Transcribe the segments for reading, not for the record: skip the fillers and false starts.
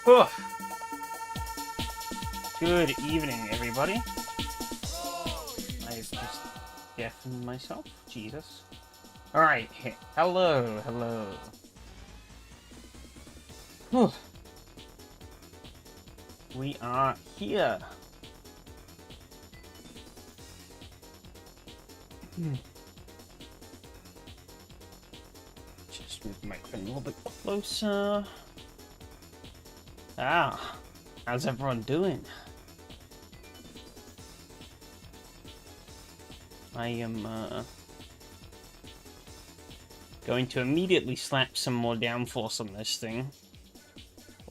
Oh. Good evening, everybody. I've just deafened myself. Jesus. Alright, hello, hello. Whew. We are here. Just move the microphone a little bit closer. Ah, how's everyone doing? I am going to immediately slap some more downforce on this thing.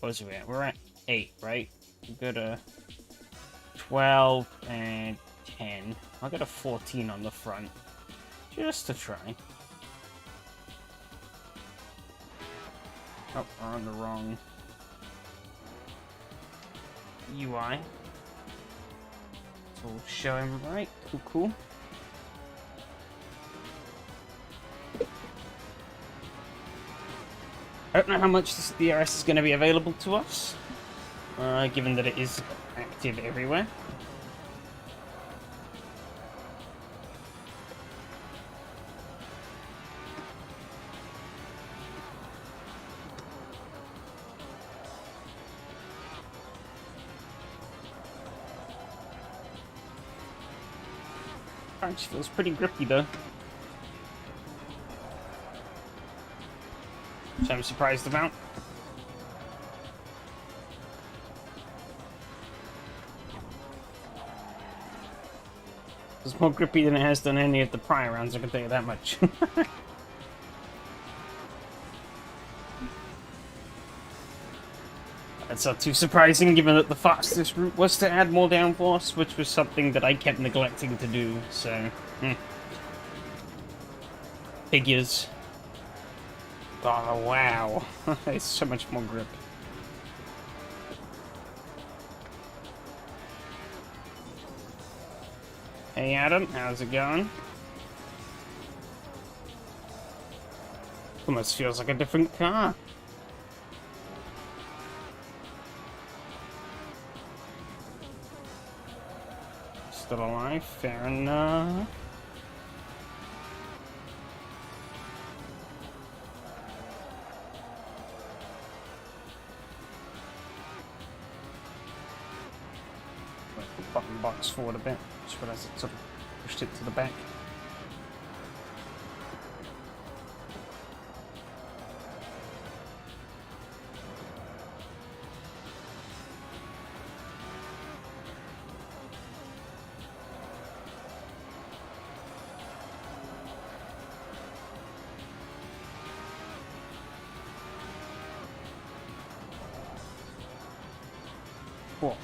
What is we at? We're at 8, right? We've got a 12 and 10. I'll get a 14 on the front, just to try. Oh, we're on the wrong UI. So we'll show him right. Cool, cool. I don't know how much this DRS is going to be available to us, given that it is active everywhere. Crunch feels pretty grippy though. Which I'm surprised about. It's more grippy than it has done any of the prior rounds, I can tell you that much. That's not too surprising, given that the fastest route was to add more downforce, which was something that I kept neglecting to do, so... Figures. Oh, wow. It's so much more grip. Hey, Adam. How's it going? Almost feels like a different car. Still alive? Fair enough. Button box forward a bit. Just realized it sort of pushed it to the back. Cool.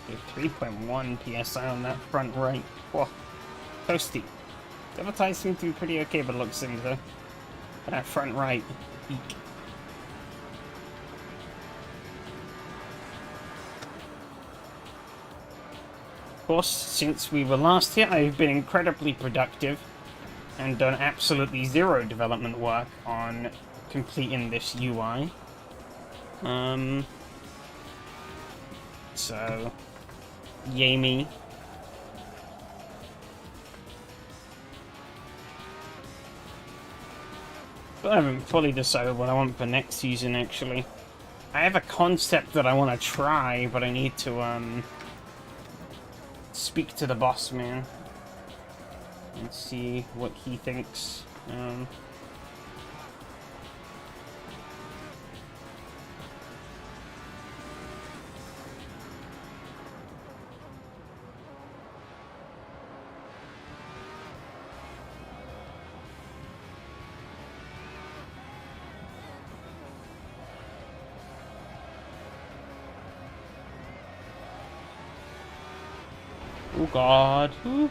Okay, 3.1 PSI on that front right. Whoa. Toasty. The other tires seem to be pretty okay, but it looks things though. But that front right. Eek. Of course, since we were last here, I've been incredibly productive and done absolutely zero development work on completing this UI. So, yay me. But I haven't fully decided what I want for next season, actually. I have a concept that I want to try, but I need to, speak to the boss man and see what he thinks. Oh god. Ooh.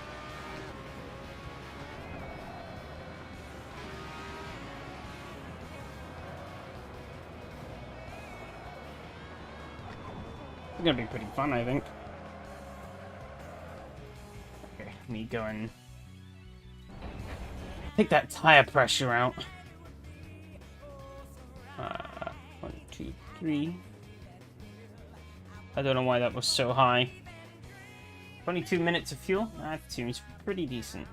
It's gonna be pretty fun, I think. me go and take that tire pressure out. 1, 2, 3. I don't know why that was so high. 22 minutes of fuel? That seems pretty decent.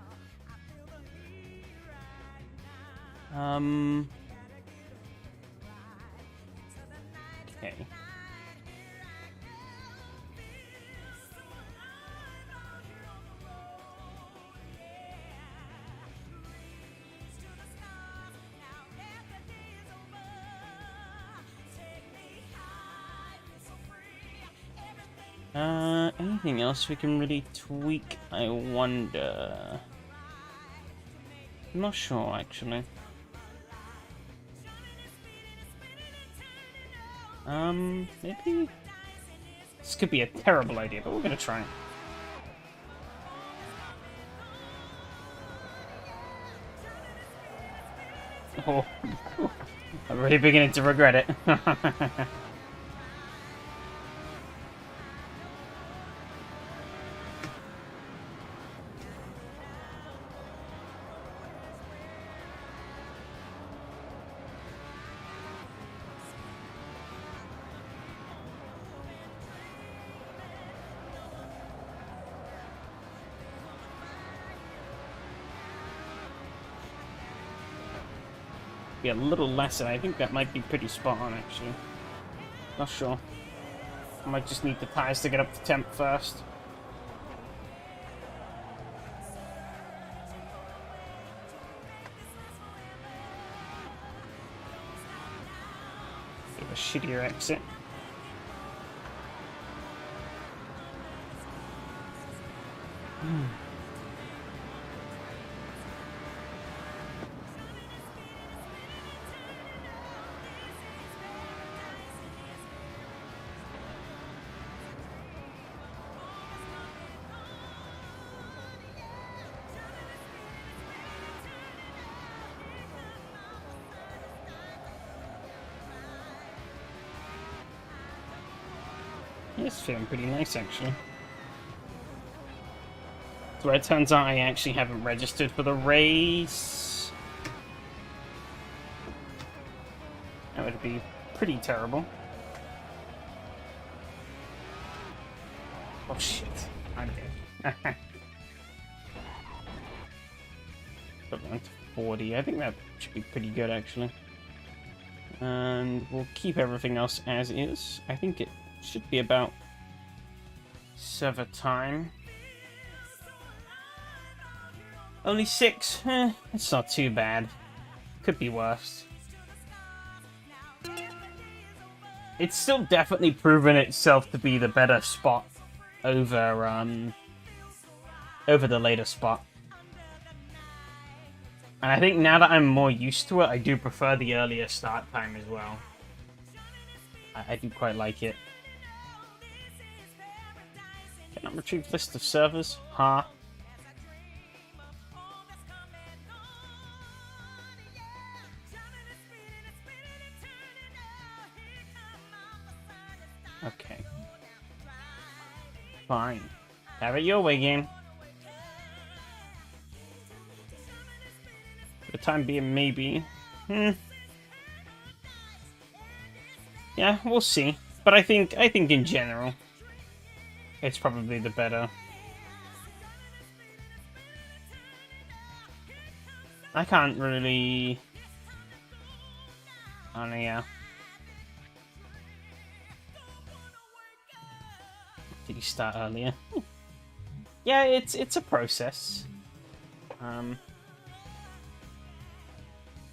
Okay. Anything else we can really tweak? I wonder. I'm not sure, actually. Maybe? This could be a terrible idea, but we're gonna try it. Oh, I'm really beginning to regret it. Be a little less, and I think that might be pretty spot on, actually. Not sure. I might just need the tires to get up to temp first. Bit of a shittier exit. It's feeling pretty nice, actually. So it turns out I actually haven't registered for the race. That would be pretty terrible. Oh shit, I'm dead. Put down to 40. I think that should be pretty good, actually. And we'll keep everything else as is. I think it should be about server time. Only 6? It's not too bad. Could be worse. It's still definitely proven itself to be the better spot over over the later spot. And I think now that I'm more used to it, I do prefer the earlier start time as well. I do quite like it. Cannot retrieve list of servers? Huh? Okay. Fine. Have it your way, game. For the time being, maybe. Yeah, we'll see. But I think in general, it's probably the better. I can't really. Oh no, yeah. Did you start earlier? Yeah, it's a process.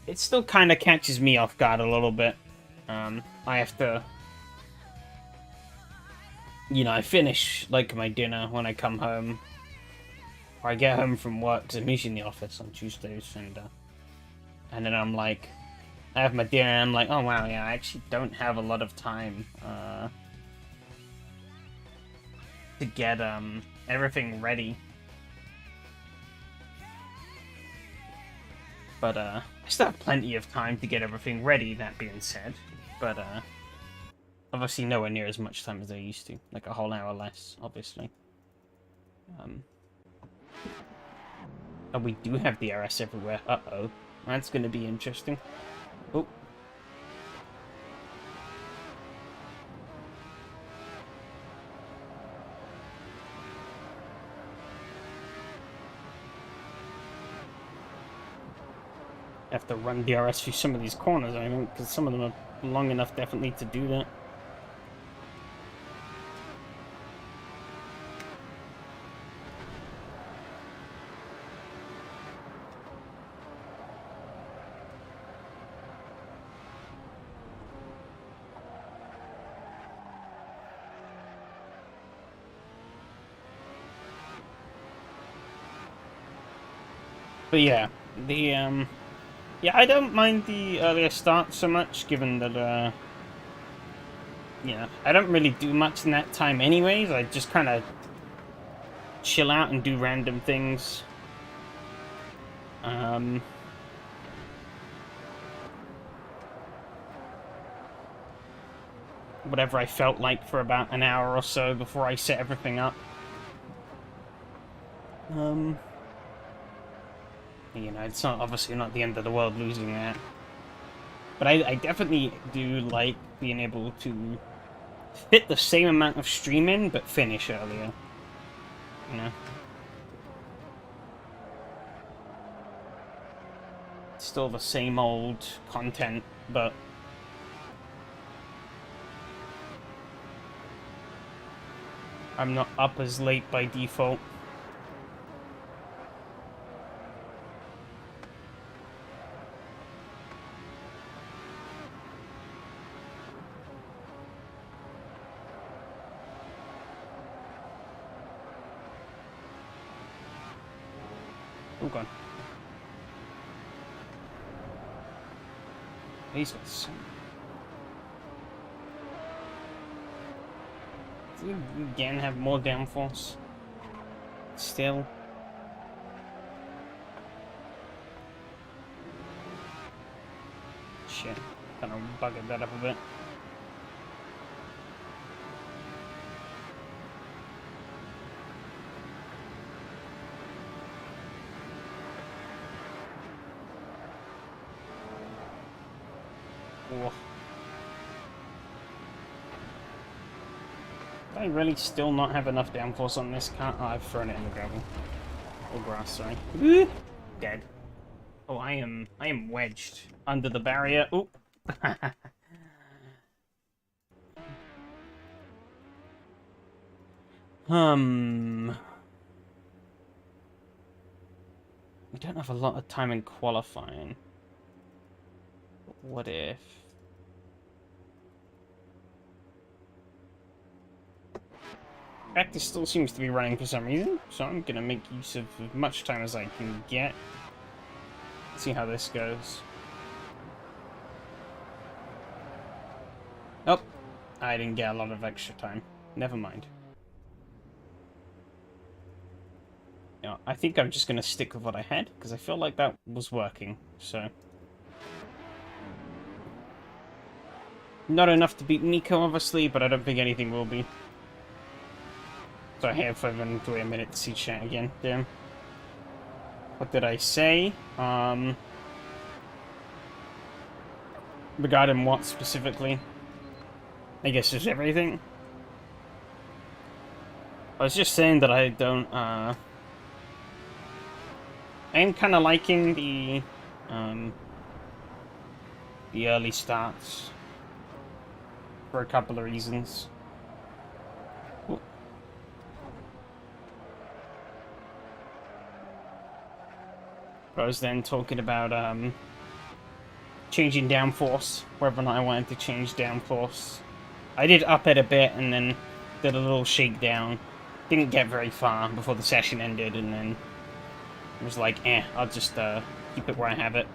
It still kind of catches me off guard a little bit. I have to, you know, I finish like my dinner when I come home, or I get home from work because I'm usually in the office on Tuesdays, and then I'm like, I have my dinner and I'm like, oh wow, yeah, I actually don't have a lot of time to get everything ready. But I still have plenty of time to get everything ready, that being said. But obviously nowhere near as much time as I used to. Like a whole hour less, obviously. Oh, we do have the RS everywhere. Uh-oh. That's gonna be interesting. Oh. Have to run DRS through some of these corners, I think, because some of them are long enough definitely to do that. But yeah, yeah, I don't mind the earlier start so much, given that, you know, I don't really do much in that time anyways. I just kind of chill out and do random things. Whatever I felt like for about an hour or so before I set everything up. You know, it's not obviously not the end of the world losing that. But I definitely do like being able to fit the same amount of stream in, but finish earlier. You know? It's still the same old content, but I'm not up as late by default. Oh god. He's got some... Do we again have more downforce? Still. Shit. Kind of buggered that up a bit. I really still not have enough downforce on this car. Oh, I've thrown it in the gravel. Or grass, sorry. Woo! Dead. Oh, I am wedged under the barrier. Oh. We don't have a lot of time in qualifying. What if... Practice still seems to be running for some reason, so I'm gonna make use of as much time as I can get. See how this goes. Oh, I didn't get a lot of extra time. Never mind. You know, I think I'm just gonna stick with what I had, because I feel like that was working, so... Not enough to beat Nico, obviously, but I don't think anything will be. So I have 5 a minute to see chat again. Damn. What did I say? Regarding what specifically? I guess just everything. I was just saying that I don't, I am kind of liking the early starts. For a couple of reasons. Ooh. I was then talking about changing downforce, whether or not I wanted to change downforce. I did up it a bit and then did a little shakedown. Didn't get very far before the session ended, and then it was like, I'll just keep it where I have it.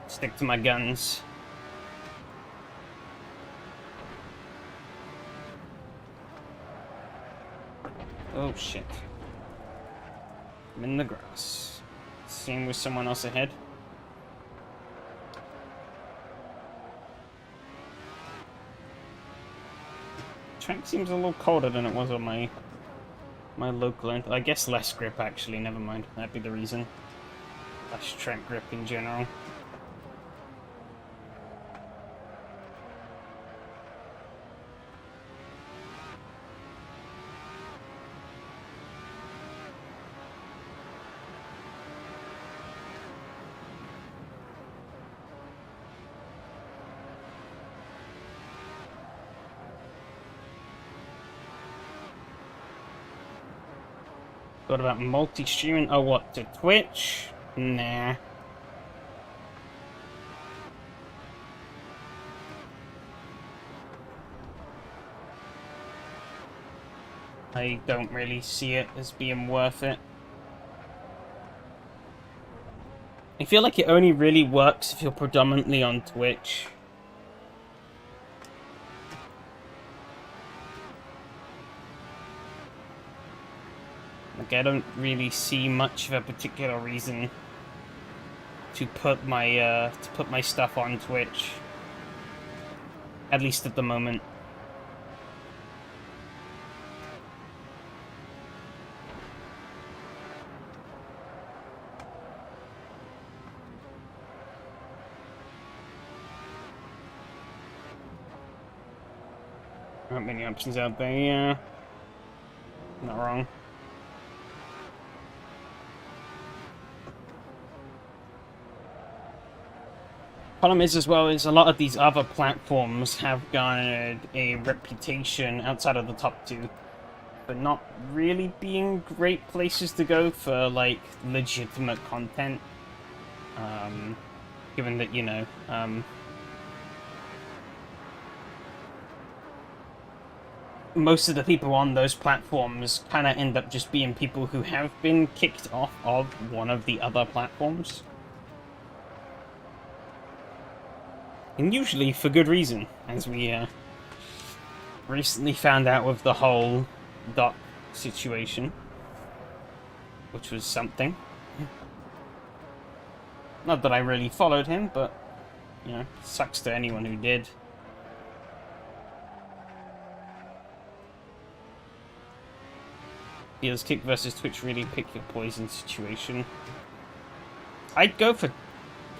Stick to my guns. Oh shit. I'm in the grass. Same with someone else ahead. Track seems a little colder than it was on my My local, I guess less grip actually, never mind. That'd be the reason. Less track grip in general. What about multi-streaming? Oh, what, to Twitch? Nah. I don't really see it as being worth it. I feel like it only really works if you're predominantly on Twitch. Like, I don't really see much of a particular reason to put my stuff on Twitch. At least at the moment. Not many options out there, yeah. Not wrong. Problem is, as well, is a lot of these other platforms have garnered a reputation outside of the top two for not really being great places to go for, like, legitimate content. Given that, you know, most of the people on those platforms kind of end up just being people who have been kicked off of one of the other platforms. And usually for good reason, as we recently found out with the whole Doc situation, which was something. Not that I really followed him, but, you know, sucks to anyone who did. Feels Kick versus Twitch really pick your poison situation. I'd go for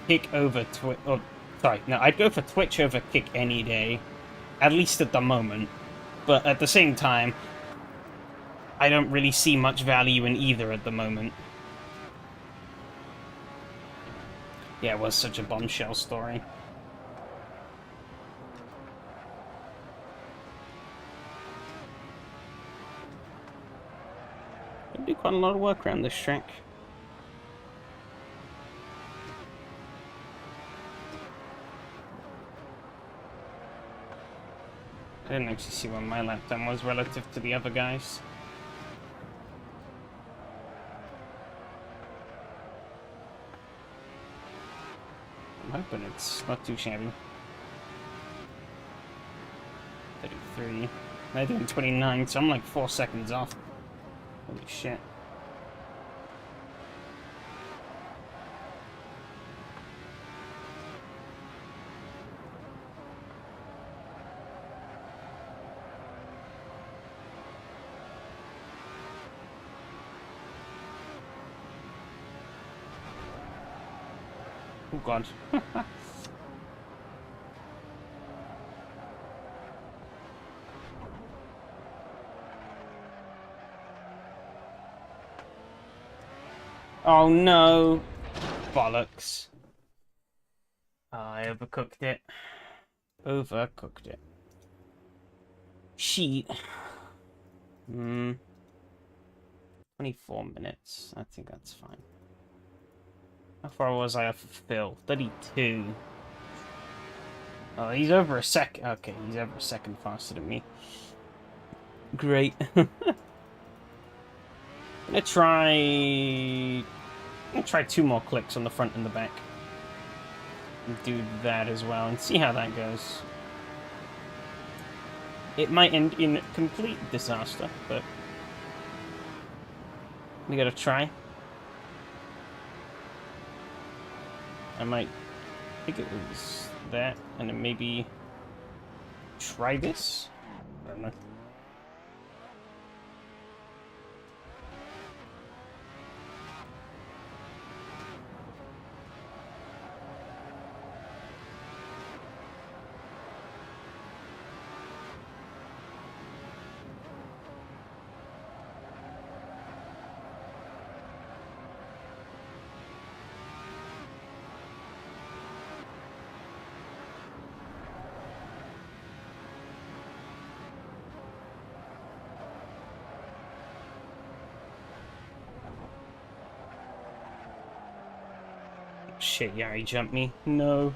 Kick over Twitch. Oh, sorry, no, I'd go for Twitch over Kick any day. At least at the moment. But at the same time, I don't really see much value in either at the moment. Yeah, it was such a bombshell story. I do quite a lot of work around this track. I didn't actually see what my lap time was relative to the other guys. I'm hoping it's not too shabby. 33. I'm doing 29, so I'm like 4 seconds off. Holy shit. Oh god. Oh no! Bollocks. I overcooked it. Overcooked it. Sheet. 24 minutes. I think that's fine. How far was I off of Phil? 32. Oh, he's over a sec. Okay, he's over a second faster than me. Great. I'm gonna try 2 more clicks on the front and the back. And do that as well and see how that goes. It might end in complete disaster, but we gotta try. I might think it was that, and then maybe try this. I don't know. shit, yeah, he jumped me. No.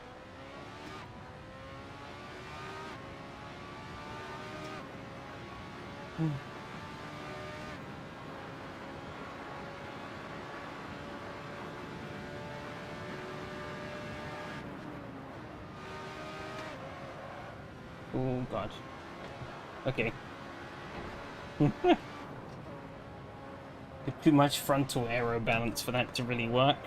Oh god. Okay. Too much frontal aero balance for that to really work.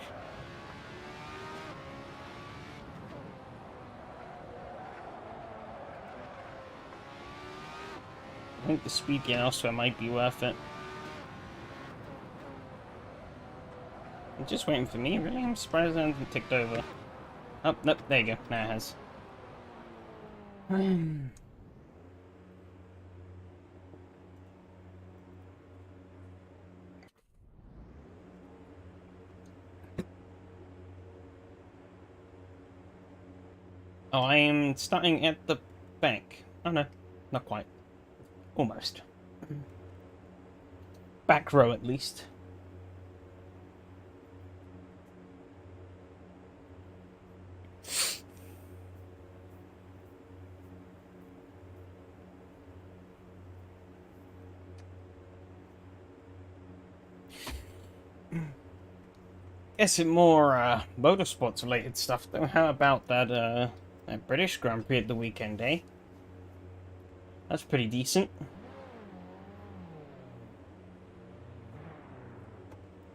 I think the speed gain elsewhere might be worth it. I'm just waiting for me, really? I'm surprised I haven't ticked over. Oh, nope, there you go. Now it has. Oh, I am starting at the back. Oh no, not quite. Almost. Back row at least. Guess it more motorsports related stuff though. How about that British Grand Prix at the weekend, eh? That's pretty decent.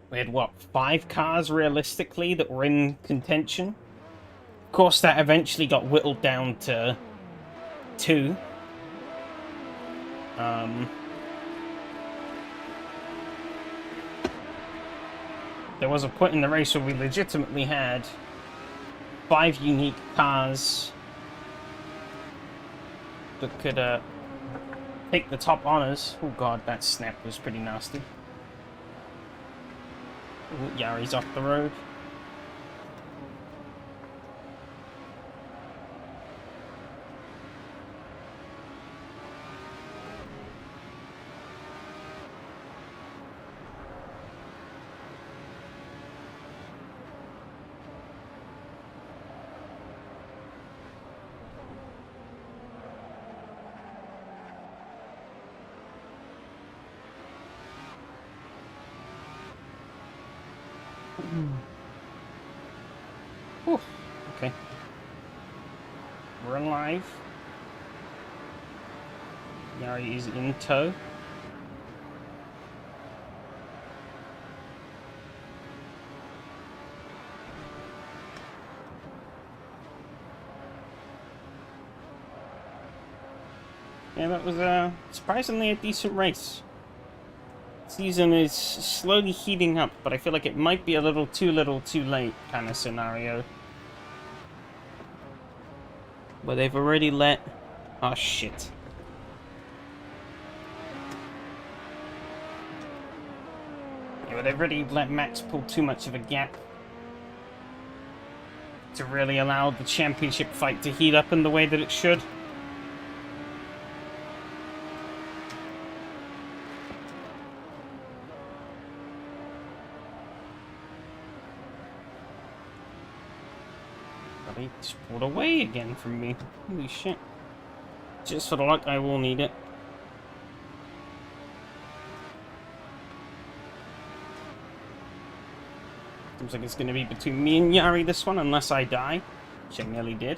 We had what, 5 cars realistically that were in contention? Of course that eventually got whittled down to 2. There was a point in the race where we legitimately had 5 unique cars that could take the top honors. Oh god, that snap was pretty nasty. Ooh, Yari's off the road. Whew. Okay. We're alive. Yari is in tow. Yeah, that was surprisingly a decent race. Season is slowly heating up, but I feel like it might be a little too late kind of scenario. Where they've already let... Oh, shit. Yeah, where they've already let Max pull too much of a gap to really allow the championship fight to heat up in the way that it should. He just pulled away again from me. Holy shit. Just for the luck, I will need it. Seems like it's going to be between me and Yari this one, unless I die. Which I nearly did.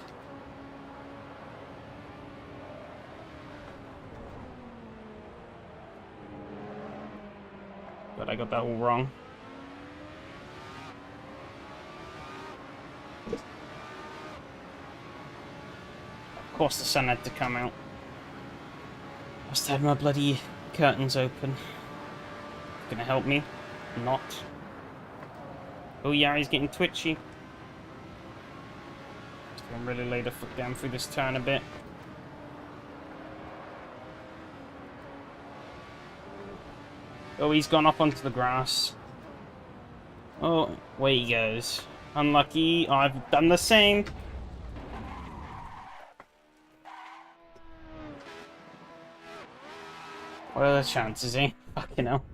But I got that all wrong. Of course the sun had to come out. Must have my bloody curtains open. Gonna help me? Not. Oh yeah, he's getting twitchy. I'm really lay the foot down through this turn a bit. Oh, he's gone up onto the grass. Oh, away he goes. Unlucky. Oh, I've done the same. What are the chances, eh? Fucking hell.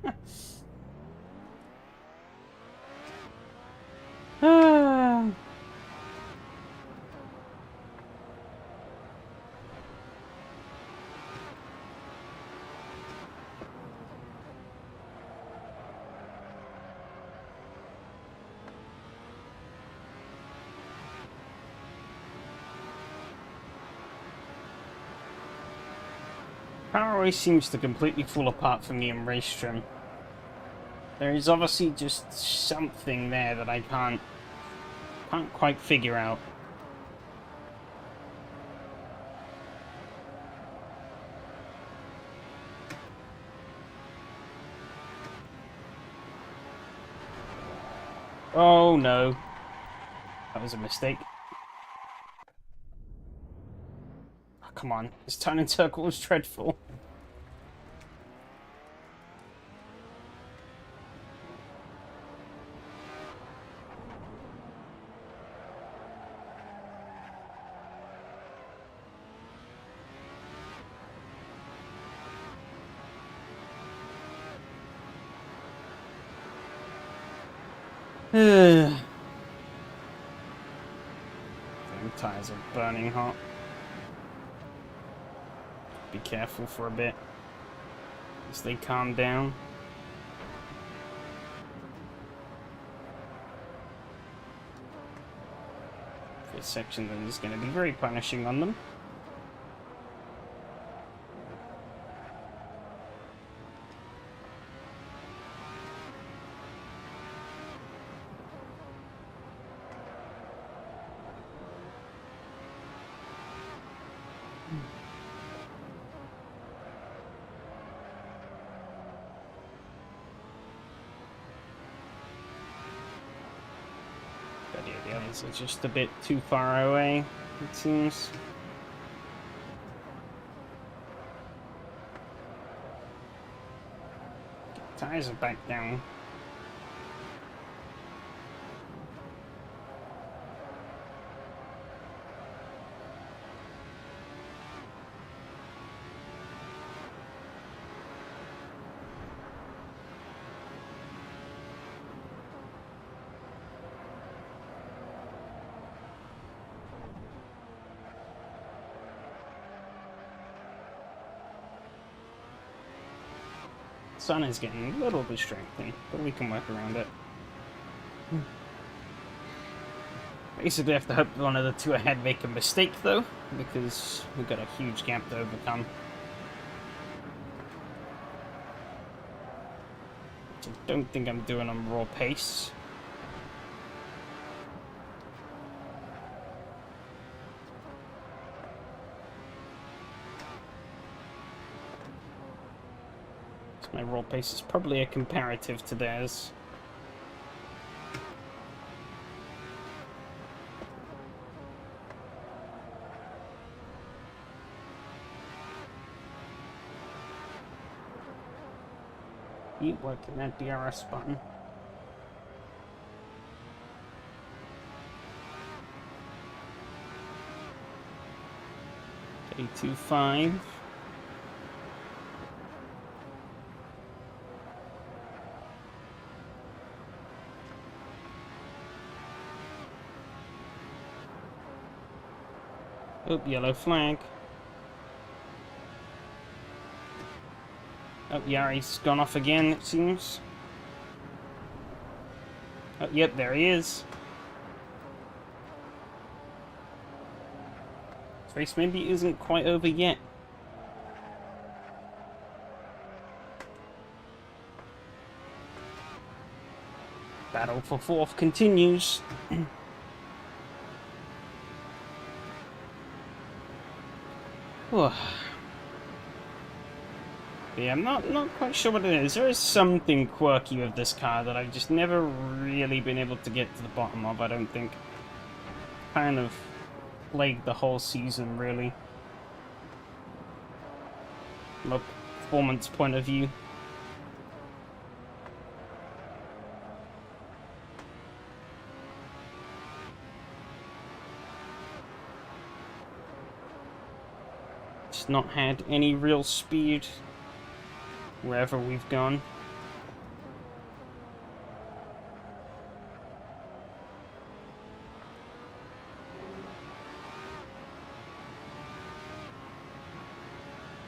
Power always seems to completely fall apart for me in race trim. There is obviously just something there that I can't quite figure out. Oh no. That was a mistake. Oh, come on. This turning circle was dreadful. Damn tires are burning hot. Be careful for a bit as they calm down. This section then is going to be very punishing on them. But yeah, the others are just a bit too far away, it seems. Tires are back down. Sun is getting a little distracting, but we can work around it. Basically, I have to hope one of the two ahead make a mistake, though, because we've got a huge gap to overcome. Which I don't think I'm doing on raw pace. My raw pace is probably a comparative to theirs. Keep working that DRS button. K25. Oh, yellow flag. Oh, Yari's gone off again, it seems. Oh, yep, there he is. This race maybe isn't quite over yet. Battle for fourth continues. Yeah, I'm not quite sure what it is. There is something quirky with this car that I've just never really been able to get to the bottom of, I don't think. Kind of plagued the whole season, really. From a performance point of view. Just not had any real speed wherever we've gone.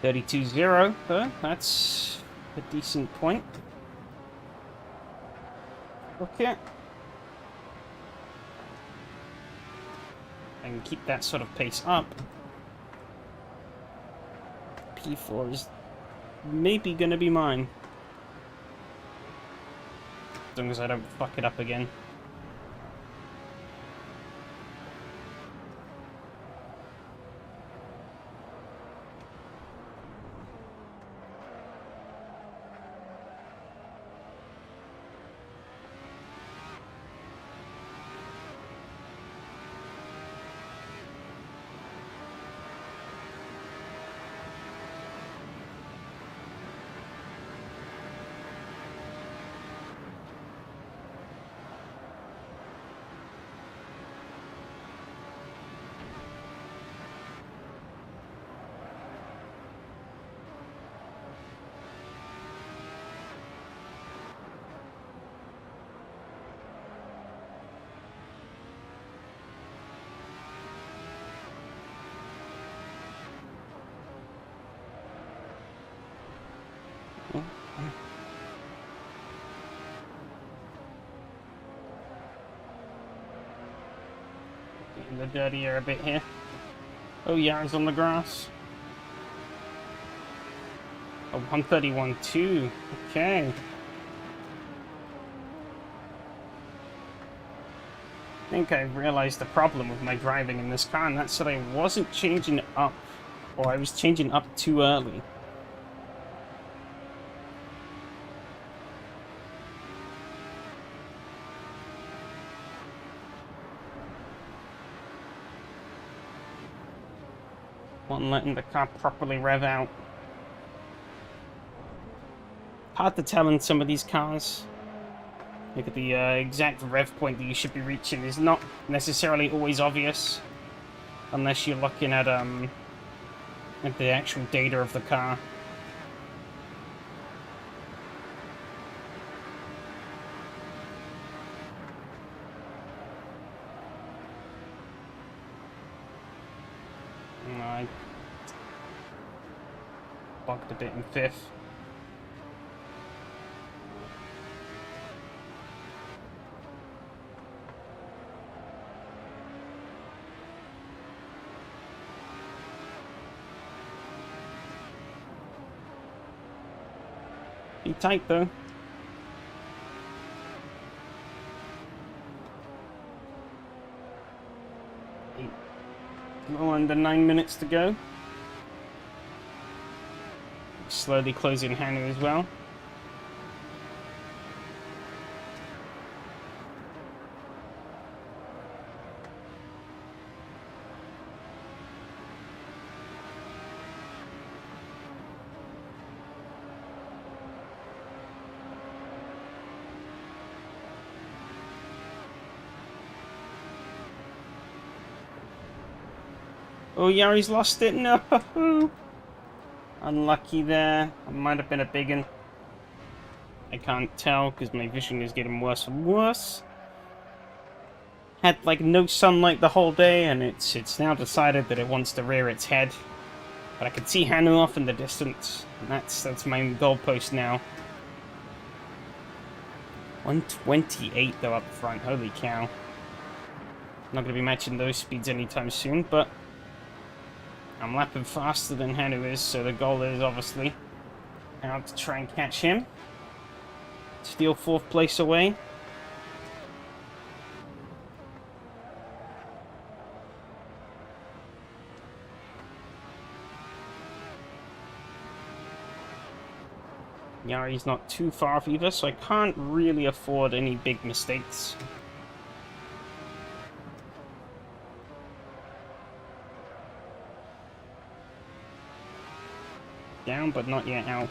$32.0, though. That's a decent point. Okay. I can keep that sort of pace up. P4 is maybe gonna be mine. As long as I don't fuck it up again. Getting the dirty air a bit here. Oh yeah, he's on the grass. Oh, 131.2. Okay. I think I realized the problem with my driving in this car, and that's that I wasn't changing up, or I was changing up too early. Wasn't letting the car properly rev out. Hard to tell in some of these cars. Look at the exact rev point that you should be reaching is not necessarily always obvious, unless you're looking at the actual data of the car. I bugged a bit in fifth. Be tight though. A little under 9 minutes to go. Slowly closing Hanu as well. Oh, Yari's lost it. No! Unlucky there. That might have been a big one. I can't tell because my vision is getting worse and worse. Had like no sunlight the whole day, and it's now decided that it wants to rear its head. But I can see Hanu off in the distance, and that's my goalpost now. 128 though up front. Holy cow! Not going to be matching those speeds anytime soon, but I'm lapping faster than Hanu is, so the goal is obviously now to try and catch him. Steal 4th place away. Yari's not too far off either, so I can't really afford any big mistakes. Down, but not yet out.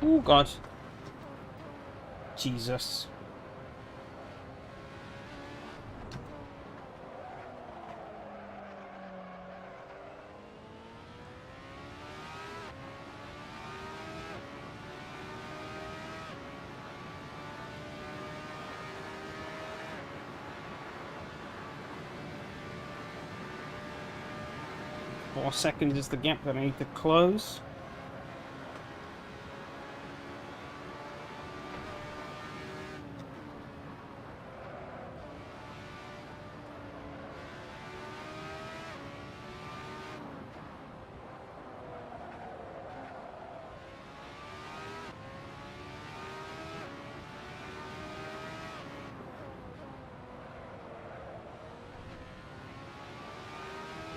Oh God. Jesus. 4 seconds is the gap that I need to close.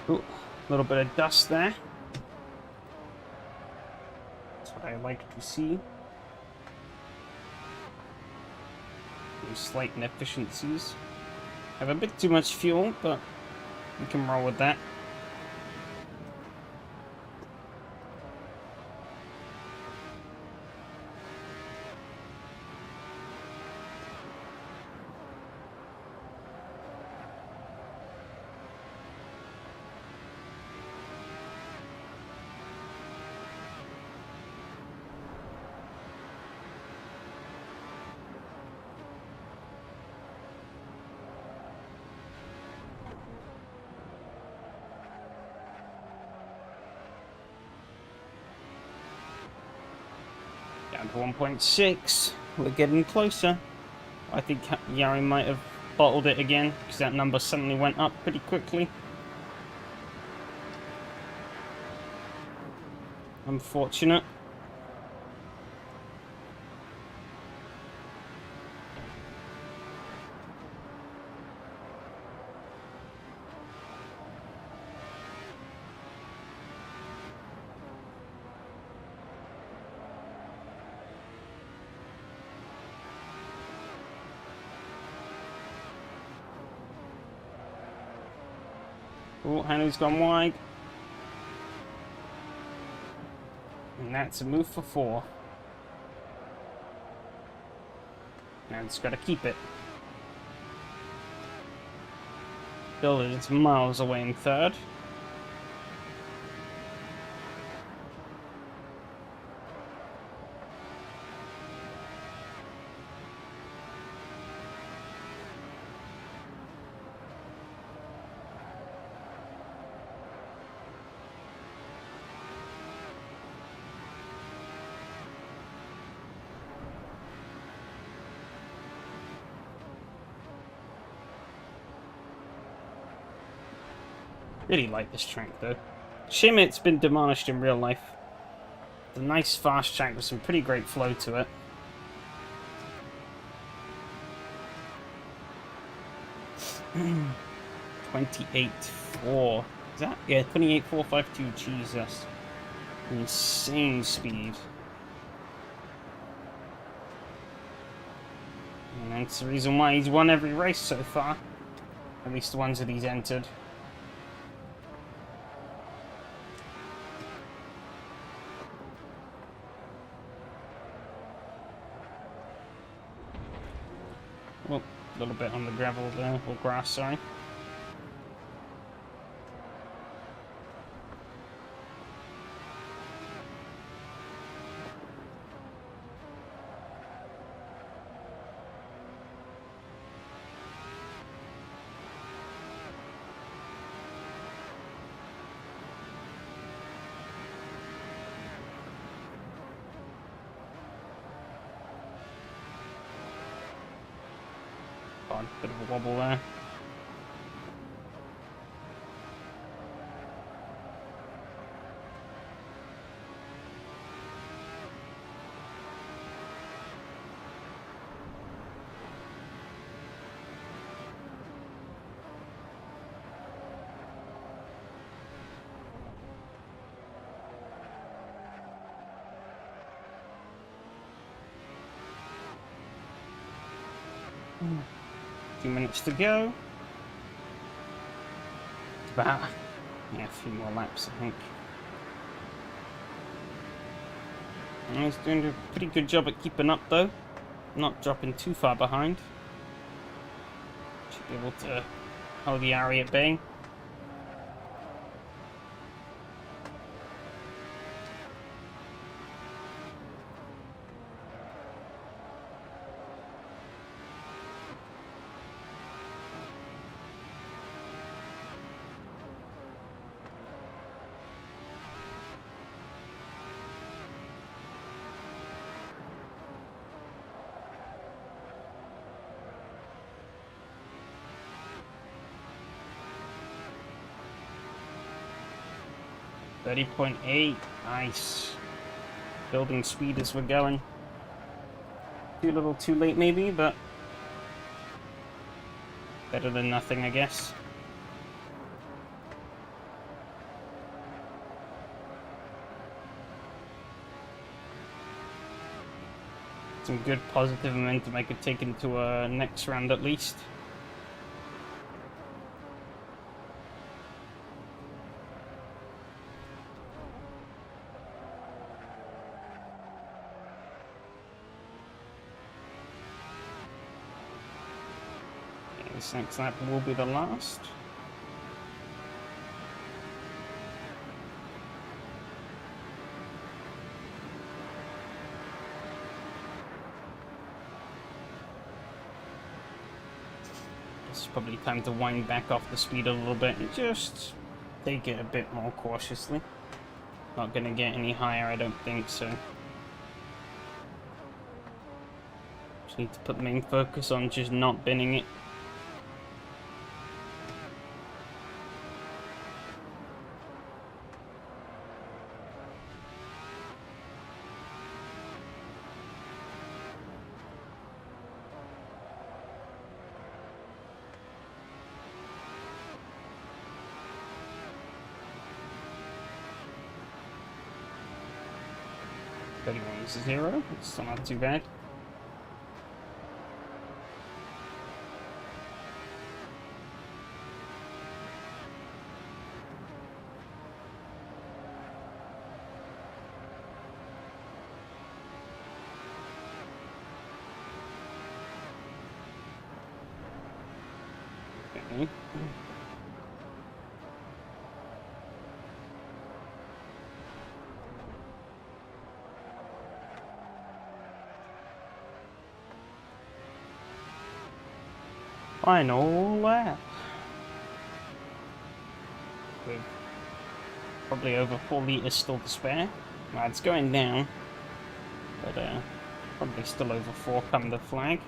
Ooh, a little bit of dust there. That's what I like to see. Some slight inefficiencies. Have a bit too much fuel, but we can roll with that. Down to 1.6. We're getting closer. I think Yari might have bottled it again because that number suddenly went up pretty quickly. Unfortunate. Oh, Hanu's gone wide. And that's a move for 4. Now it's got to keep it. Bill is miles away in 3rd. Really like this track though. Shame it's been demolished in real life. It's a nice fast track with some pretty great flow to it. $28.4. Is that? Yeah, 28.452. Jesus. Insane speed. And that's the reason why he's won every race so far. At least the ones that he's entered. Oh, a little bit on the gravel there, or grass, sorry. Bit of a wobble there. Few minutes to go. It's about, yeah, a few more laps, I think. And he's doing a pretty good job at keeping up, though. Not dropping too far behind. Should be able to hold the Ari at bay. 30.8. Nice. Building speed as we're going. Too little too late maybe, but better than nothing, I guess. Some good positive momentum I could take into a next round at least. This next lap will be the last. It's probably time to wind back off the speed a little bit and just take it a bit more cautiously. Not gonna get any higher, I don't think so. Just need to put the main focus on just not binning it. Is 0. It's still not too bad. Okay. Final lap. With probably over 4 litres still to spare. Well, it's going down, but probably still over 4 come the flag.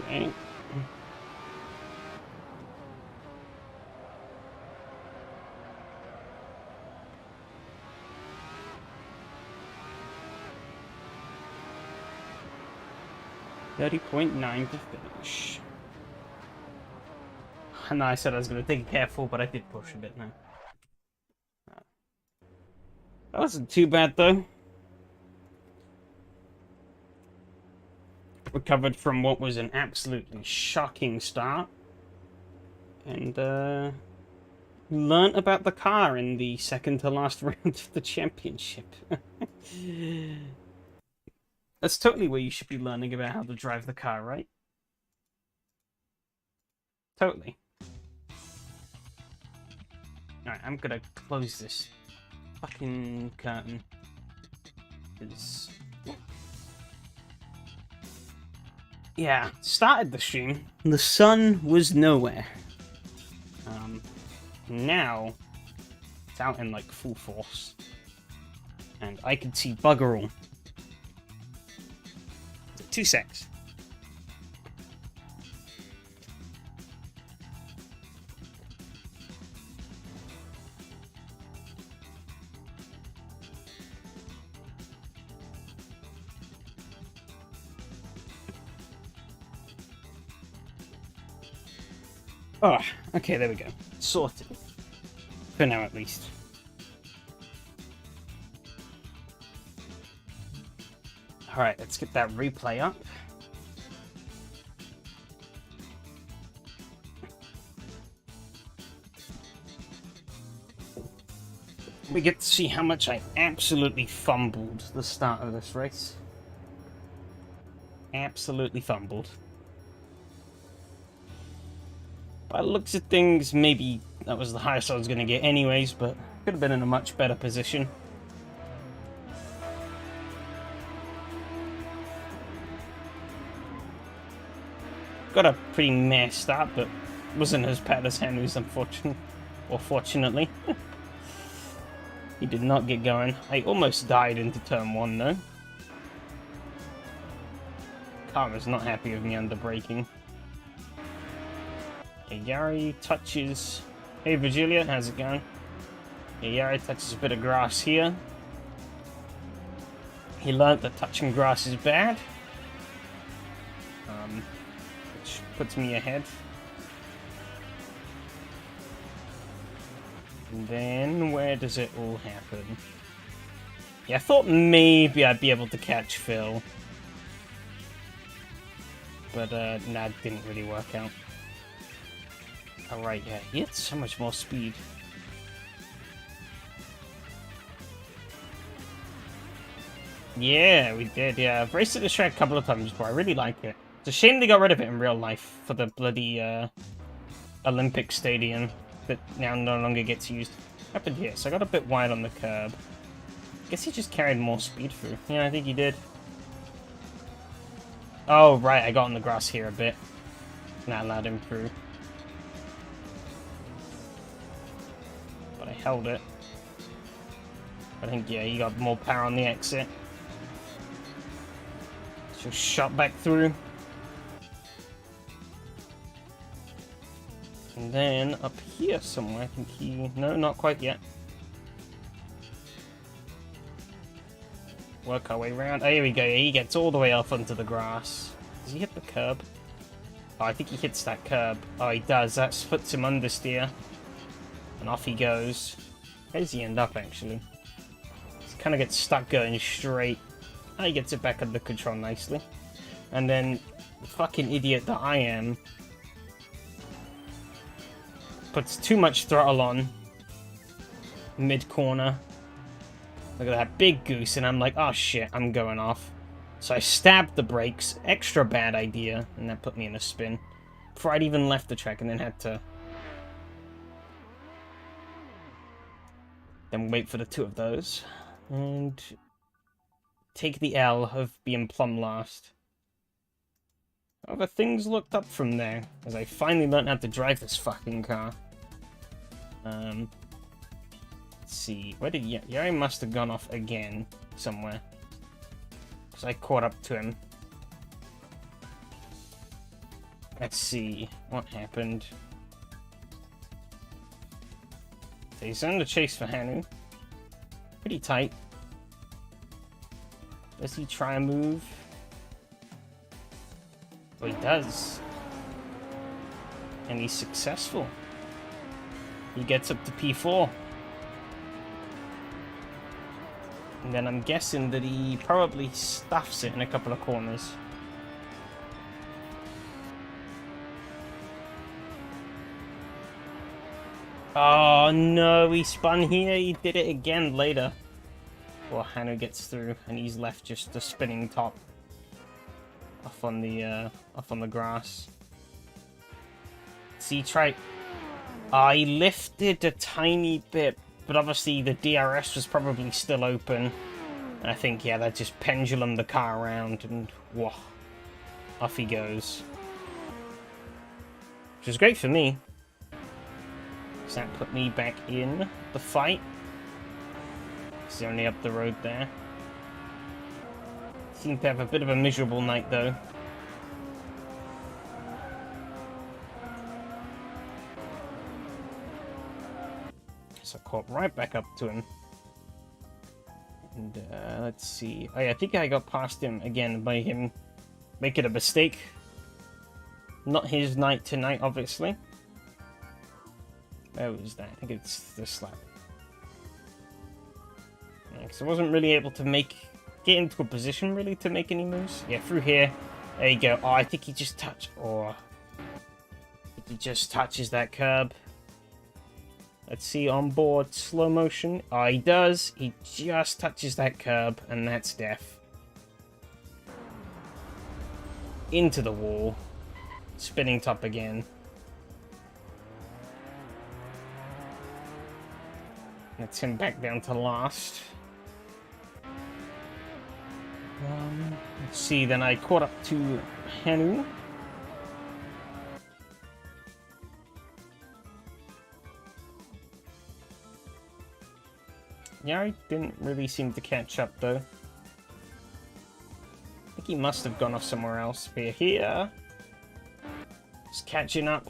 Okay. .9 to finish. I know I said I was going to take it careful, but I did push a bit now. That wasn't too bad though. Recovered from what was an absolutely shocking start, and learnt about the car in the second to last round of the championship. That's totally where you should be learning about how to drive the car, right? Totally. Alright, I'm gonna close this fucking curtain. Yeah, started the stream. The sun was nowhere. Now, it's out in like full force. And I can see bugger all. 2 secs. Oh, okay, there we go. Sorted. For now, at least. Alright, let's get that replay up. We get to see how much I absolutely fumbled the start of this race. Absolutely fumbled. By the looks of things, maybe that was the highest I was going to get anyways, but could have been in a much better position. got a pretty messed start, but wasn't as bad as Henry's, fortunately. He did not get going. I almost died into turn 1, though. Car was not happy with me under braking. Okay, Yari touches... Hey, Virgilia, how's it going? Okay, Yari touches a bit of grass here. He learnt that touching grass is bad. Which puts me ahead. And then, where does it all happen? Yeah, I thought maybe I'd be able to catch Phil. But, nah, it didn't really work out. Alright, yeah, he had so much more speed. Yeah, we did, yeah. I've raced at the track a couple of times before. I really like it. It's a shame they got rid of it in real life for the bloody, Olympic Stadium that now no longer gets used. What happened here? So I got a bit wide on the curb. Guess he just carried more speed through. Yeah, I think he did. Oh, right, I got on the grass here a bit. That allowed him through. But I held it. I think, yeah, he got more power on the exit. Just shot back through. And then up here somewhere, I think he... No, not quite yet. Work our way around. Oh, here we go. He gets all the way off onto the grass. Does he hit the curb? Oh, I think he hits that curb. Oh, he does. That puts him understeer. And off he goes. Where does he end up, actually? He kind of gets stuck going straight. Oh, he gets it back under control nicely. And then, the fucking idiot that I am... puts too much throttle on mid-corner. Look at that big goose, and I'm like, oh shit, I'm going off. So I stabbed the brakes, extra bad idea, and that put me in a spin. Before I'd even left the track, and then had to... then wait for the two of those. And... take the L of being plumb last. However, things looked up from there, as I finally learned how to drive this fucking car. Let's see, where did Yari must have gone off again, somewhere. Because I caught up to him. Let's see, what happened. So he's on the chase for Hanu. Pretty tight. Does he try a move? Oh, he does. And he's successful. He gets up to P4. And then I'm guessing that he probably stuffs it in a couple of corners. Oh no, he spun here. He did it again later. Well, Hanu gets through, and he's left just a spinning top off on the grass. See, try. He lifted a tiny bit, but obviously the DRS was probably still open. And I think, yeah, that just pendulumed the car around, and whoa, off he goes. Which is great for me. Does that put me back in the fight? He's only up the road there. Seemed to have a bit of a miserable night, though. So I caught right back up to him. And, let's see. Oh yeah, I think I got past him again by him making a mistake. Not his night tonight, obviously. Where was that? I think it's this lap. Because I wasn't really able to get into a position, really, to make any moves. Yeah, through here. There you go. Oh, I think he just touched... Oh. He just touches that curb. Let's see, on board, slow motion. Oh, he does. He just touches that curb, and that's death. Into the wall. Spinning top again. That's him back down to last. Let's see, then I caught up to Hanu. Yeah, I didn't really seem to catch up, though. I think he must have gone off somewhere else. We're here. Just catching up.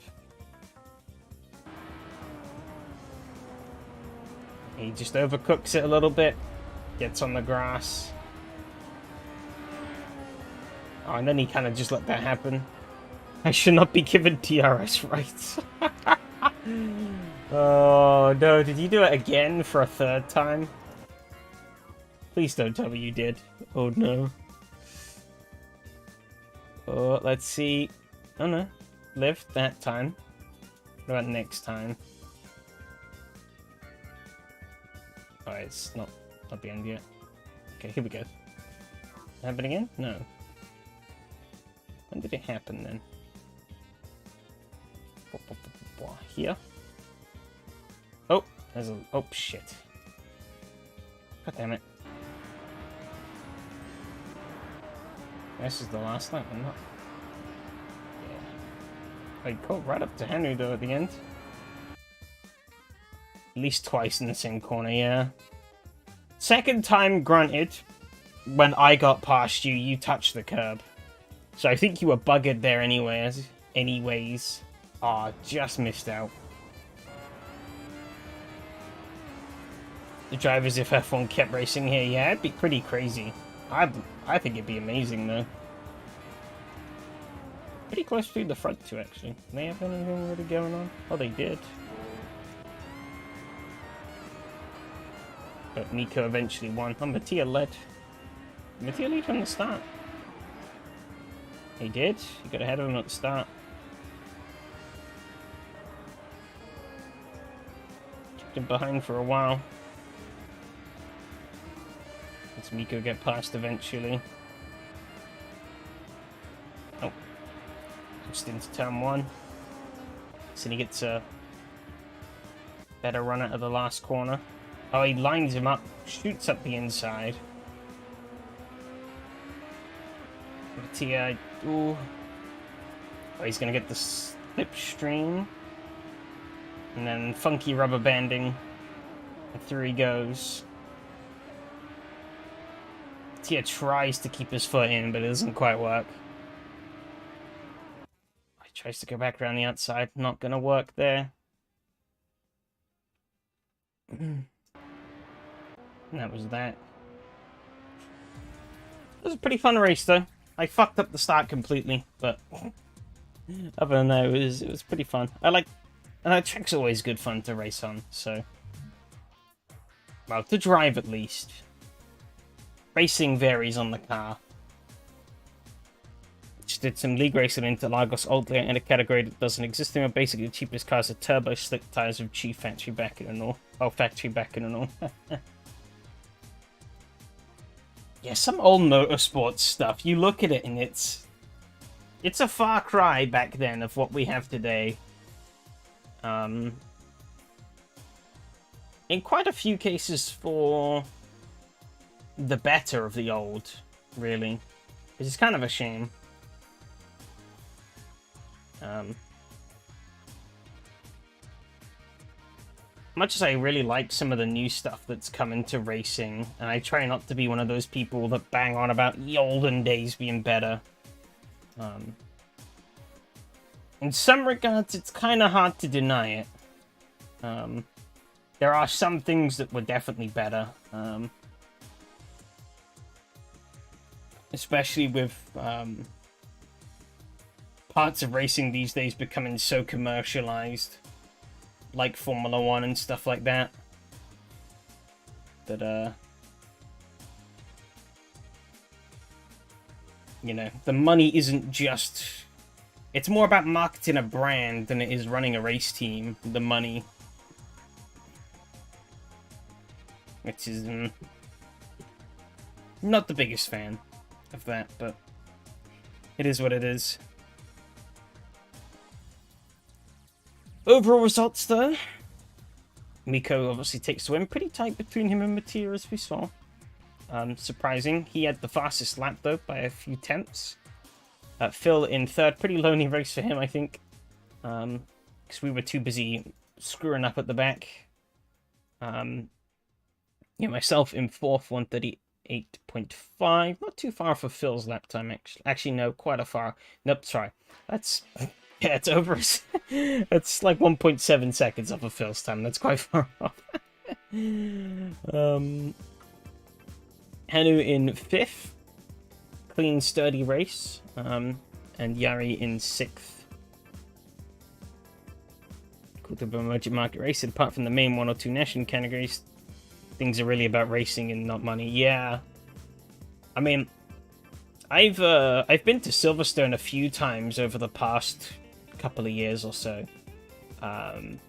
He just overcooks it a little bit. Gets on the grass. Oh, and then he kind of just let that happen. I should not be given DRS rights. Oh, no. Did you do it again for a third time? Please don't tell me you did. Oh, no. Oh, let's see. Oh, no. Lived that time. What about next time? Oh, it's not the end yet. Okay, here we go. Happen again? No. When did it happen then? Here? Oh, there's a... Oh, shit. God damn it. This is the last lap, I'm not... Yeah. I caught right up to Henry, though, at the end. At least twice in the same corner, yeah. Second time, granted, when I got past you, you touched the curb. So I think you were buggered there anyways. Aw, just missed out. The drivers, if F1 kept racing here, yeah, it'd be pretty crazy. I think it'd be amazing, though. Pretty close to the front, too, actually. Do they have anything really going on? Oh, they did. But Nico eventually won. Oh, Mattia led. Mattia lead from the start. He did. He got ahead of him at the start. Kept him behind for a while. Let's Miko get past eventually. Oh. Just into turn 1. So he gets a better run out of the last corner. Oh, he lines him up, shoots up the inside. Mattia, ooh. Oh, he's gonna get the slipstream. And then funky rubber banding. And through he goes. Mattia tries to keep his foot in, but it doesn't quite work. He tries to go back around the outside. Not gonna work there. And that was that. It was a pretty fun race, though. I fucked up the start completely, but other than that, it was pretty fun. And that track's always good fun to race on, so... Well, to drive at least. Racing varies on the car. Just did some league racing in Interlagos Oldly in a category that doesn't exist anymore. Basically, the cheapest cars are turbo slick tires with cheap factory backing and all. Oh, factory backing and all. Yeah, some old motorsports stuff. You look at it and it's a far cry back then of what we have today. In quite a few cases for the better of the old, really. Which is kind of a shame. Much as I really like some of the new stuff that's come into racing, and I try not to be one of those people that bang on about the olden days being better. In some regards, it's kind of hard to deny it. There are some things that were definitely better. Especially with parts of racing these days becoming so commercialized. Like Formula 1 and stuff like that. That, you know, the money isn't just... It's more about marketing a brand than it is running a race team, the money. Which is... not the biggest fan of that, but it is what it is. Overall results, though. Miko obviously takes the win. Pretty tight between him and Mattia, as we saw. Surprising. He had the fastest lap, though, by a few tenths. Phil in third. Pretty lonely race for him, I think. Because we were too busy screwing up at the back. Yeah, myself in fourth, 138.5. Not too far for Phil's lap time, actually. Actually, no, quite a far. Nope, sorry. That's... Yeah, it's over. It's like 1.7 seconds off of Phil's time. That's quite far off. Hanu in fifth. Clean, sturdy race. And Yari in sixth. Cool to be emerging market racing. Apart from the main 1 or 2 national categories, things are really about racing and not money. Yeah. I mean, I've been to Silverstone a few times over the past couple of years or so. And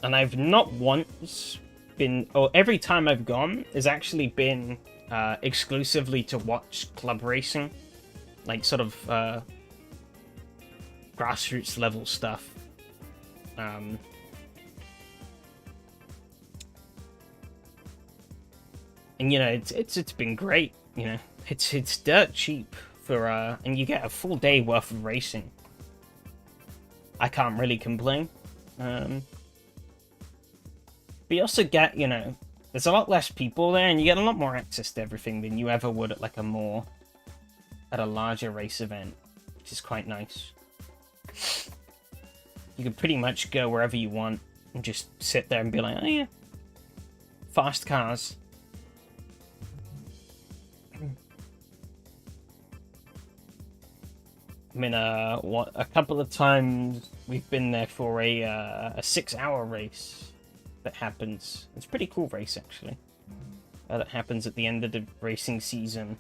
I've not once been... Oh, every time I've gone has actually been exclusively to watch club racing. Like, sort of grassroots level stuff. And you know, it's been great. You know, it's dirt cheap for and you get a full day worth of racing. I can't really complain. But you also get, you know, there's a lot less people there, and you get a lot more access to everything than you ever would at like a larger race event, which is quite nice. You can pretty much go wherever you want and just sit there and be like, oh yeah, fast cars. I mean, a couple of times we've been there for a 6-hour race that happens. It's a pretty cool race, actually. That happens at the end of the racing season.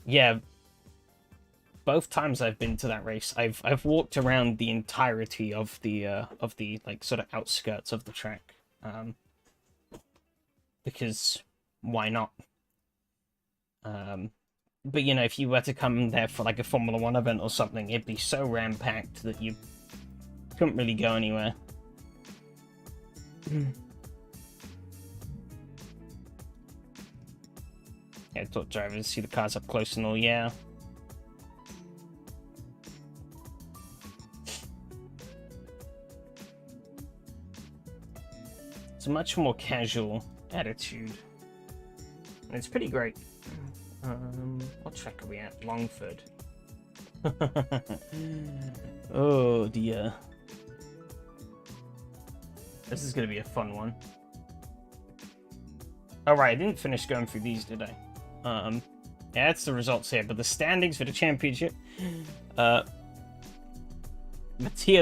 Yeah, both times I've been to that race, I've walked around the entirety of the like sort of outskirts of the track, because why not? But you know, if you were to come there for like a Formula 1 event or something, it'd be so ram-packed that you couldn't really go anywhere. Yeah, top drivers see the cars up close and all, yeah. It's a much more casual attitude. And it's pretty great. What track are we at? Longford. Oh dear. This is going to be a fun one. Alright, I didn't finish going through these, did I? Yeah, that's the results here, but the standings for the championship. Mattia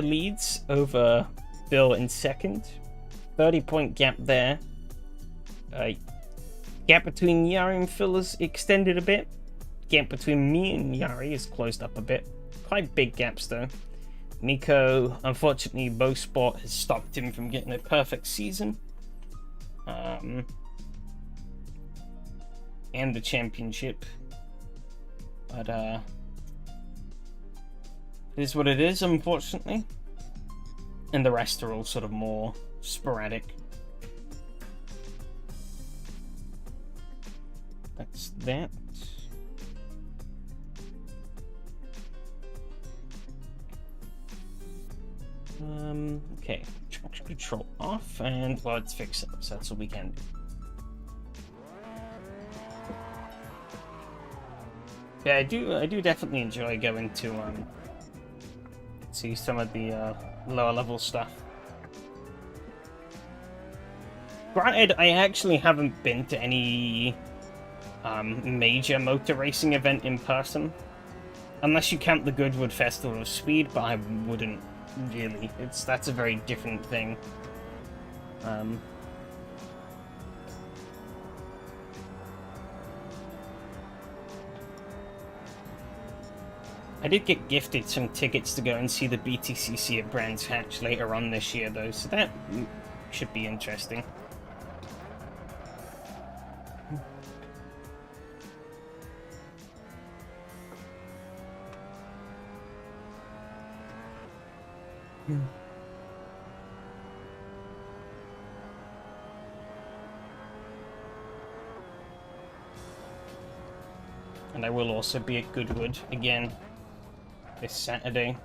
leads over Bill in second. 30-point gap there. Gap between Yari and Phil is extended a bit. Gap between me and Yari is closed up a bit. Quite big gaps though. Nico, unfortunately, Sport has stopped him from getting a perfect season. And the championship. But it is what it is, unfortunately. And the rest are all sort of more sporadic. That's that. Okay, traction control off, and well, let's fix it, so that's what we can do. Yeah, I do definitely enjoy going to see some of the lower level stuff. Granted, I actually haven't been to any major motor racing event in person, unless you count the Goodwood Festival of Speed, but I wouldn't really. That's a very different thing. I did get gifted some tickets to go and see the BTCC at Brands Hatch later on this year, though, so that should be interesting. And I will also be at Goodwood again this Saturday,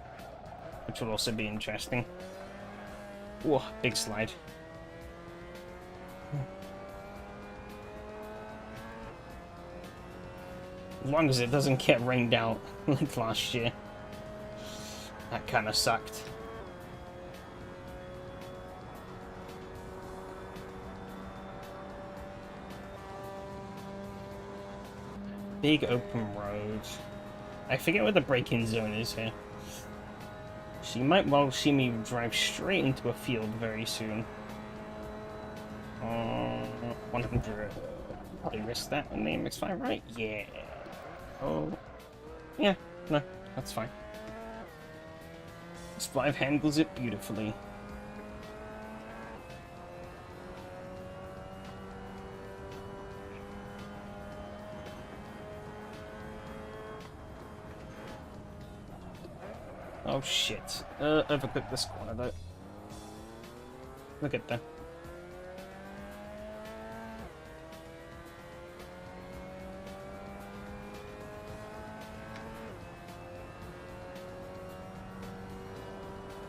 which will also be interesting. Whoa, big slide. As long as it doesn't get rained out like last year. That kind of sucked. Big open road. I forget where the braking zone is here. She might well see me drive straight into a field very soon. 100. Probably risk that in the MX-5, right? Yeah. Oh. Yeah, no, that's fine. This 5 handles it beautifully. Oh shit. Overcooked this corner though. Look at that.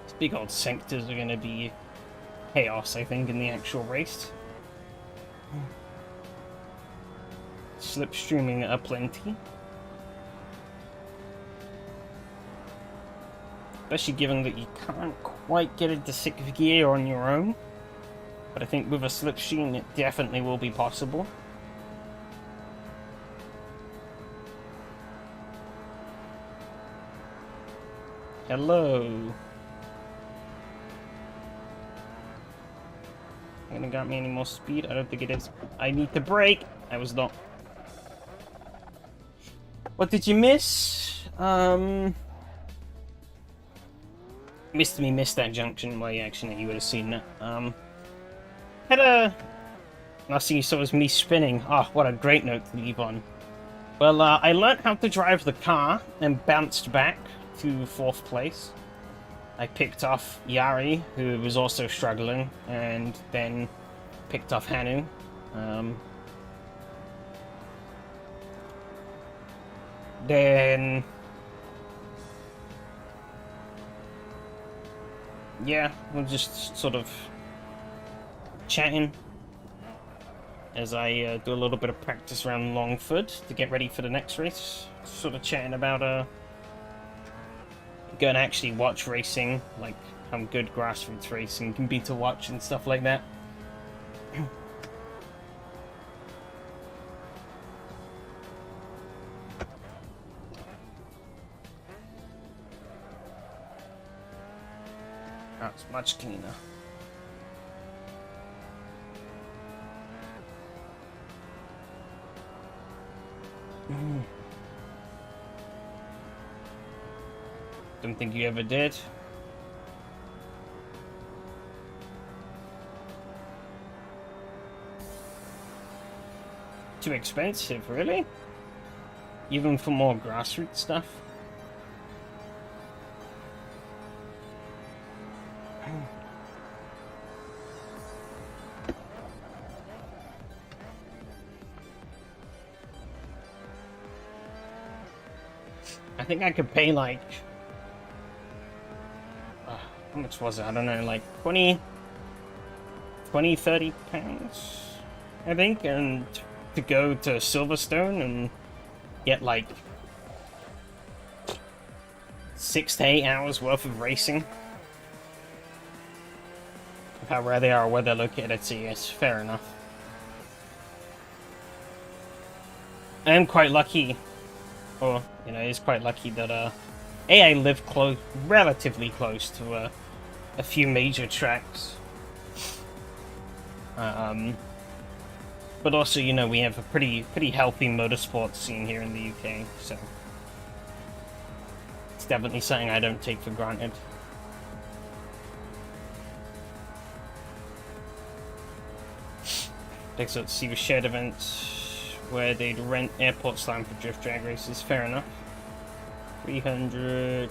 These big old sectors are gonna be chaos, I think, in the actual race. Slipstreaming aplenty. Especially given that you can't quite get into 6th gear on your own. But I think with a slipstream it definitely will be possible. Hello. Gonna got me any more speed? I don't think it is. I need to brake. I was not. What did you miss? Missed that junction. Well, yeah, actually, you would have seen that. Had a... Last thing you saw was me spinning. Oh, what a great note to leave on. Well, I learnt how to drive the car and bounced back to 4th place. I picked off Yari, who was also struggling, and then picked off Hanu. Then... yeah, we're just sort of chatting as I do a little bit of practice around Longford to get ready for the next race. Sort of chatting about going to actually watch racing, like how good grassroots racing can be to watch and stuff like that. That's much cleaner. Don't think you ever did. Too expensive, really? Even for more grassroots stuff? I think I could pay like... how much was it? I don't know, like 20, 30 pounds, I think, and to go to Silverstone and get like 6 to 8 hours worth of racing. How rare they are, where they're located at CS, fair enough. I am quite lucky, or, you know, it's quite lucky that, I live relatively close to, a few major tracks. But also, you know, we have a pretty healthy motorsports scene here in the UK, so it's definitely something I don't take for granted. Next up, see with shared events where they'd rent airport land for drift drag races. Fair enough. 300,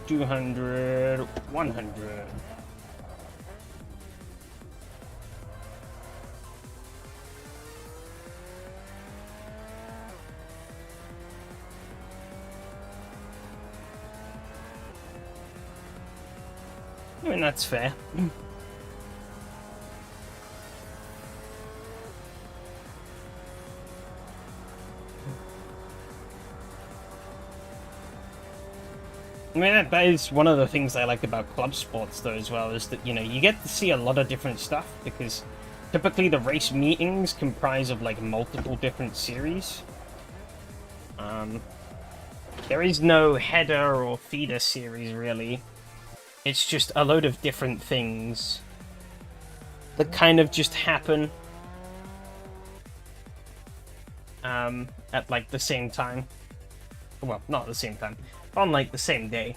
200, 100. I mean, that's fair. I mean, that is one of the things I like about club sports, though, as well, is that, you know, you get to see a lot of different stuff, because typically the race meetings comprise of, like, multiple different series. There is no header or feeder series, really. It's just a load of different things that kind of just happen at, like, the same time. Well, not at the same time. On, like, the same day.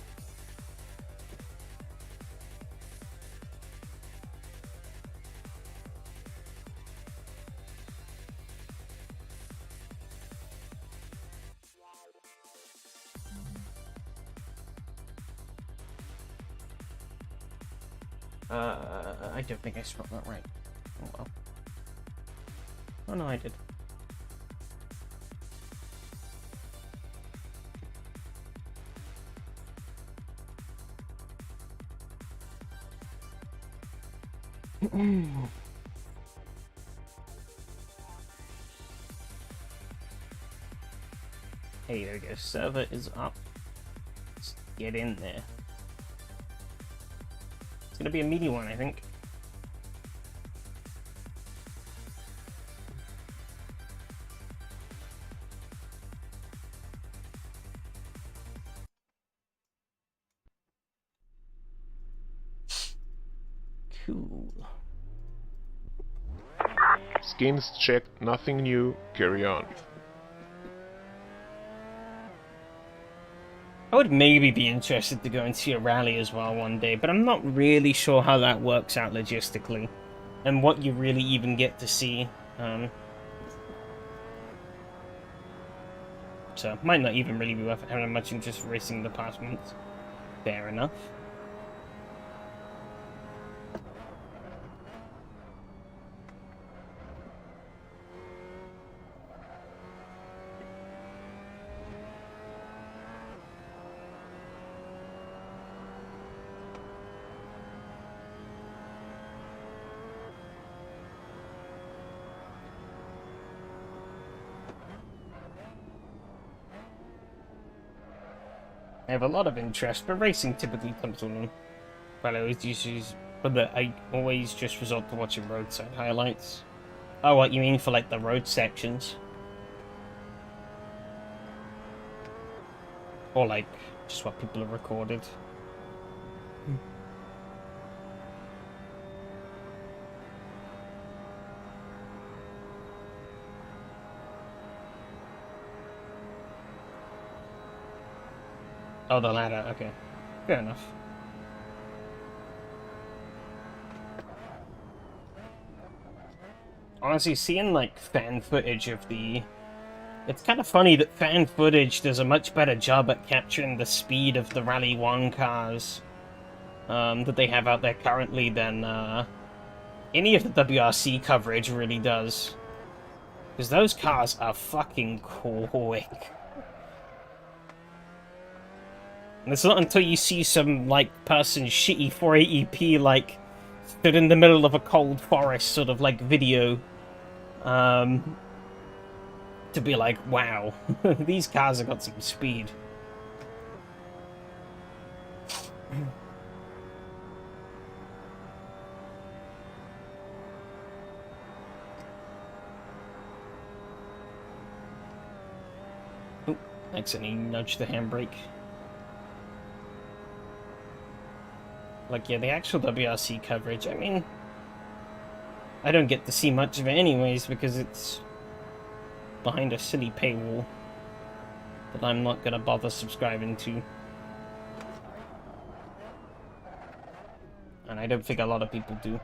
I don't think I spelled that right. Oh well. Oh no, I did. Hey, there we go. Server is up. Let's get in there. It's gonna be a meaty one, I think. Cool. Skins checked, nothing new, carry on. I would maybe be interested to go and see a rally as well one day, but I'm not really sure how that works out logistically, and what you really even get to see. So, might not even really be worth having much interest in racing the past months. Fair enough. I have a lot of interest, but racing typically comes along. But I always just resort to watching roadside highlights. Oh, what you mean for like the road sections? Or like just what people have recorded? Oh, the ladder. Okay, fair enough. Honestly, seeing like fan footage of the... It's kind of funny that fan footage does a much better job at capturing the speed of the Rally 1 cars that they have out there currently than any of the WRC coverage really does. Because those cars are fucking quick. And it's not until you see some, like, person shitty 480p, like, stood in the middle of a cold forest sort of, like, video, to be like, wow, these cars have got some speed. Oh, accidentally nudged the handbrake. Like, yeah, the actual WRC coverage, I mean, I don't get to see much of it anyways, because it's behind a silly paywall that I'm not gonna bother subscribing to. And I don't think a lot of people do.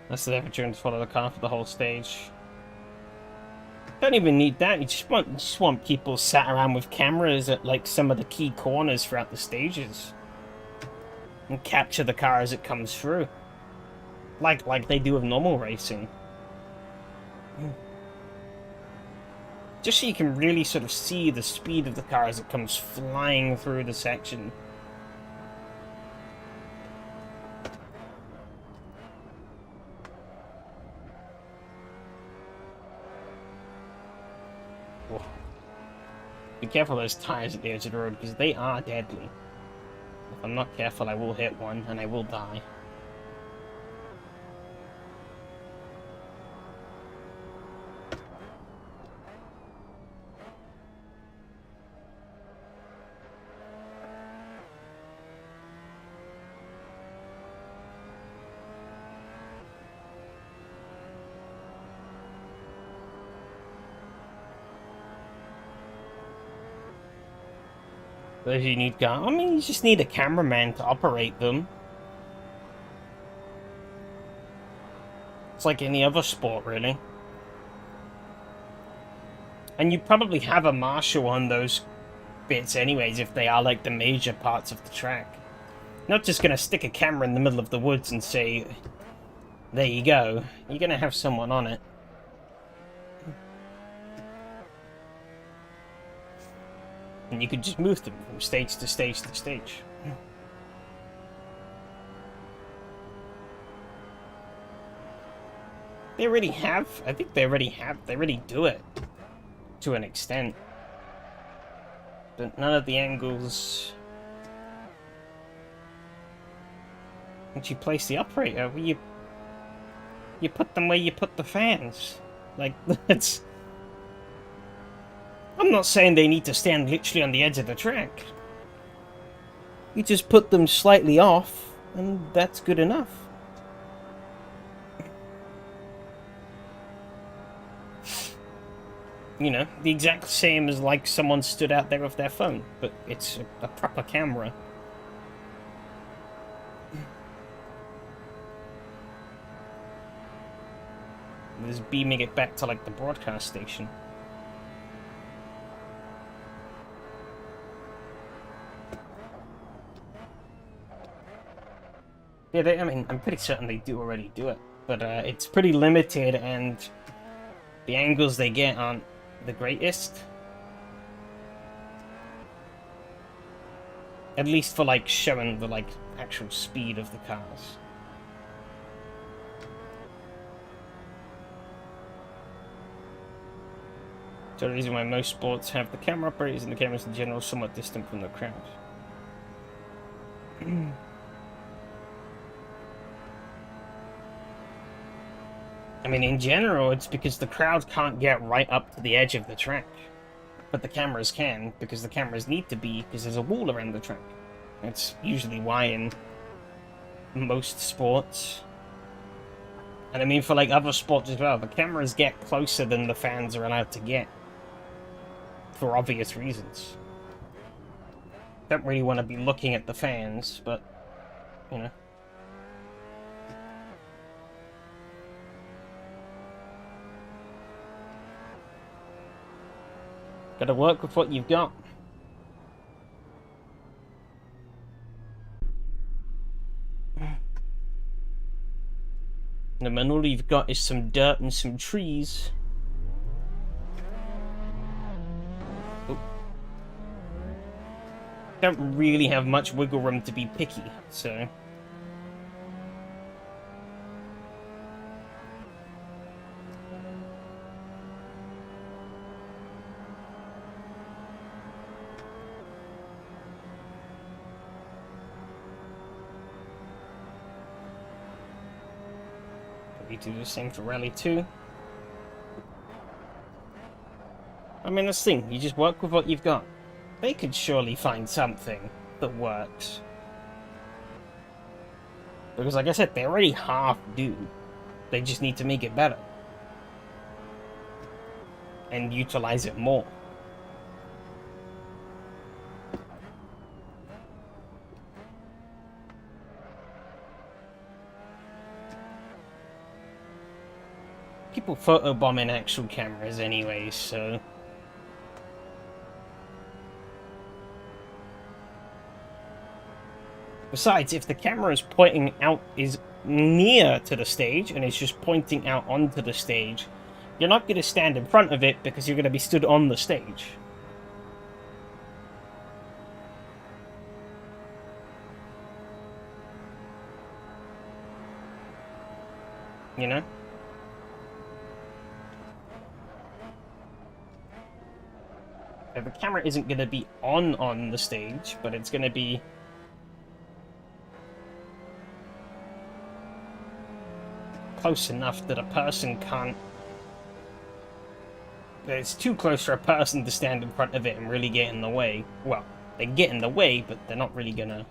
Unless they ever turn to follow the car for the whole stage. Don't even need that, you just want people sat around with cameras at like some of the key corners throughout the stages. And capture the car as it comes through. Like they do with normal racing. Just so you can really sort of see the speed of the car as it comes flying through the section. be careful of those tires at the edge of the road, because they are deadly. If I'm not careful, I will hit one, and I will die. But you need, I mean, you just need a cameraman to operate them. It's like any other sport, really. And you probably have a marshal on those bits anyways, if they are like the major parts of the track. Not just gonna stick a camera in the middle of the woods and say, there you go. You're gonna have someone on it. And you could just move them from stage to stage to stage. They already have. I think they already do it. To an extent. But none of the angles... Once you place the operator, you put them where you put the fans. Like, that's... I'm not saying they need to stand literally on the edge of the track. You just put them slightly off, and that's good enough. You know, the exact same as like someone stood out there with their phone, but it's a proper camera. Just beaming it back to like the broadcast station. Yeah, I mean, I'm pretty certain they do already do it, but it's pretty limited, and the angles they get aren't the greatest. At least for like showing the like actual speed of the cars. So the reason why most sports have the camera operators and the cameras in general somewhat distant from the crowd. I mean, in general, it's because the crowd can't get right up to the edge of the track. But the cameras can, because the cameras need to be, because there's a wall around the track. That's usually why in most sports. And I mean, for like other sports as well, the cameras get closer than the fans are allowed to get. For obvious reasons. Don't really want to be looking at the fans, but, you know. Gotta work with what you've got. And then all you've got is some dirt and some trees. Oh. Don't really have much wiggle room to be picky, so... We do the same for Rally 2. I mean, that's the thing, you just work with what you've got. They could surely find something that works. Because like I said, they already half do. They just need to make it better. And utilize it more. People photobomb in actual cameras anyway, so... Besides, if the camera is pointing out, is near to the stage, and it's just pointing out onto the stage, you're not going to stand in front of it because you're going to be stood on the stage. You know? The camera isn't going to be on the stage, but it's going to be close enough that a person can't... It's too close for a person to stand in front of it and really get in the way. Well, they get in the way, but they're not really going to...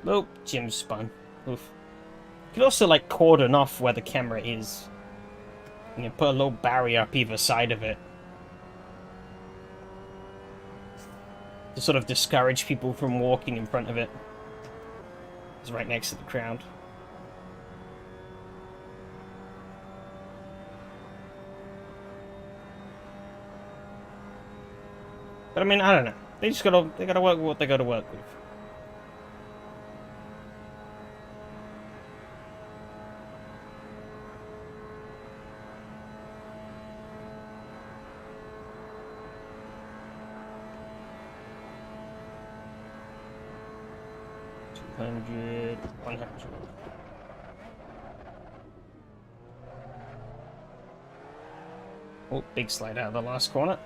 Oh, Jim's spun. Oof. You could also, like, cordon off where the camera is. You know, put a little barrier up either side of it. To sort of discourage people from walking in front of it. It's right next to the crowd. But I mean, I don't know. They gotta work with what they gotta work with. $100, $100. Oh, big slide out of the last corner.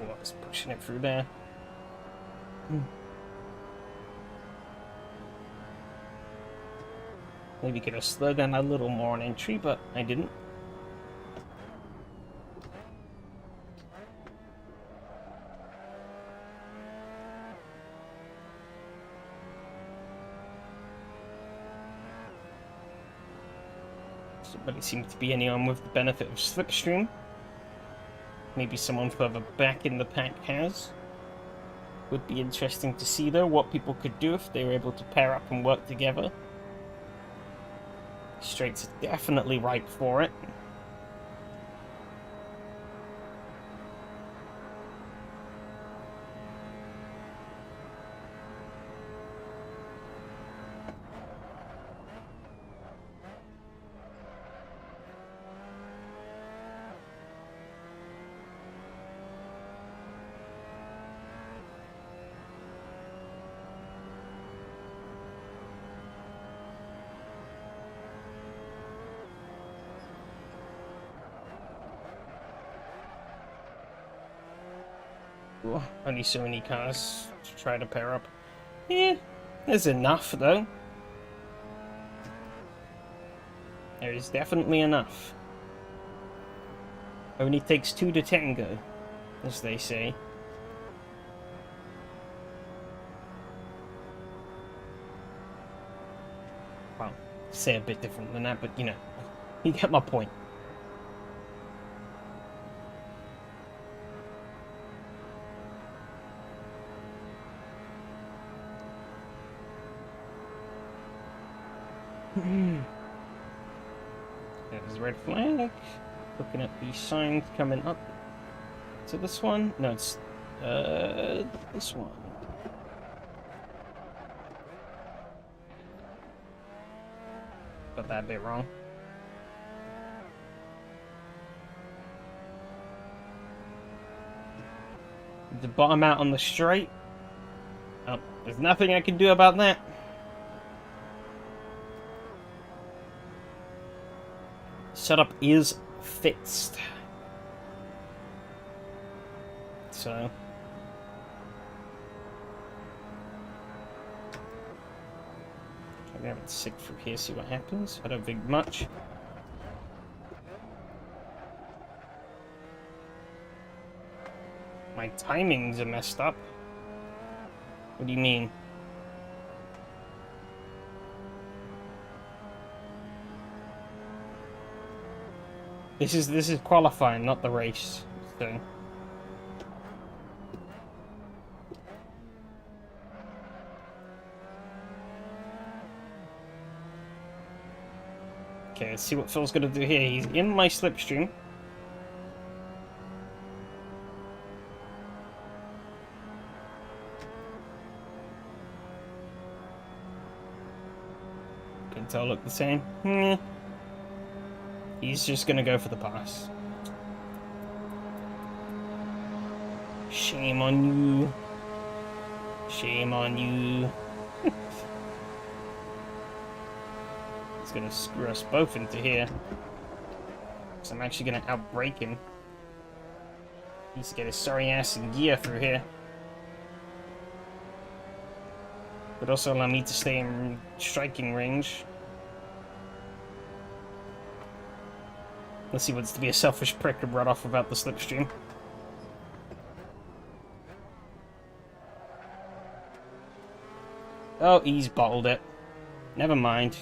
Oh, I was pushing it through there. Maybe could have slowed down a little more on entry, but I didn't. Somebody seems to be anyone with the benefit of slipstream. Maybe someone further back in the pack has. Would be interesting to see, though, what people could do if they were able to pair up and work together. Straights are definitely right for it. Ooh, only so many cars to try to pair up. Yeah, there's enough, though. There is definitely enough. Only takes two to tango, as they say. Well, say a bit different than that, but you know, you get my point. There's a red flag. Looking at the signs coming up to this one. No, it's this one. Got that bit wrong. The bottom out on the straight. Oh, there's nothing I can do about that. Setup is fixed. So I'm gonna have it sick through here, see what happens. I don't think much. My timings are messed up. What do you mean? This is qualifying, not the race. So. Okay, let's see what Phil's gonna do here. He's in my slipstream. Can tell look the same. He's just gonna go for the pass. Shame on you. Shame on you. He's gonna screw us both into here. So I'm actually gonna outbrake him. He needs to get his sorry ass in gear through here. But also allow me to stay in striking range. Let's see what's to be a selfish prick and run off without the slipstream. Oh, he's bottled it. Never mind.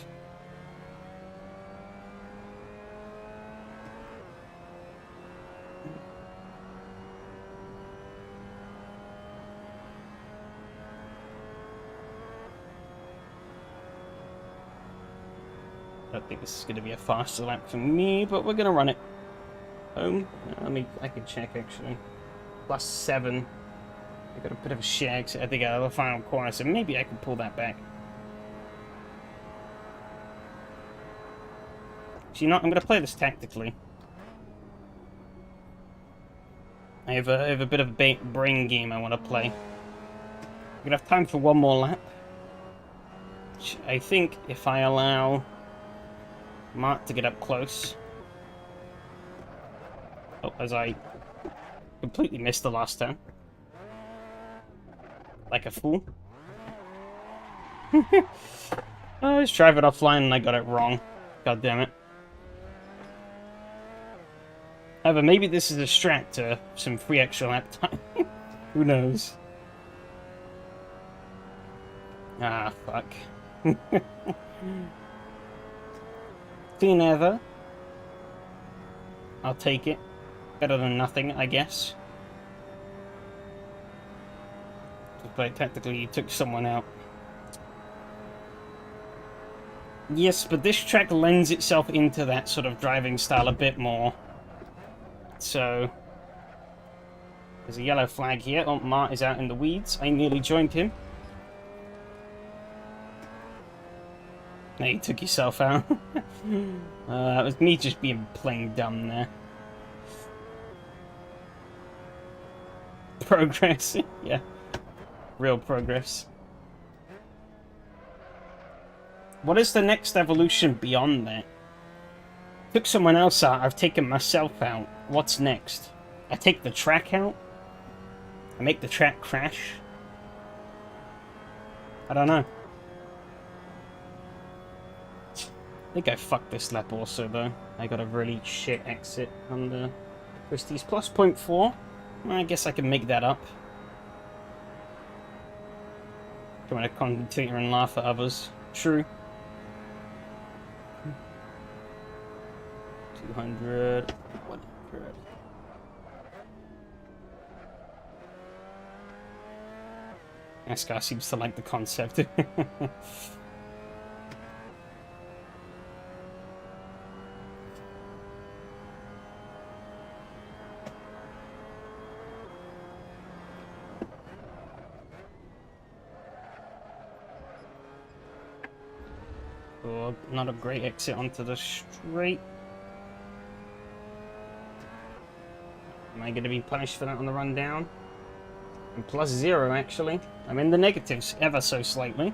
I don't think this is going to be a faster lap for me, but we're going to run it. Home? I can check actually. +7. I got a bit of a share exit at the final corner, so maybe I can pull that back. So you know, I'm going to play this tactically. I have a bit of a brain game I want to play. I'm going to have time for one more lap. Which I think if I allow Mark to get up close. Oh, as I completely missed the last turn. Like a fool. I was driving offline and I got it wrong. God damn it. However, maybe this is a strat to some free extra lap time. Who knows? Ah, fuck. Clean ever. I'll take it. Better than nothing, I guess. But technically, he took someone out. Yes, but this track lends itself into that sort of driving style a bit more. So, there's a yellow flag here. Oh, Mart is out in the weeds. I nearly joined him. No, you took yourself out. That was me just being plain dumb there. Progress. Yeah. Real progress. What is the next evolution beyond that? Took someone else out, I've taken myself out. What's next? I take the track out? I make the track crash? I don't know. I think I fucked this lap also though. I got a really shit exit on the Christie's. Plus 0.4. I guess I can make that up. Don't want to continue and laugh at others. True. 200. 100. This guy seems to like the concept. Oh, not a great exit onto the straight. Am I going to be punished for that on the run down? And +0 actually. I'm in the negatives ever so slightly.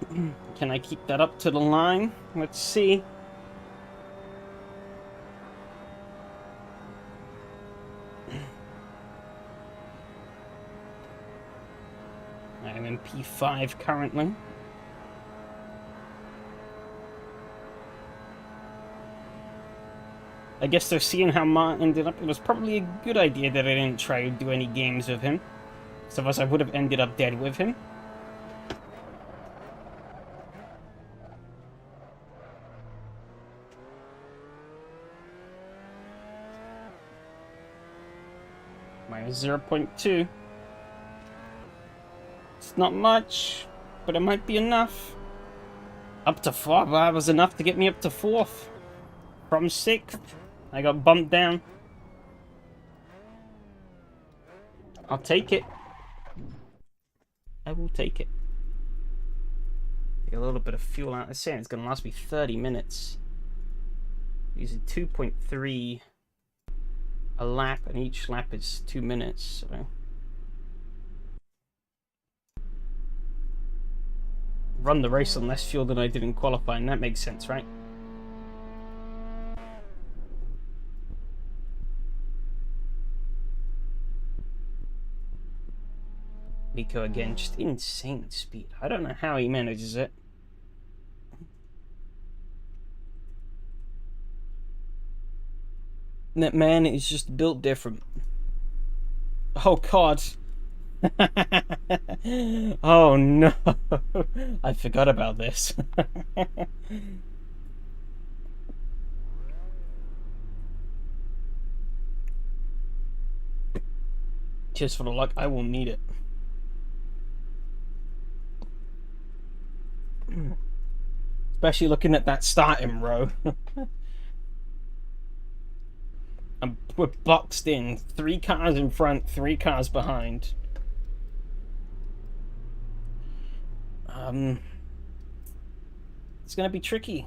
Can I keep that up to the line? Let's see. I'm in P5 currently. I guess they're seeing how Mart ended up. It was probably a good idea that I didn't try to do any games with him. So otherwise I would have ended up dead with him. Minus 0.2. It's not much, but it might be enough. Up to 4, that was enough to get me up to 4th. From 6th, I got bumped down. I'll take it. I will take it. Get a little bit of fuel out. It's saying it's going to last me 30 minutes. Using 2.3 a lap, and each lap is 2 minutes, so... Run the race on less fuel than I did in qualifying, that makes sense, right? Miko again, just insane speed. I don't know how he manages it. That man is just built different. Oh god. Oh no. I forgot about this. Just for the luck, I will need it. Especially looking at that starting row. And we're boxed in. 3 cars in front, 3 cars behind. It's gonna be tricky.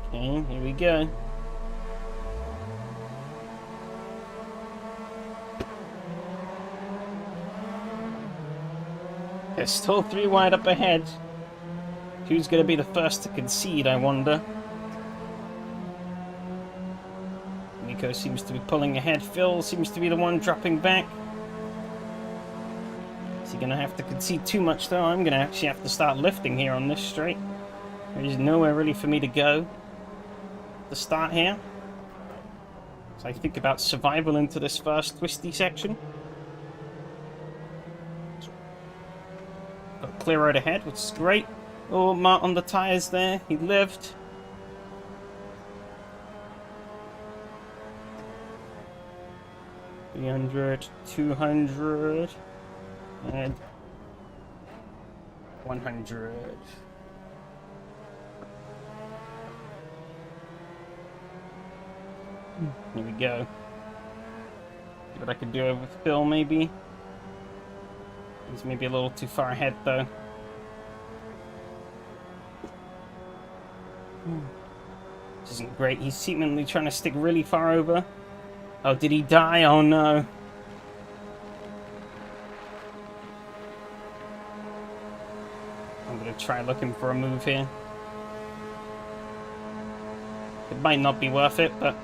Okay, here we go. There's still 3 wide up ahead. Who's going to be the first to concede, I wonder? Nico seems to be pulling ahead. Phil seems to be the one dropping back. Is he going to have to concede too much, though? I'm going to actually have to start lifting here on this straight. There's nowhere really for me to go to start here. So I think about survival into this first twisty section. Got a clear road ahead, which is great. Oh, Mart on the tyres there. He lived. $300, $200, and $100. Here we go. See what I could do with Phil, maybe. He's maybe a little too far ahead, though. This isn't great. He's seemingly trying to stick really far over. Oh, did he die? Oh, no. I'm going to try looking for a move here. It might not be worth it, but...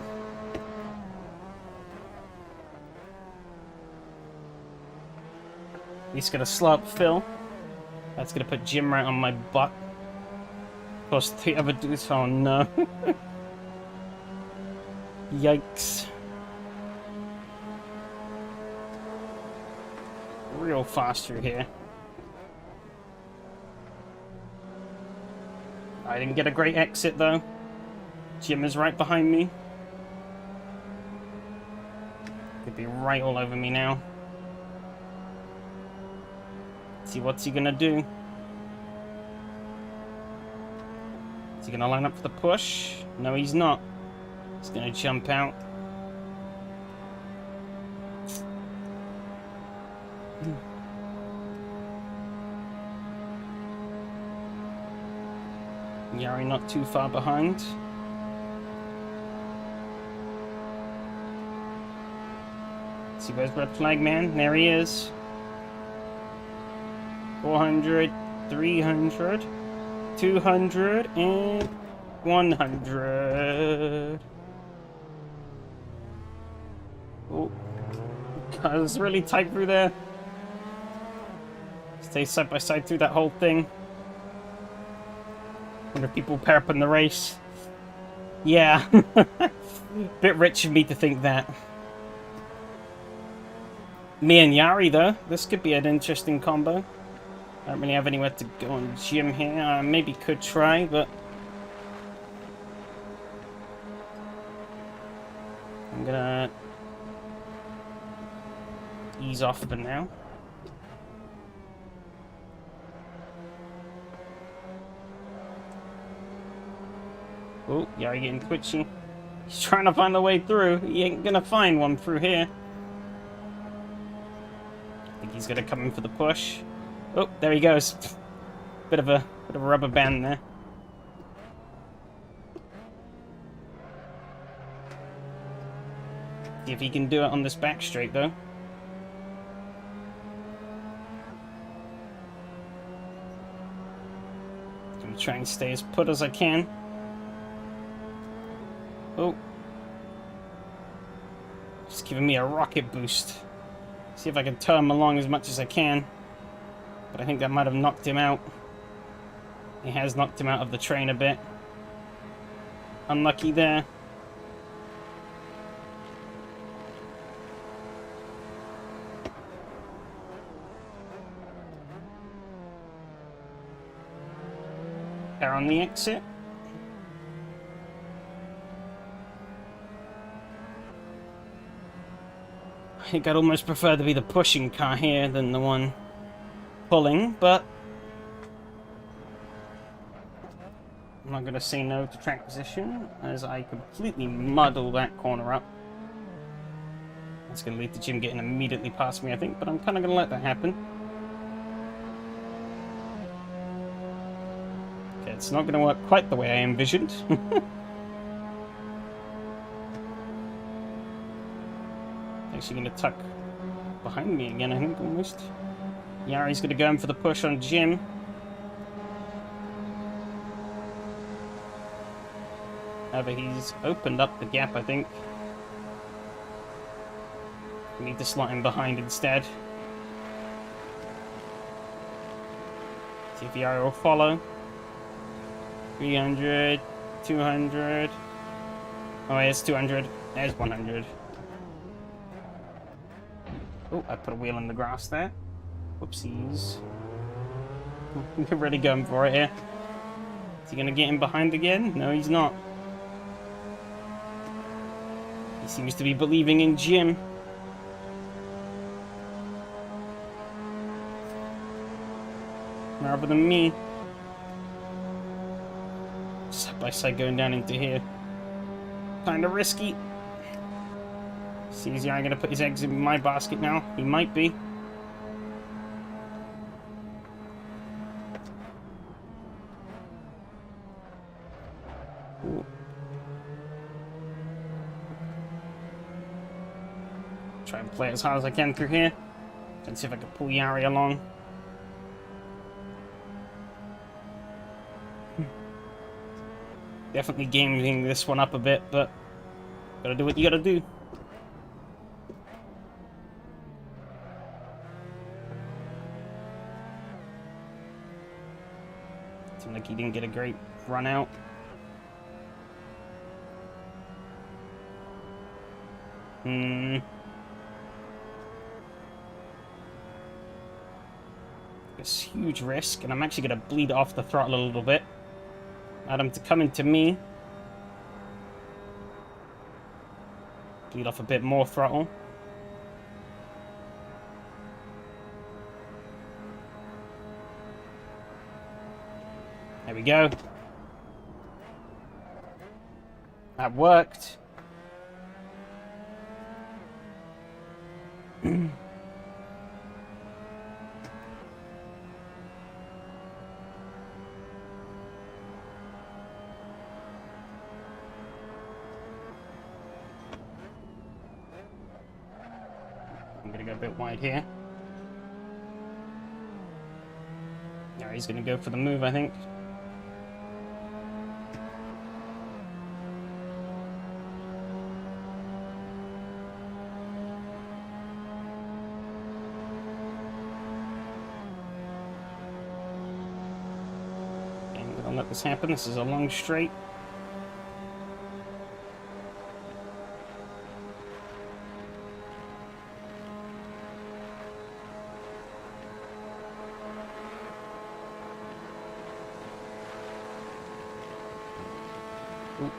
He's going to slow up Phil. That's going to put Jim right on my butt. Of course, the other dudes... Oh, no. Yikes. Real fast through here. I didn't get a great exit, though. Jim is right behind me. Could be right all over me now. See what's he gonna do. Is he gonna line up for the push? No, he's not. He's gonna jump out. Yari not too far behind. See, where's Red Flag Man? There he is. 400, 300, 200, and 100. Oh, God, it's really tight through there. Stay side by side through that whole thing. Wonder if people pair up in the race. Yeah. Bit rich of me to think that. Me and Yari, though. This could be an interesting combo. I don't really have anywhere to go on Jim here. Maybe could try, but I'm gonna ease off for now. Oh, yeah, you're getting twitchy. He's trying to find a way through. He ain't gonna find one through here. I think he's gonna come in for the push. Oh, there he goes. Bit of a rubber band there. See if he can do it on this back straight though. I'm gonna try and stay as put as I can. Oh. Just giving me a rocket boost. See if I can turn him along as much as I can. But I think that might have knocked him out. He has knocked him out of the train a bit. Unlucky there. Car on the exit. I think I'd almost prefer to be the pushing car here than the one pulling, but I'm not going to say no to track position as I completely muddle that corner up. That's going to lead to Jim getting immediately past me, I think, but I'm kind of going to let that happen. Okay, it's not going to work quite the way I envisioned. Actually going to tuck behind me again, I think, almost. Yari's going to go in for the push on Jim. However, he's opened up the gap, I think. We need to slot him behind instead. See if Yari will follow. 300, 200. Oh, there's 200. There's 100. Oh, I put a wheel in the grass there. Whoopsies. We're really going for it here. Is he going to get him behind again? No, he's not. He seems to be believing in Jim. Rather than me. Side by side going down into here. Kind of risky. See, is Yari going to put his eggs in my basket now? He might be. Ooh. Try and play as hard as I can through here. And see if I can pull Yari along. Definitely gaming this one up a bit, but gotta do what you gotta do. Seemed like he didn't get a great run out. It's huge risk, and I'm actually gonna bleed off the throttle a little bit. Add him to come into me. Bleed off a bit more throttle. There we go. That worked. I'm gonna go a bit wide here. Now he's gonna go for the move, I think. Okay, I'm gonna let this happen. This is a long straight. Ooh.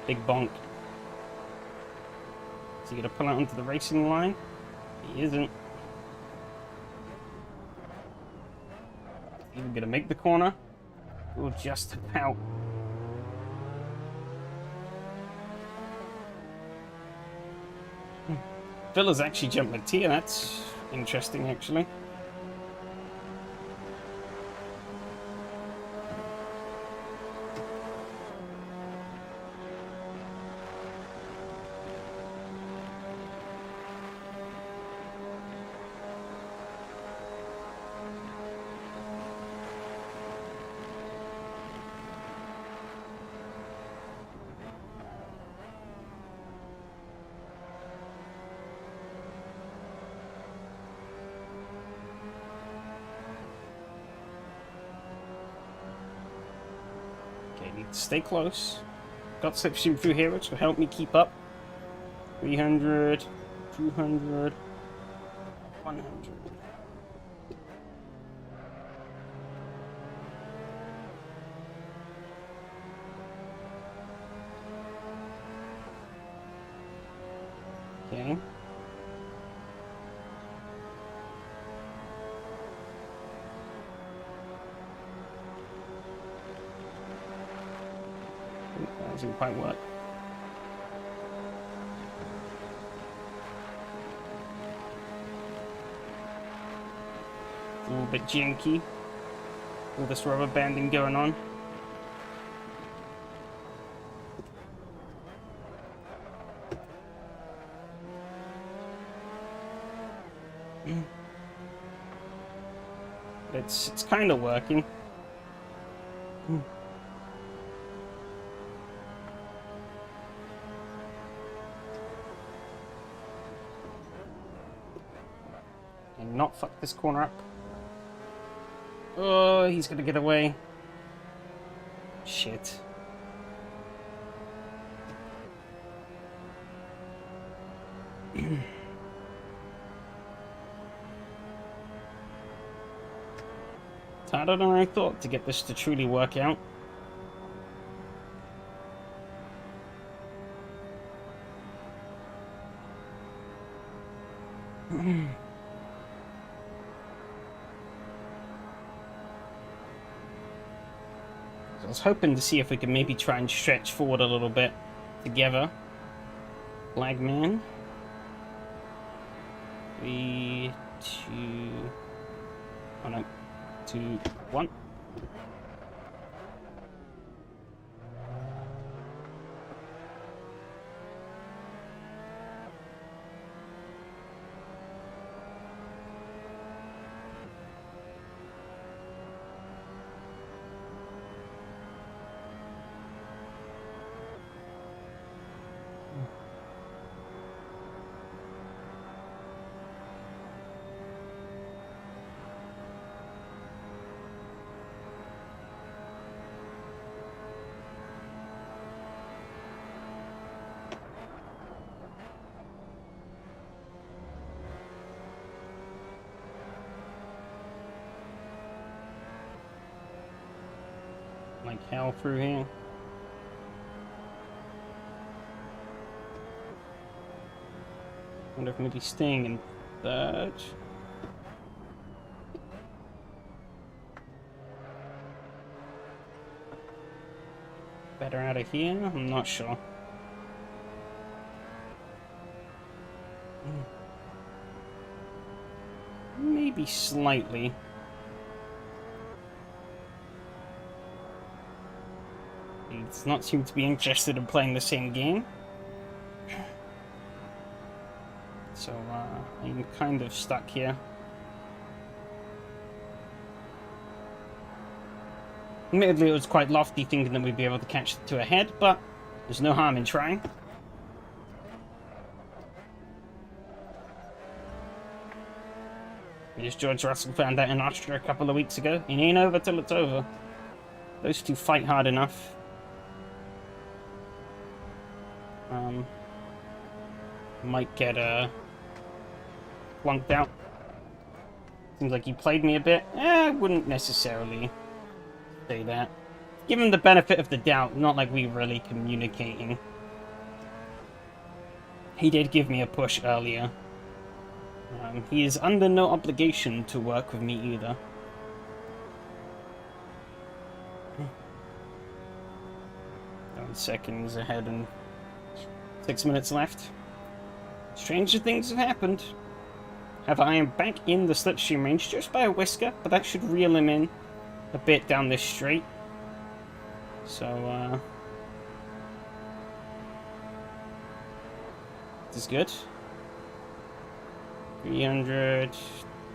Big bonk. Is he going to pull out onto the racing line? He isn't. Either going to make the corner, or just about. Villa's actually jumped a tier. That's interesting, actually. Need to stay close. Got slipstream through here, which will help me keep up. 300, 200, 100. Okay. That doesn't quite work. It's a little bit janky. All this rubber banding going on. It's kind of working. And not fuck this corner up. Oh, he's gonna get away. Shit. It's harder than I thought to get this to truly work out. I was hoping to see if we could maybe try and stretch forward a little bit together. Flagman. 3, 2... Oh no. 2, 1. Like hell through here. Wonder if maybe staying in third. Better out of here? I'm not sure. Maybe slightly. He does not seem to be interested in playing the same game. So, I'm kind of stuck here. Admittedly, it was quite lofty thinking that we'd be able to catch the two ahead, but there's no harm in trying. As George Russell found out in Austria a couple of weeks ago, it ain't over till it's over. Those two fight hard enough. Might get flunked out. Seems like he played me a bit. I wouldn't necessarily say that. Give him the benefit of the doubt, not like we really communicating. He did give me a push earlier. He is under no obligation to work with me either. 9 seconds ahead and 6 minutes left. Stranger things have happened. However, I am back in the slipstream range just by a whisker, but that should reel him in a bit down this straight. So, this is good. 300,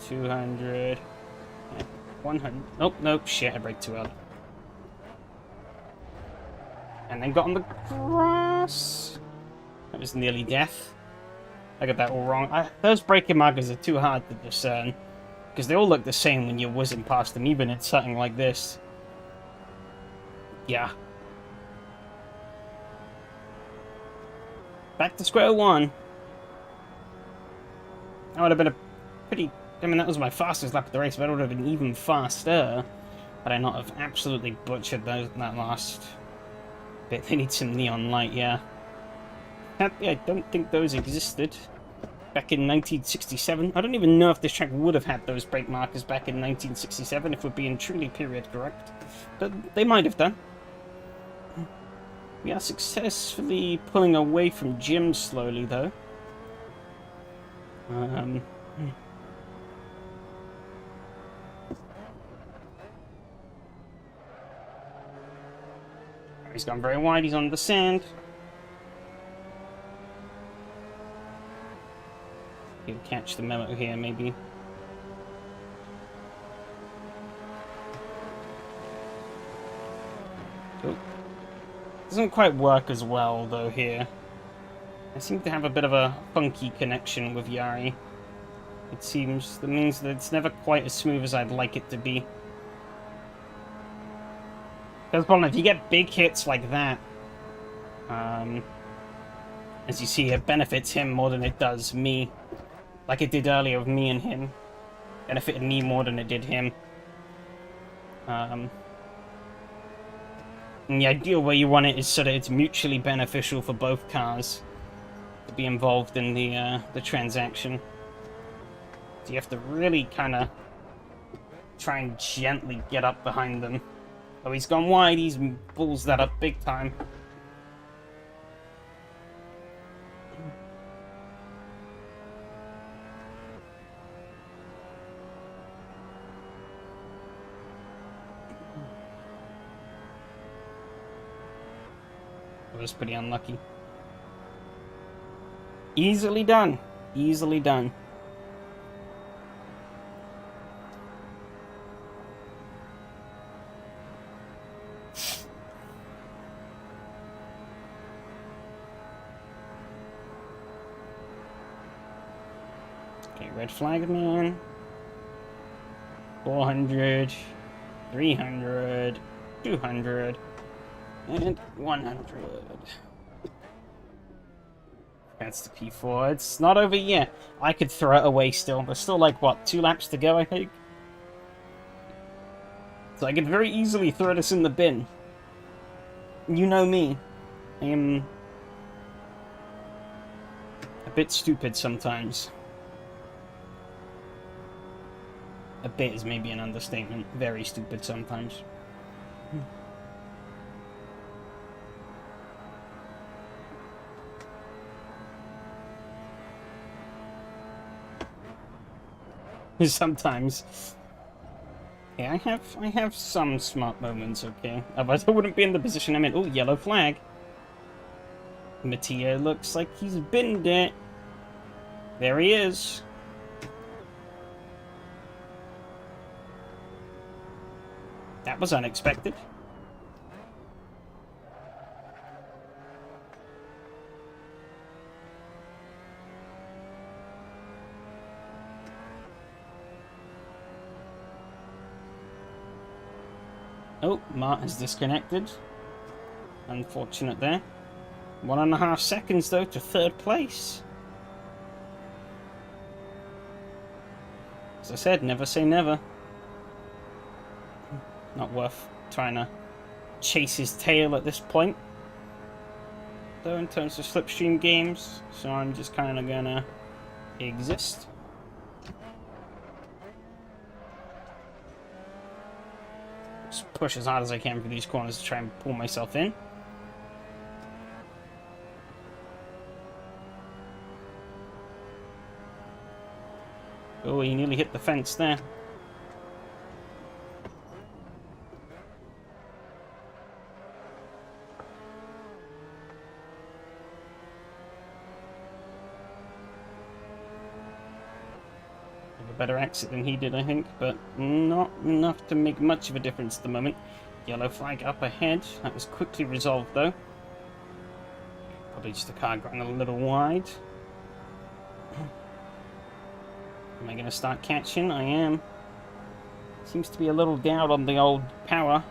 200, 100. Oh, nope, shit, I braked too early. And then got on the grass. That was nearly death. I got that all wrong. Those braking markers are too hard to discern, because they all look the same when you're whizzing past them, even in something like this. Yeah. Back to square one. That would have been a pretty... I mean, that was my fastest lap of the race, but that would have been even faster had I not have absolutely butchered that last bit. They need some neon light, yeah. I don't think those existed back in 1967. I don't even know if this track would have had those brake markers back in 1967, if we're being truly period correct. But they might have done. We are successfully pulling away from Jim slowly, though. He's gone very wide, he's on the sand. He'll catch the memo here, maybe. Oh. Doesn't quite work as well, though, here. I seem to have a bit of a funky connection with Yari. It seems. That means that it's never quite as smooth as I'd like it to be. Because the problem, if you get big hits like that, as you see, it benefits him more than it does me. Like it did earlier with me and him. Benefited me more than it did him. And the ideal way you want it is so that it's mutually beneficial for both cars to be involved in the transaction. So you have to really kind of try and gently get up behind them. Oh, he's gone wide, he's bulls that up big time. It was pretty unlucky. Easily done. Easily done. Okay, red flag man. 400, 300, 200. And 100. That's the P4. It's not over yet. I could throw it away still. There's still like, what, 2 laps to go, I think? So I could very easily throw this in the bin. You know me. I am a bit stupid sometimes. A bit is maybe an understatement. Very stupid sometimes. Sometimes. Yeah, I have some smart moments, okay? Otherwise I wouldn't be in the position I'm in. Oh, yellow flag. Mattia looks like he's binned it. There he is. That was unexpected. Oh, Mart has disconnected. Unfortunate there. 1.5 seconds, though, to 3rd place. As I said, never say never. Not worth trying to chase his tail at this point. though, in terms of slipstream games, so I'm just kind of gonna exist. Just push as hard as I can for these corners to try and pull myself in. Oh, he nearly hit the fence there. Better exit than he did, I think, but not enough to make much of a difference at the moment. Yellow flag up ahead. That was quickly resolved, though. Probably just a car going a little wide. Am I going to start catching? I am. Seems to be a little down on the old power.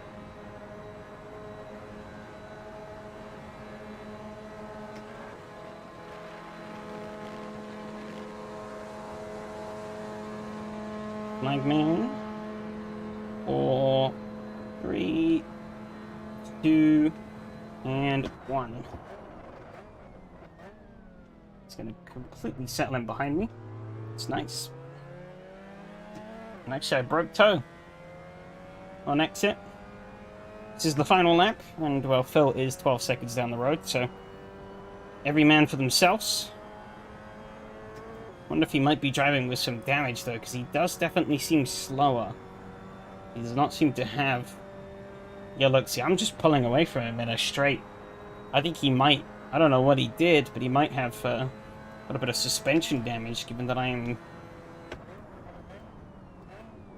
Flagman. 4, 3, 2, and 1. It's going to completely settle in behind me. It's nice. And actually, I broke toe on exit. This is the final lap, and well, Phil is 12 seconds down the road, so every man for themselves. Wonder if he might be driving with some damage, though, because he does definitely seem slower. He does not seem to have... Yeah, look, see, I'm just pulling away from him in a straight. I think he might... I don't know what he did, but he might have a little bit of suspension damage, given that I am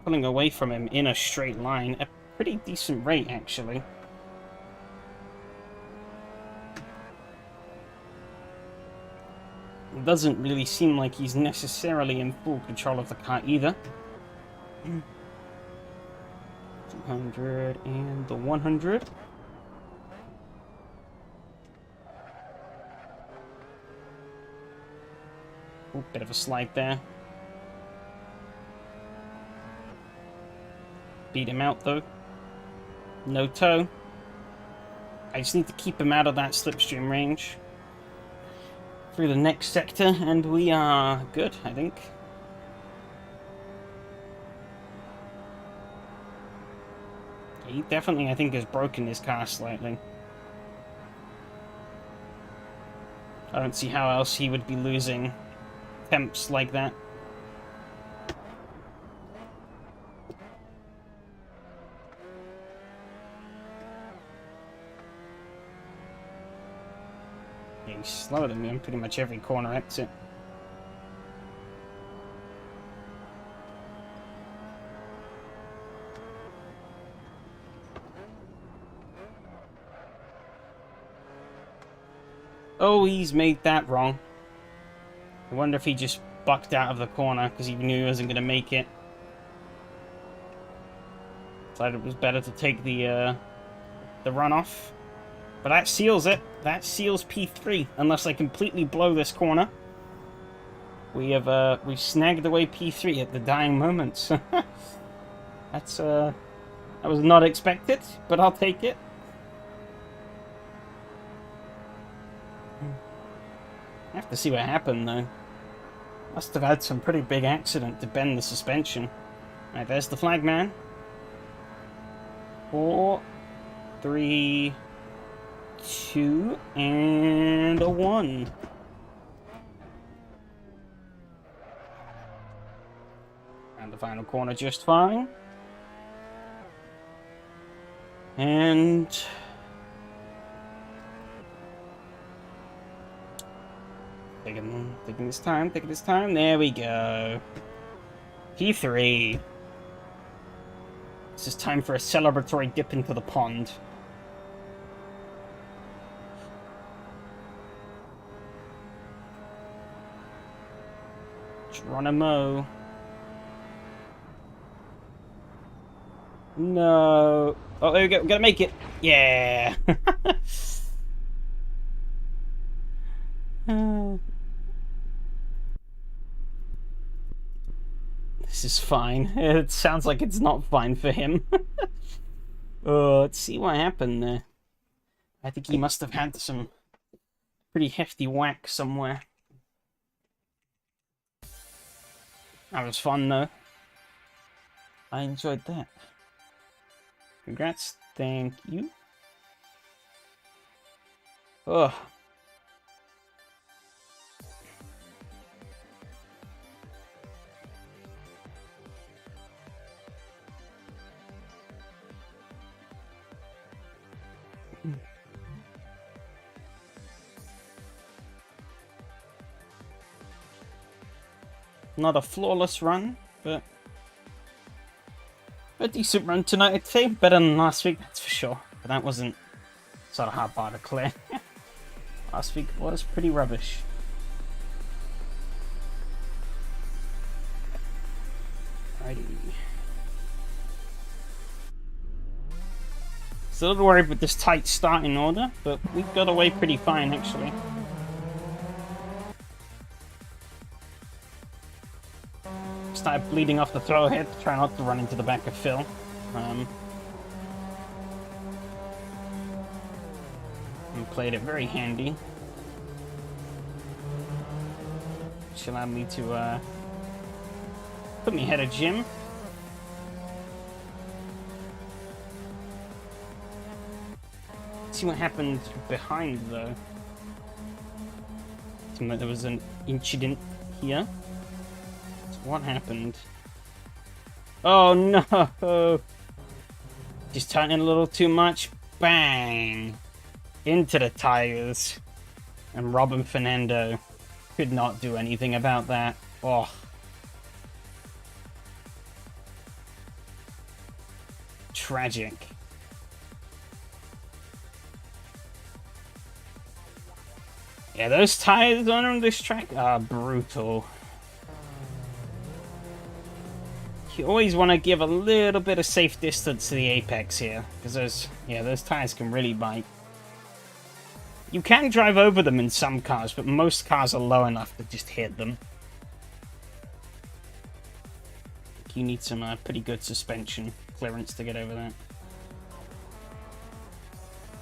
pulling away from him in a straight line. A pretty decent rate, actually. It doesn't really seem like he's necessarily in full control of the car either. 200 and the 100. Ooh, bit of a slide there. Beat him out though. No toe. I just need to keep him out of that slipstream range. Through the next sector, and we are good, I think. He definitely, I think, has broken his car slightly. I don't see how else he would be losing temps like that. He's slower than me on pretty much every corner exit. Oh, he's made that wrong. I wonder if he just bucked out of the corner because he knew he wasn't going to make it. Decided it was better to take the runoff. But that seals it. That seals P3, unless I completely blow this corner. We've snagged away P3 at the dying moments. That's that was not expected, but I'll take it. I have to see what happened though. Must have had some pretty big accident to bend the suspension. Right, there's the flagman. 4, 3, 2, and a 1. And the final corner just fine. And taking this time. There we go. P3. This is time for a celebratory dip into the pond. Geronimo. No. Oh, there we go. We're gonna make it. Yeah. This is fine. It sounds like it's not fine for him. Let's see what happened there. I think he must have had some pretty hefty whack somewhere. That was fun though. I enjoyed that. Congrats. Thank you. Ugh. Not a flawless run, but a decent run tonight, I'd say. Better than last week, that's for sure. But that wasn't sort of hard bar to clear. Last week was pretty rubbish. Alrighty. Still a little worried with this tight starting order, but we got away pretty fine, actually. Started bleeding off the throwhead, try not to run into the back of Phil. And played it very handy. Which allowed me to put me ahead of Jim. See what happened behind though. Seemed like there was an incident here. What happened? Oh no! Just tightening a little too much. Bang! Into the tires. And Robin Fernando could not do anything about that. Oh. Tragic. Yeah, those tires on this track are brutal. You always want to give a little bit of safe distance to the apex here, because those tires can really bite. You can drive over them in some cars, but most cars are low enough to just hit them. You need some pretty good suspension clearance to get over that.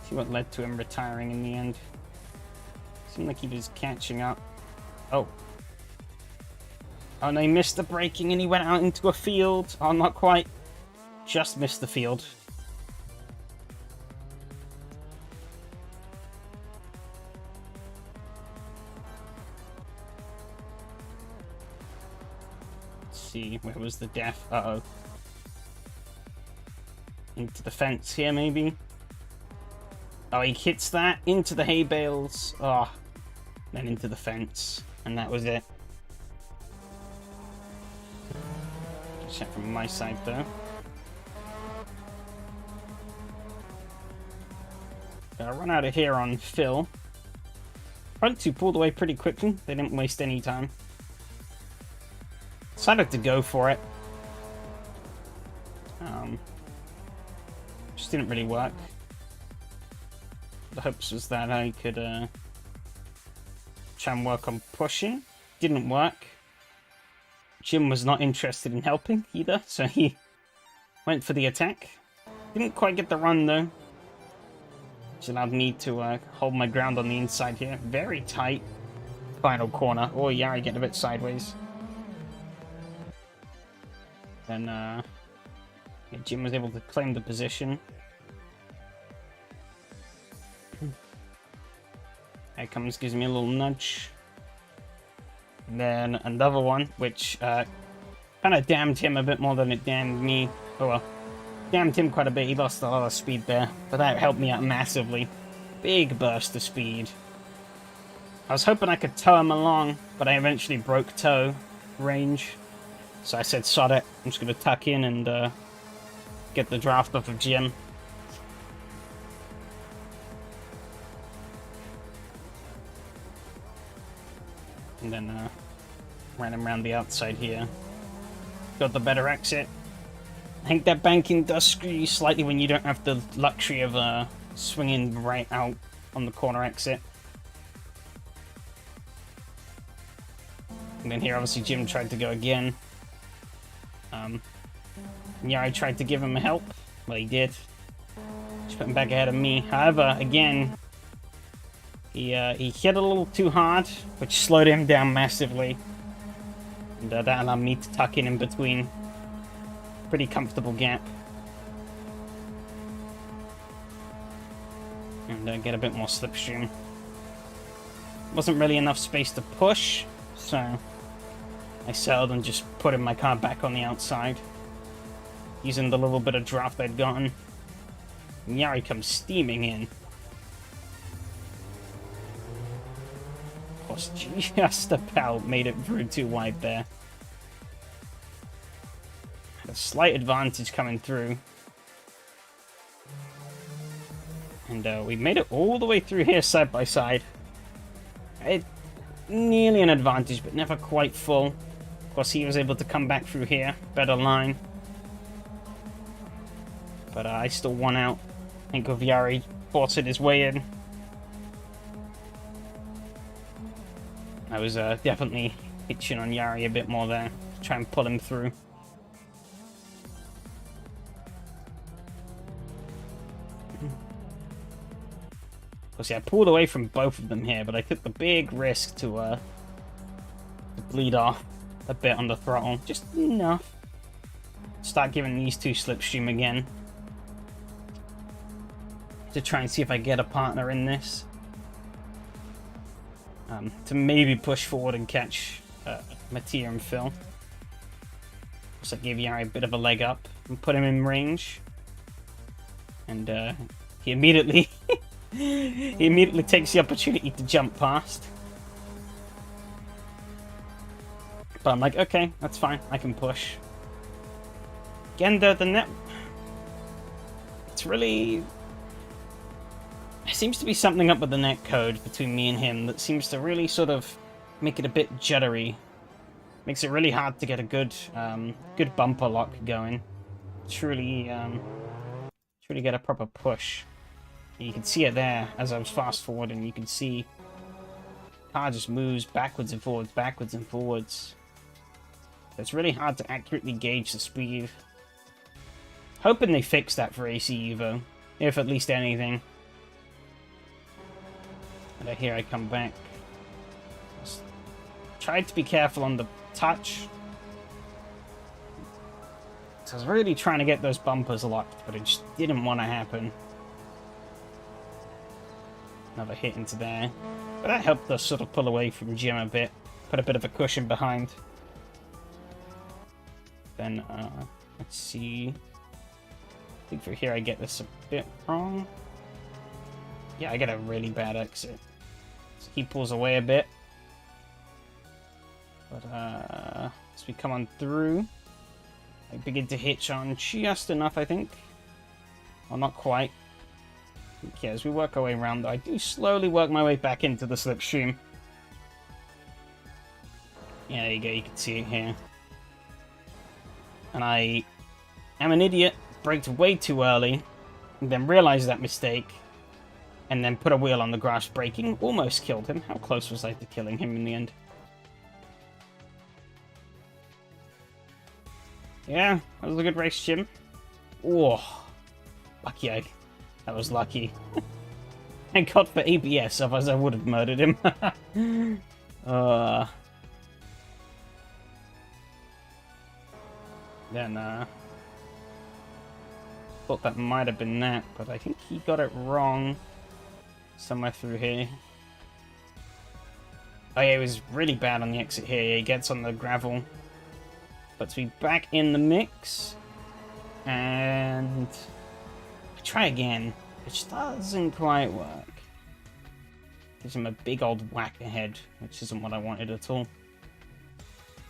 See what led to him retiring in the end. Seemed like he was catching up. Oh. Oh no, he missed the braking and he went out into a field. Oh, not quite. Just missed the field. Let's see, where was the death? Uh-oh. Into the fence here, maybe? Oh, he hits that into the hay bales. Oh, then into the fence. And that was it. Check from my side though. Gotta run out of here on Phil. Front two pulled away pretty quickly. They didn't waste any time. Decided to go for it. Just didn't really work. The hopes was that I could try and work on pushing. Didn't work. Jim was not interested in helping either, so he went for the attack. Didn't quite get the run though, which allowed me to hold my ground on the inside here. Very tight final corner. Oh yeah, I get a bit sideways. Then yeah, Jim was able to claim the position. Here comes, gives me a little nudge. And then another one, which kind of damned him a bit more than it damned me. Oh well. Damned him quite a bit. He lost a lot of speed there. But that helped me out massively. Big burst of speed. I was hoping I could tow him along, but I eventually broke tow range. So I said, sod it. I'm just going to tuck in and get the draft off of Jim. And then ran him around the outside here. Got the better exit. I think that banking does screw you slightly when you don't have the luxury of swinging right out on the corner exit. And then here, obviously, Jim tried to go again. Yeah, I tried to give him a help. Well, he did. Just put him back ahead of me. However, again, He hit a little too hard, which slowed him down massively. And that allowed me to tuck in between. Pretty comfortable gap. And get a bit more slipstream. Wasn't really enough space to push, so I settled and just putting my car back on the outside, using the little bit of draft I'd gotten. And Yari comes steaming in. Of course, just about made it through too wide there. Had a slight advantage coming through. And we made it all the way through here side by side. Nearly an advantage, but never quite full. Of course, he was able to come back through here. Better line. But I still won out. I think Yari forced his way in. I was definitely hitching on Yari a bit more there. Try and pull him through. Because I pulled away from both of them here, but I took the big risk to bleed off a bit on the throttle. Just enough. Start giving these two slipstream again. To try and see if I get a partner in this. To maybe push forward and catch Mattia and Phil. So I gave Yari a bit of a leg up and put him in range. And he immediately... he immediately takes the opportunity to jump past. But I'm like, okay, that's fine. I can push. Again, the net... It's really... There seems to be something up with the net code between me and him that seems to really sort of make it a bit jittery. Makes it really hard to get a good good bumper lock going. Truly get a proper push. You can see it there as I was fast forwarding. You can see the car just moves backwards and forwards, backwards and forwards. So it's really hard to accurately gauge the speed. Hoping they fix that for AC Evo, if at least anything. And here I come back. Just tried to be careful on the touch. So I was really trying to get those bumpers locked, but it just didn't want to happen. Another hit into there. But that helped us sort of pull away from Jim a bit. Put a bit of a cushion behind. Then, let's see. I think for here I get this a bit wrong. Yeah, I get a really bad exit. So he pulls away a bit. But, as we come on through, I begin to hitch on just enough, I think. Well, not quite. Okay, as we work our way around, though, I do slowly work my way back into the slipstream. Yeah, there you go, you can see it here. And I am an idiot, braked way too early, and then realized that mistake, and then put a wheel on the grass braking. Almost killed him. How close was I to killing him in the end? Yeah, that was a good race, Jim. Oh, lucky I... That was lucky. Thank God for ABS, otherwise I would have murdered him. Then, thought that might have been that, but I think he got it wrong somewhere through here. Oh yeah, it was really bad on the exit here. Yeah, he gets on the gravel. Puts me back in the mix. And... try again, which doesn't quite work. Gives him a big old whack ahead, which isn't what I wanted at all.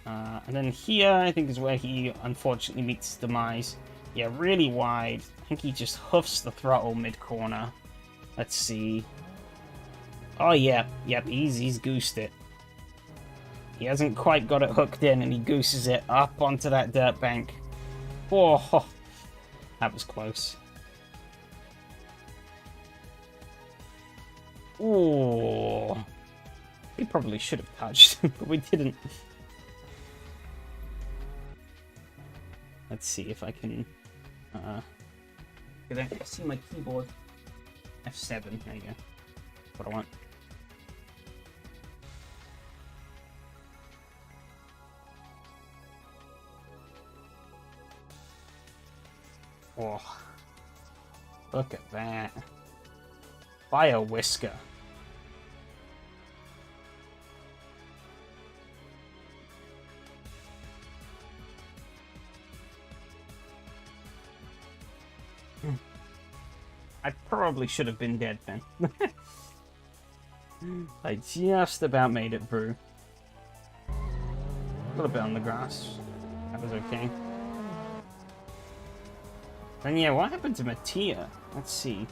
And then here, I think, is where he unfortunately meets his demise. Yeah, really wide. I think he just hoofs the throttle mid-corner. Let's see. Oh, yeah. Yep, he's goosed it. He hasn't quite got it hooked in, and he gooses it up onto that dirt bank. Oh, that was close. Oh, we probably should have touched, but we didn't. Let's see if I can. Can I see my keyboard? F7. There you go. That's what I want. Oh, look at that. By a whisker. I probably should have been dead then. I just about made it through. A little bit on the grass. That was okay. And yeah, what happened to Mattia? Let's see.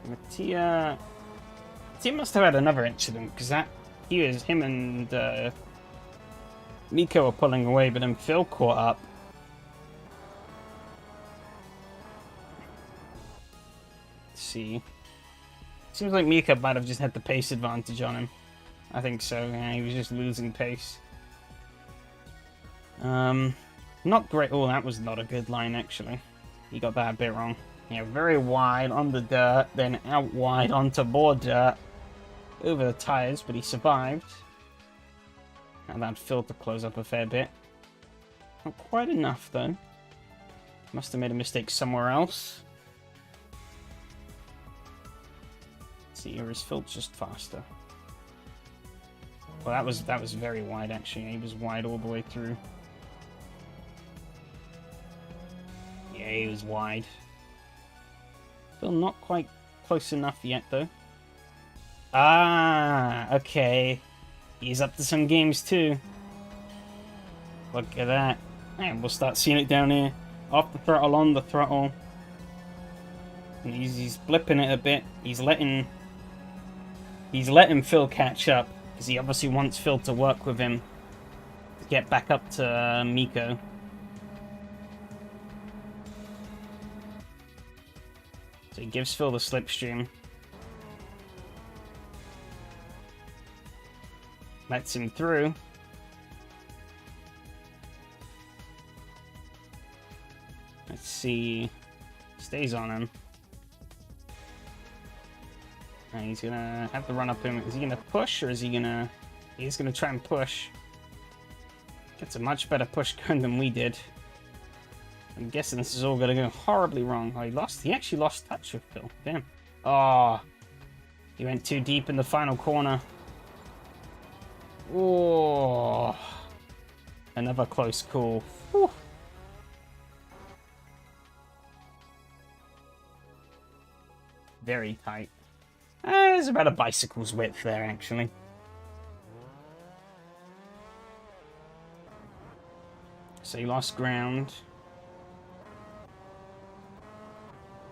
Mattia must have had another incident, because him and Miko were pulling away, but then Phil caught up. Let's see. Seems like Mika might have just had the pace advantage on him. I think so, yeah, he was just losing pace. Not great. Oh, that was not a good line, actually. He got that a bit wrong. Yeah, very wide on the dirt, then out wide onto more dirt. Over the tires, but he survived. And that Phil to close up a fair bit. Not quite enough, though. Must have made a mistake somewhere else. Let's see, or is Phil just faster? Well, that was very wide, actually. He was wide all the way through. Yeah, he was wide. Still not quite close enough yet, though. Ah, okay. He's up to some games, too. Look at that. And we'll start seeing it down here. Off the throttle, on the throttle. And he's blipping it a bit. He's letting Phil catch up. Because he obviously wants Phil to work with him. To get back up to Miko. So he gives Phil the slipstream. Lets him through. Let's see. Stays on him. And he's gonna have to run up him. Is he gonna push or is he gonna... He's gonna try and push. Gets a much better push gun than we did. I'm guessing this is all gonna go horribly wrong. Oh, he actually lost touch with Phil. Damn. Oh. He went too deep in the final corner. Oh. Another close call. Whew. Very tight. There's about a bicycle's width there, actually. So he lost ground.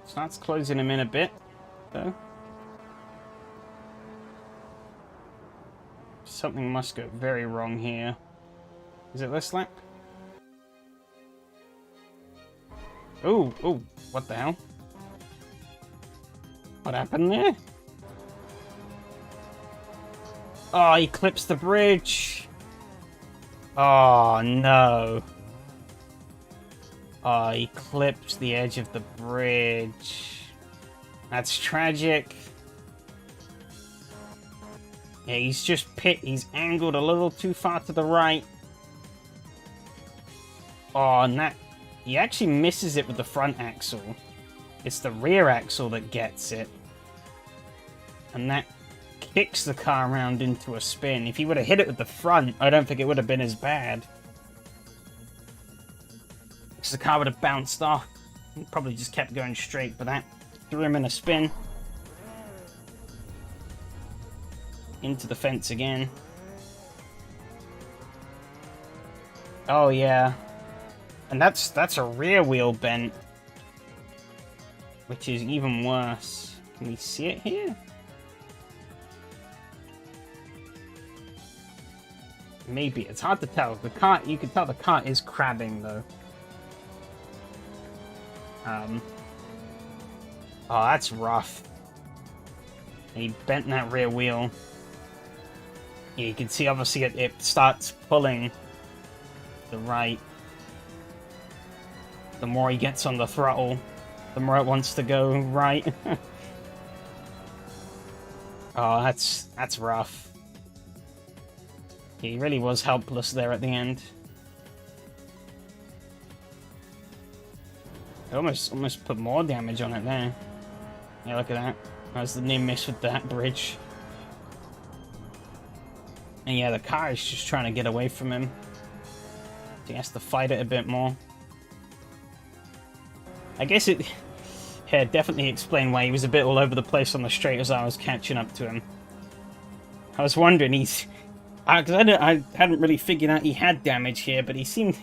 Starts closing him in a bit, though. Something must go very wrong here. Is it this lap? Oh, what the hell? What happened there? Oh, he clips the bridge. Oh, no. Oh, he clips the edge of the bridge. That's tragic. Yeah, he's just he's angled a little too far to the right. Oh, and he actually misses it with the front axle. It's the rear axle that gets it. And that kicks the car around into a spin. If he would have hit it with the front, I don't think it would have been as bad. Because the car would have bounced off. And probably just kept going straight, but that threw him in a spin. Into the fence again. Oh, yeah. And that's a rear wheel bent. Which is even worse. Can we see it here? Maybe. It's hard to tell. The car, you can tell the car is crabbing, though. Oh, that's rough. And he bent that rear wheel. Yeah, you can see, obviously, it starts pulling the right. The more he gets on the throttle, the more it wants to go right. Oh, that's rough. He really was helpless there at the end. I almost put more damage on it there. Yeah, look at that. That was the near miss with that bridge. And yeah, the car is just trying to get away from him. He has to fight it a bit more. I guess it definitely explained why he was a bit all over the place on the straight as I was catching up to him. I was wondering, because I hadn't really figured out he had damage here, but he seemed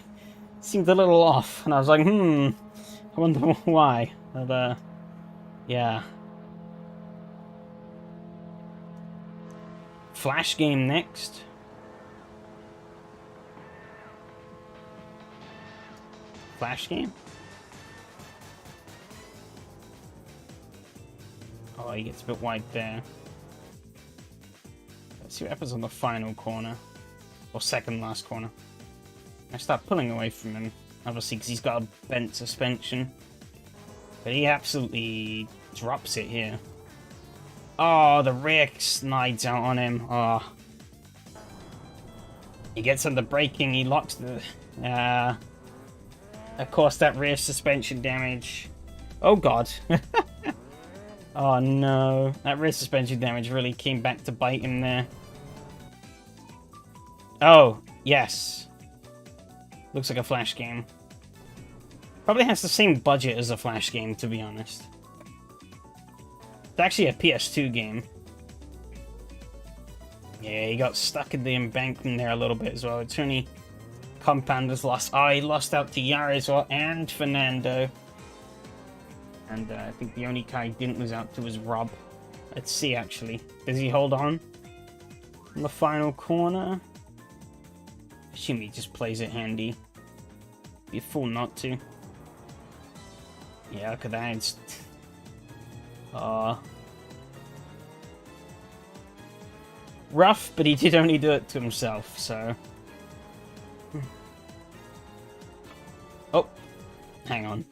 a little off, and I was like, I wonder why. But yeah. Flash game next. Flash game? Oh, he gets a bit wide there. Let's see what happens on the final corner. Or second last corner. I start pulling away from him, obviously because he's got a bent suspension. But he absolutely drops it here. Oh, the rear slides out on him. Oh. He gets under braking, he locks the... of course, that rear suspension damage. Oh, God. Oh, no. That rear suspension damage really came back to bite him there. Oh, yes. Looks like a Flash game. Probably has the same budget as a Flash game, to be honest. It's actually a PS2 game. Yeah, he got stuck in the embankment there a little bit as well. It's only Compounder's lost. Oh, he lost out to Yari as well, and Fernando. And I think the only guy he didn't lose out to was Rob. Let's see, actually. Does he hold on? In the final corner? I assume he just plays it handy. Be a fool not to. Yeah, look at that. It's... rough, but he did only do it to himself, so... Oh, hang on.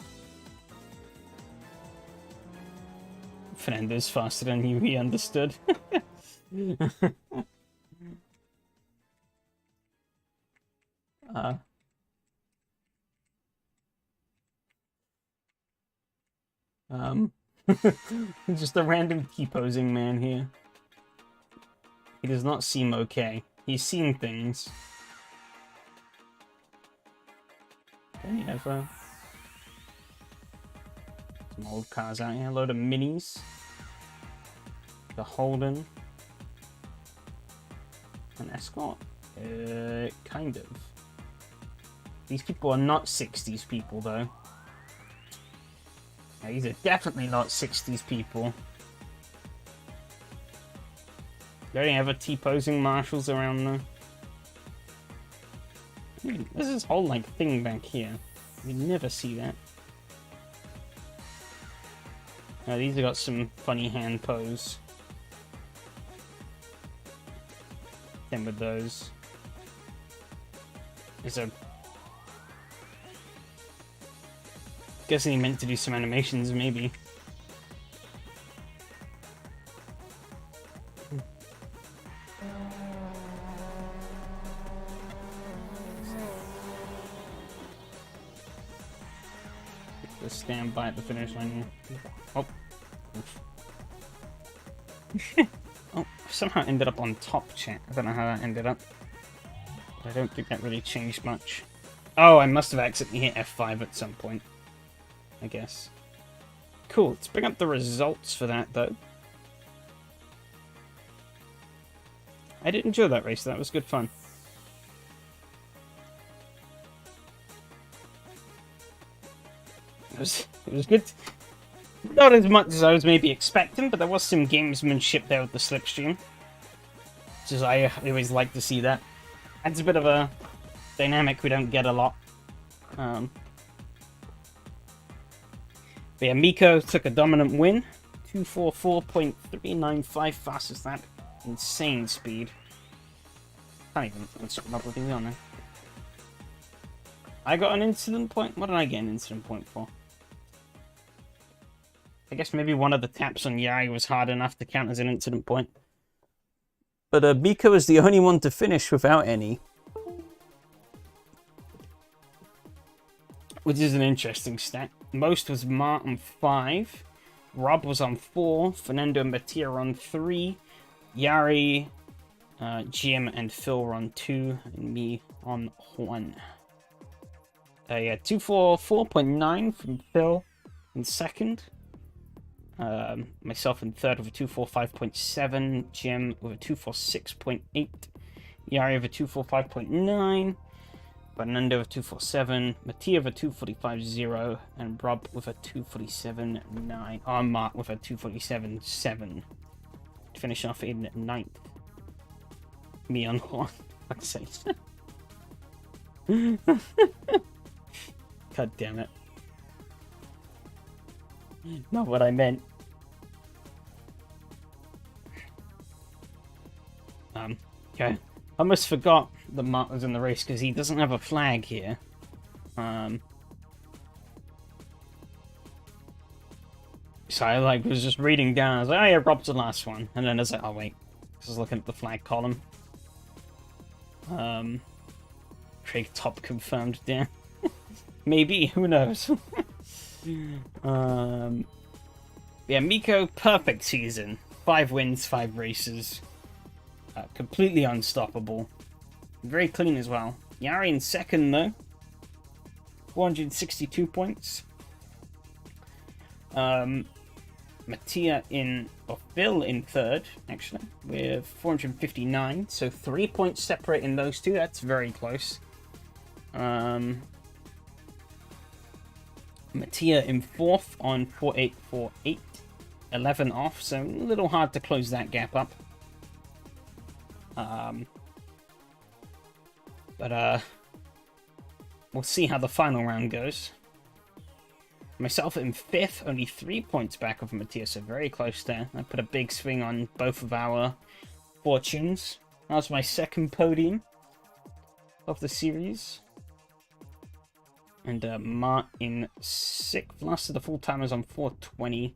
Fernando's faster than you, he understood. Just a random T-posing man here. He does not seem okay. He's seen things. Then you have some old cars out here. A load of minis. The Holden. An Escort? Kind of. These people are not 60s people, though. Yeah, these are definitely not 60s people. Do any ever T-posing marshals around though? There's this whole like thing back here. You never see that. These have got some funny hand pose. Same with those. There's a... Guessing he meant to do some animations, maybe. Just stand by at the finish line here. Oh. Oh, somehow ended up on top, chat. I don't know how that ended up. But I don't think that really changed much. Oh, I must have accidentally hit F5 at some point. I guess. Cool, let's bring up the results for that, though. I did enjoy that race, that was good fun. It was good. Not as much as I was maybe expecting, but there was some gamesmanship there with the slipstream. Which is, I always like to see that. Adds a bit of a dynamic we don't get a lot. But yeah, Miko took a dominant win. 244.395 fastest lap. Insane speed. Can't even insert another thing on there. I got an incident point? What did I get an incident point for? I guess maybe one of the taps on Yai was hard enough to count as an incident point. But Miko was the only one to finish without any. Which is an interesting stat. most was Mart on 5. Rob was on 4. Fernando and Mattia on 3. Yari, Jim, and Phil were on 2. And me on 1. Yeah, 244.9 from Phil in second. Myself in third with a 245.7. Jim with a 246.8. Yari with a 245.9. Fernando with 247. Mattia with a 245.0. And Rob with a 247.9. Oh, Mark with a 247.7. To finish off in 9th. Me on 1. Fuck's sake. God damn it. Not what I meant. Okay. I almost forgot that Mark was in the race because he doesn't have a flag here. So I was just reading down. I was like, oh yeah, Rob's the last one. And then I was like, oh wait. I was looking at the flag column. Craig Top confirmed there. Maybe, who knows? Yeah, Miko, perfect season. 5 wins, 5 races. Completely unstoppable. Very clean as well. Yari in second, though. 462 points. Mattia Phil in third, actually, with 459. So 3 points separating those two. That's very close. Mattia in fourth on 4848. 11 off, so a little hard to close that gap up. But we'll see how the final round goes. Myself in 5th, only 3 points back of Mattia, so very close there. I put a big swing on both of our fortunes. That was my second podium of the series. And Mart in 6th. Last of the full-timers on 420.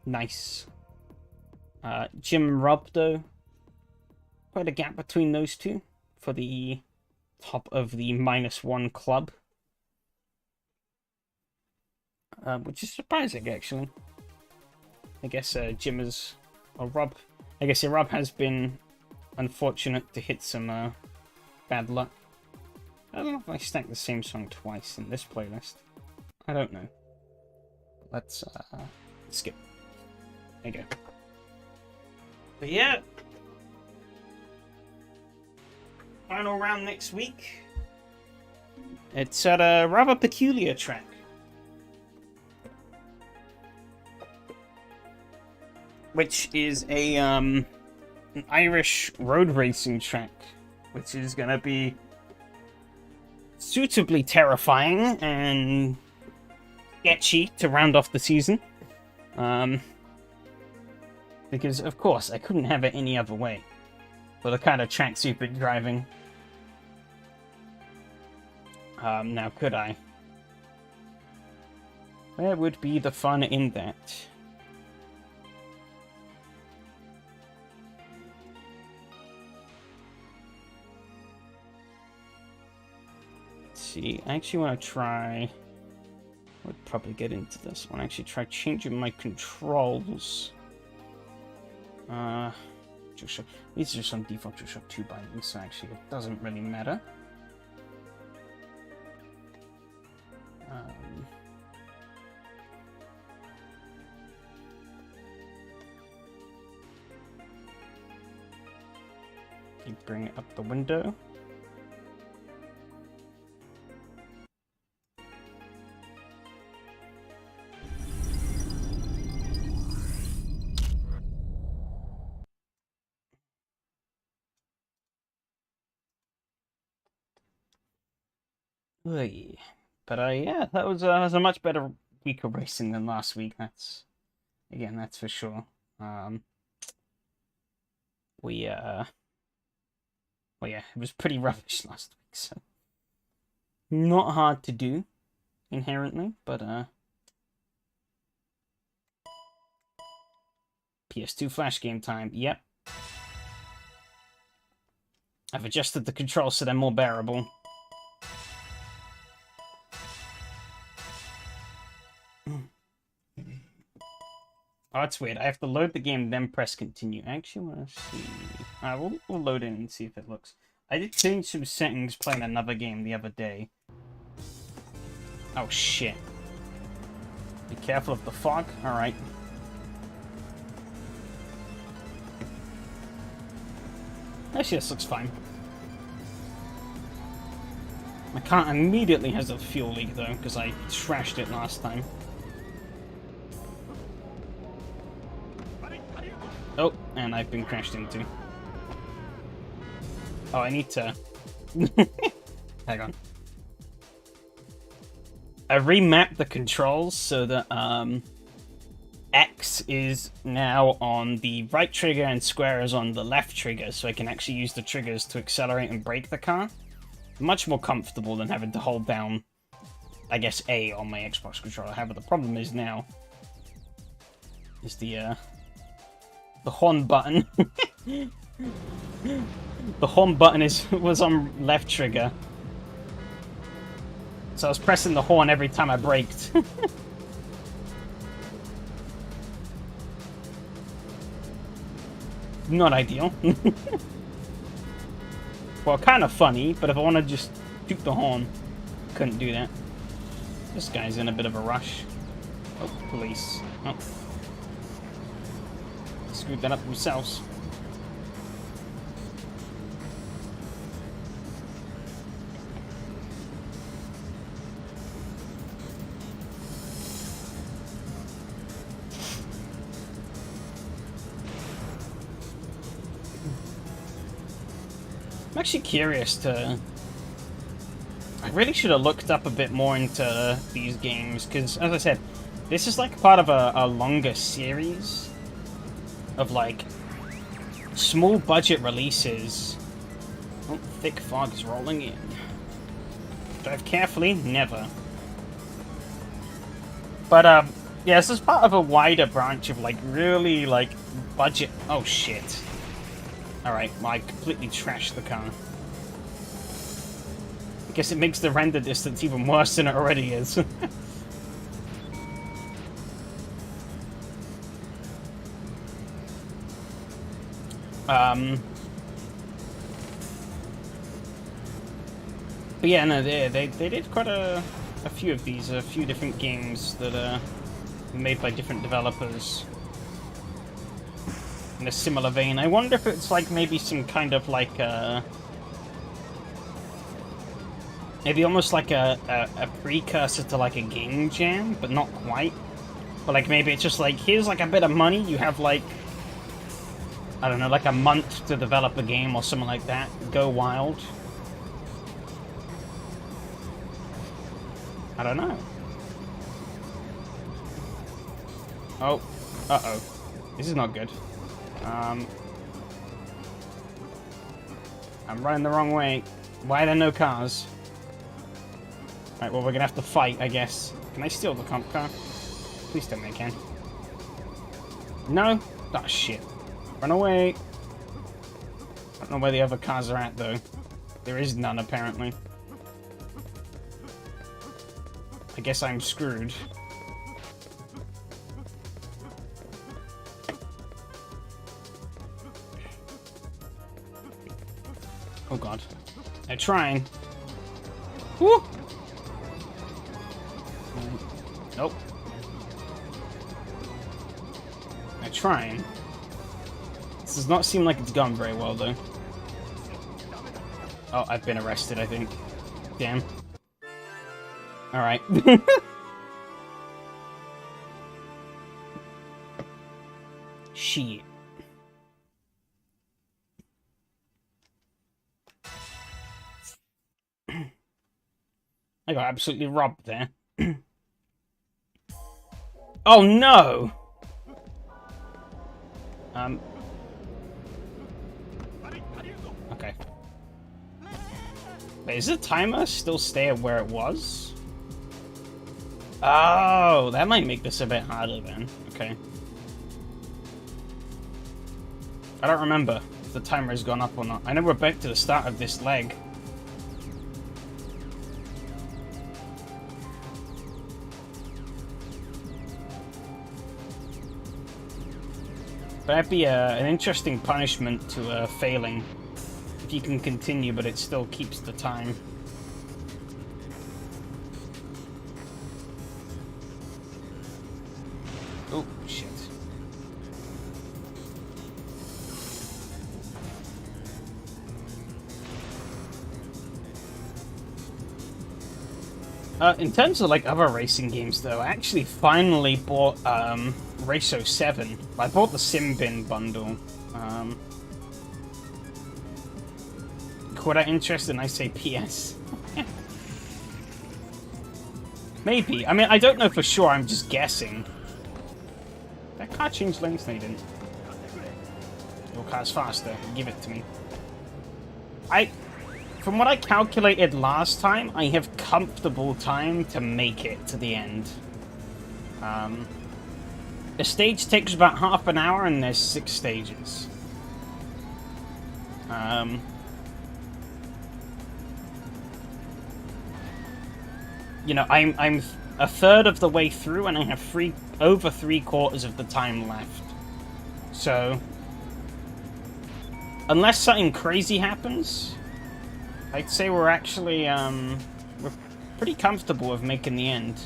Nice. Jim and Rob, though. Quite a gap between those two for the top of the -1 club. Which is surprising, actually. I guess Jim is... Or Rob... I guess Rob has been unfortunate to hit some bad luck. I don't know if I stacked the same song twice in this playlist. I don't know. Let's skip. There you go. But yeah. Final round next week. It's at a rather peculiar track. Which is an Irish road racing track. Which is going to be suitably terrifying and sketchy to round off the season. Because, of course, I couldn't have it any other way. For the kind of tracks you've been driving. Now, could I? Where would be the fun in that? Let's see, I actually want to try... I would probably get into this one. Actually, try changing my controls. These are just on default DualShock 2 bindings, so actually it doesn't really matter. You bring it up the window. Oy. But yeah, that was a much better week of racing than last week. That's for sure. Well, yeah, it was pretty rubbish last week, so not hard to do inherently, but PS2 flash game time. Yep. I've adjusted the controls so they're more bearable. Oh, that's weird. I have to load the game, then press continue. Actually, let's see. We'll load in and see if it looks. I did change some settings playing another game the other day. Oh, shit. Be careful of the fog. Alright. Actually, this looks fine. My car immediately has a fuel leak, though, because I trashed it last time. Oh, and I've been crashed into. Oh, I need to... Hang on. I remapped the controls so that X is now on the right trigger and square is on the left trigger, so I can actually use the triggers to accelerate and brake the car. Much more comfortable than having to hold down, I guess, A on my Xbox controller. However, the problem is now is the horn button. The horn button was on left trigger. So I was pressing the horn every time I braked. Not ideal. Well, kind of funny, but if I want to just shoot the horn, couldn't do that. This guy's in a bit of a rush. Oh, police. Oh. Screwed that up themselves. I'm actually curious to... I really should have looked up a bit more into these games, because, as I said, this is like part of a longer series of, like, small budget releases. Oh, thick fog is rolling in. Drive carefully? Never. But, yeah, this is part of a wider branch of, like, really, like, budget... Oh, shit. Alright, well, I completely trashed the car. I guess it makes the render distance even worse than it already is. But yeah, no, they did quite a few of these, a few different games that are made by different developers in a similar vein. I wonder if it's like maybe some kind of like maybe almost like a precursor to like a game jam, but not quite. But like maybe it's just like, here's like a bit of money, you have like, I don't know, like a month to develop a game or something like that. Go wild. I don't know. Oh. Uh-oh. This is not good. I'm running the wrong way. Why are there no cars? Right, well, we're gonna have to fight, I guess. Can I steal the comp car? Please tell me I can. No? Oh, shit. Run away. I don't know where the other cars are at, though. There is none, apparently. I guess I'm screwed. Oh god. They're trying. Woo! Nope. They're trying. This does not seem like it's gone very well, though. Oh, I've been arrested, I think. Damn. Alright. Shit. I got absolutely robbed there. Oh no! Okay. Wait, is the timer still stay at where it was? Oh, that might make this a bit harder then. Okay. I don't remember if the timer has gone up or not. I know we're back to the start of this leg. But that'd be an interesting punishment to failing. If you can continue, but it still keeps the time. Oh, shit. In terms of like other racing games though, I actually finally bought Raco 7. I bought the Simbin bundle. Quite interested, I say PS. Maybe. I mean, I don't know for sure, I'm just guessing. That car changed lanes? No, you didn't. Your car's faster. Give it to me. From what I calculated last time, I have comfortable time to make it to the end. The stage takes about half an hour, and there's 6 stages. You know, I'm a third of the way through, and I have over 3/4 of the time left. So, unless something crazy happens, I'd say we're actually, we're pretty comfortable with making the end.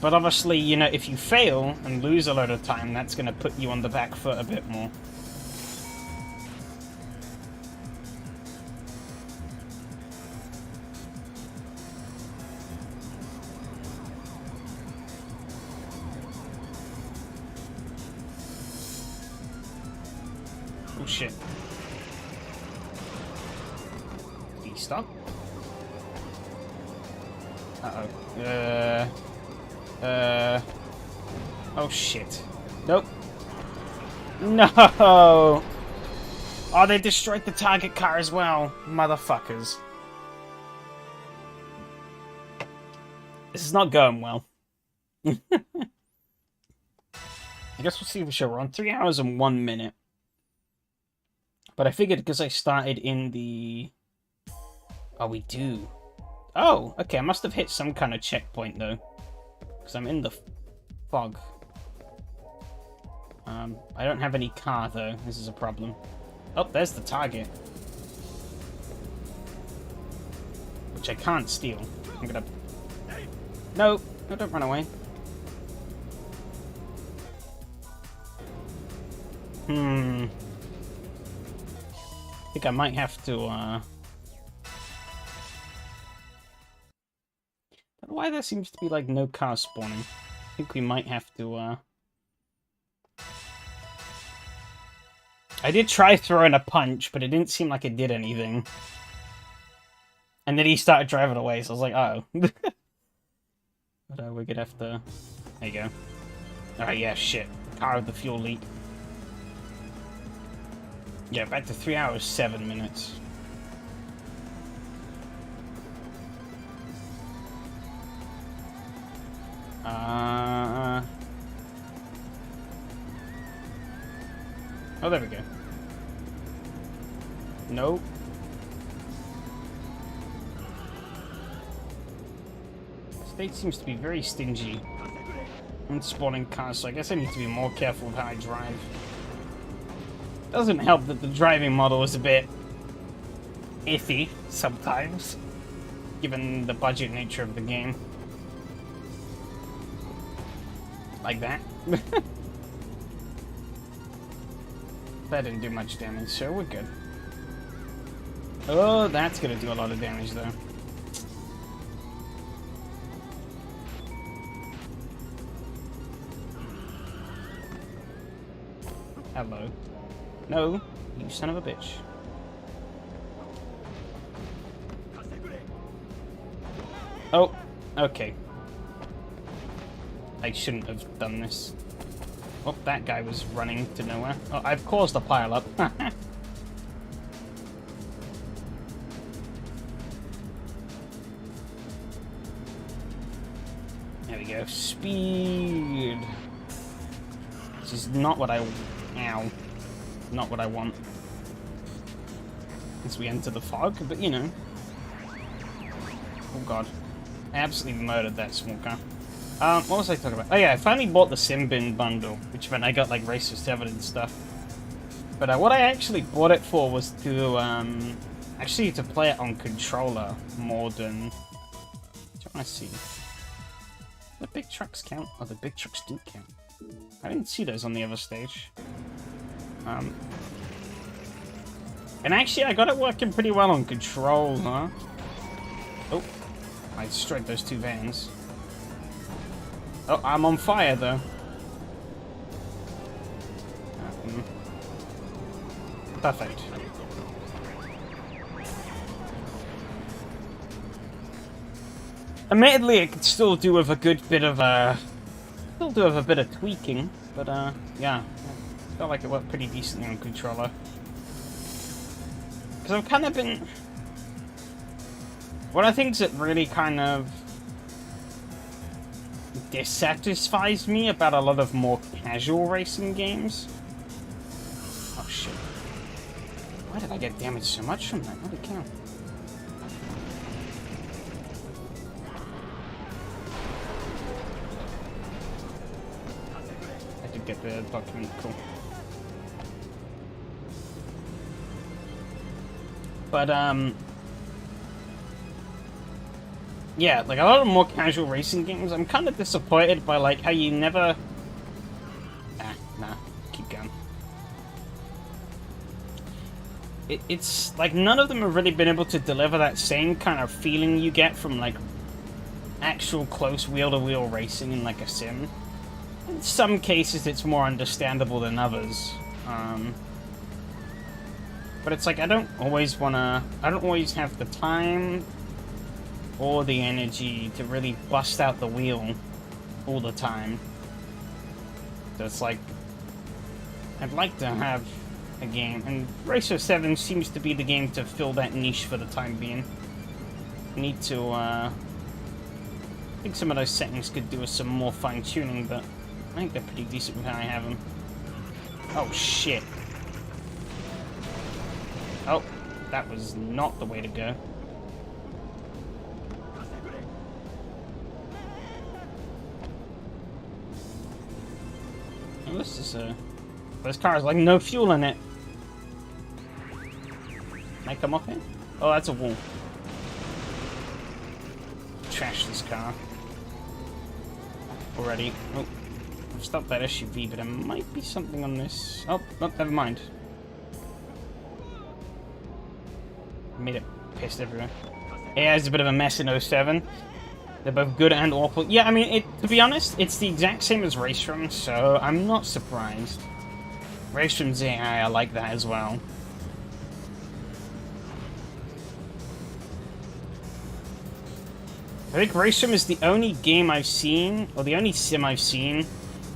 But obviously, you know, if you fail and lose a lot of time, that's going to put you on the back foot a bit more. Oh shit. Did he stop? Uh-oh. Oh shit. Nope. No! Oh, they destroyed the target car as well. Motherfuckers. This is not going well. I guess we'll see for sure. We're on 3 hours and 1 minute. But I figured because I started in the... Oh, we do. Oh, okay. I must have hit some kind of checkpoint, though. Because I'm in the fog. I don't have any car, though. This is a problem. Oh, there's the target. Which I can't steal. I'm gonna... No! No, don't run away. I think I might have to, I don't know why there seems to be, like, no car spawning. I think we might have to, I did try throwing a punch, but it didn't seem like it did anything. And then he started driving away, so I was like, oh. But we're gonna have to... There you go. Alright, yeah, shit. Car of the fuel leak. Yeah, back to 3 hours, 7 minutes. Oh, there we go. Nope. State seems to be very stingy on spawning cars, so I guess I need to be more careful with how I drive. Doesn't help that the driving model is a bit iffy sometimes, given the budget nature of the game. Like that. That didn't do much damage, so we're good. Oh, that's gonna do a lot of damage, though. Hello. No, you son of a bitch. Oh, okay. I shouldn't have done this. Oh, that guy was running to nowhere. Oh, I've caused a pile-up. There we go. Speed. This is not what I... Ow. Not what I want. As we enter the fog, but you know. Oh god. I absolutely murdered that small car. What was I talking about? Oh yeah, I finally bought the Simbin bundle, which meant I got like Racer 7 and stuff. But what I actually bought it for was to actually to play it on controller more than. I see. The big trucks count? Oh, the big trucks do count. I didn't see those on the other stage. And actually, I got it working pretty well on controller. Oh, I destroyed those two vans. Oh, I'm on fire though. Perfect. Admittedly, it could still do with a good bit of tweaking, but yeah, I felt like it worked pretty decently on controller. Because I've kind of been. One of the things that really kind of dissatisfies me about a lot of more casual racing games. Oh shit! Why did I get damaged so much from that? Holy cow! Get the document, cool. But yeah, like a lot of more casual racing games, I'm kind of disappointed by like how you never. Nah, keep going. It's like none of them have really been able to deliver that same kind of feeling you get from like actual close wheel-to-wheel racing in like a sim. In some cases, it's more understandable than others. But it's like I don't always have the time or the energy to really bust out the wheel all the time. So it's like I'd like to have a game, and Racer 7 seems to be the game to fill that niche for the time being. I need to, I think some of those settings could do with some more fine-tuning, but I think they're pretty decent with how I have them. Oh, shit. Oh, that was not the way to go. Oh, this is this car has like no fuel in it. Can I come off it? Oh, that's a wall. Trash this car. Already. Oh. I've stopped that SUV, but there might be something on this. Oh, never mind. Made it pissed everywhere. Yeah, it's a bit of a mess in 07. They're both good and awful. Yeah, I mean, to be honest, it's the exact same as Racetron, so I'm not surprised. Racetron's AI, I like that as well. I think Racetron is the only game I've seen, or the only sim I've seen,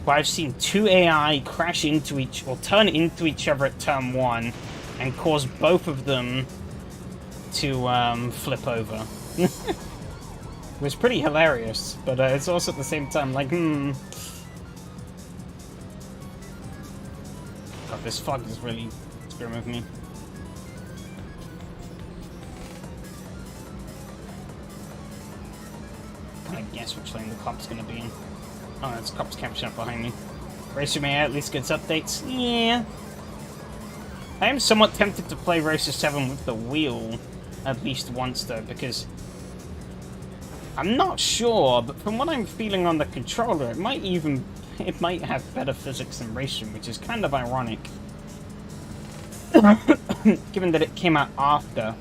where I've seen two AI crash into or turn into each other at turn 1 and cause both of them to flip over. It was pretty hilarious, but it's also at the same time like, God, this fog is really screwing with me. I guess which lane the cop's gonna be in. Oh, that's cop's catching up behind me. Racer May at least gets updates. Yeah. I am somewhat tempted to play Racer 7 with the wheel at least once though, because I'm not sure, but from what I'm feeling on the controller, it might have better physics than Racing, which is kind of ironic. Given that it came out after.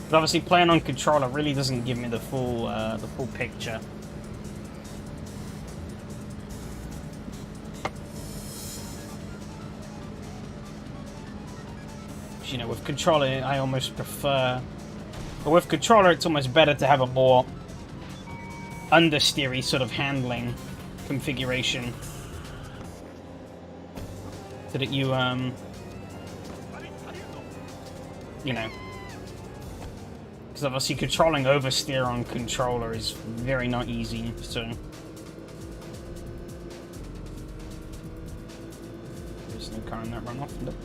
But obviously playing on controller really doesn't give me the full picture. You know, with controller, I almost prefer... But with controller, it's almost better to have a more understeery sort of handling configuration. So that you, you know... Because obviously controlling oversteer on controller is very not easy, so... There's no car in that runoff. Nope.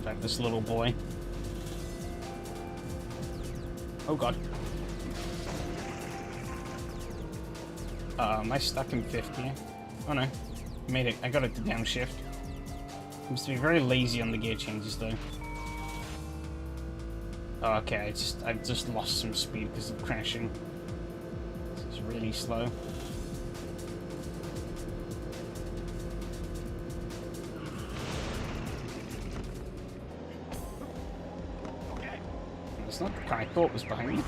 Like this little boy. Oh god. Am I stuck in 50? Oh no. Made it. I got it to downshift. Seems to be very lazy on the gear changes though. Oh, okay, I've just lost some speed because of crashing. This is really slow. It's not the car I thought was behind me.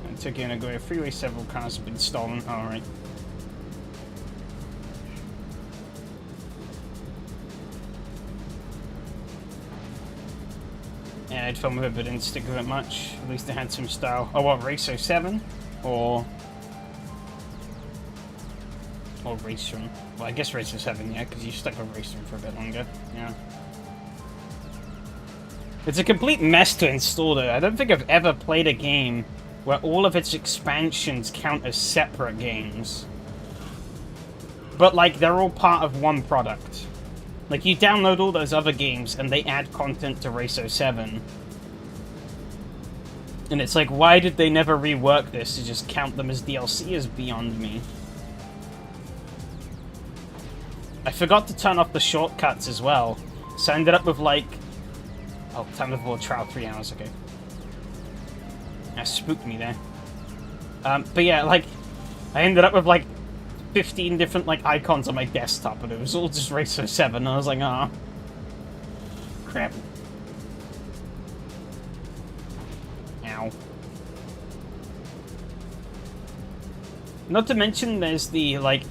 I took in a go freeway, several cars have been stolen. Alright. Yeah, I'd film with it, but didn't stick with it much. At least they had some style. Oh, what, Race 07? Or Race Room? Well, I guess Race 07, yeah, because you stuck with Race Room for a bit longer. Yeah. It's a complete mess to install, though. I don't think I've ever played a game where all of its expansions count as separate games. But, like, they're all part of one product. Like, you download all those other games, and they add content to Race 07. And it's like, why did they never rework this to just count them as DLC is beyond me. I forgot to turn off the shortcuts as well. So I ended up with, like... Oh, time of war trial, 3 hours, okay. That spooked me there. But yeah, like, I ended up with, like, 15 different, like, icons on my desktop, and it was all just Race 07, and I was like, ah. Crap. Ow. Not to mention, there's the, like...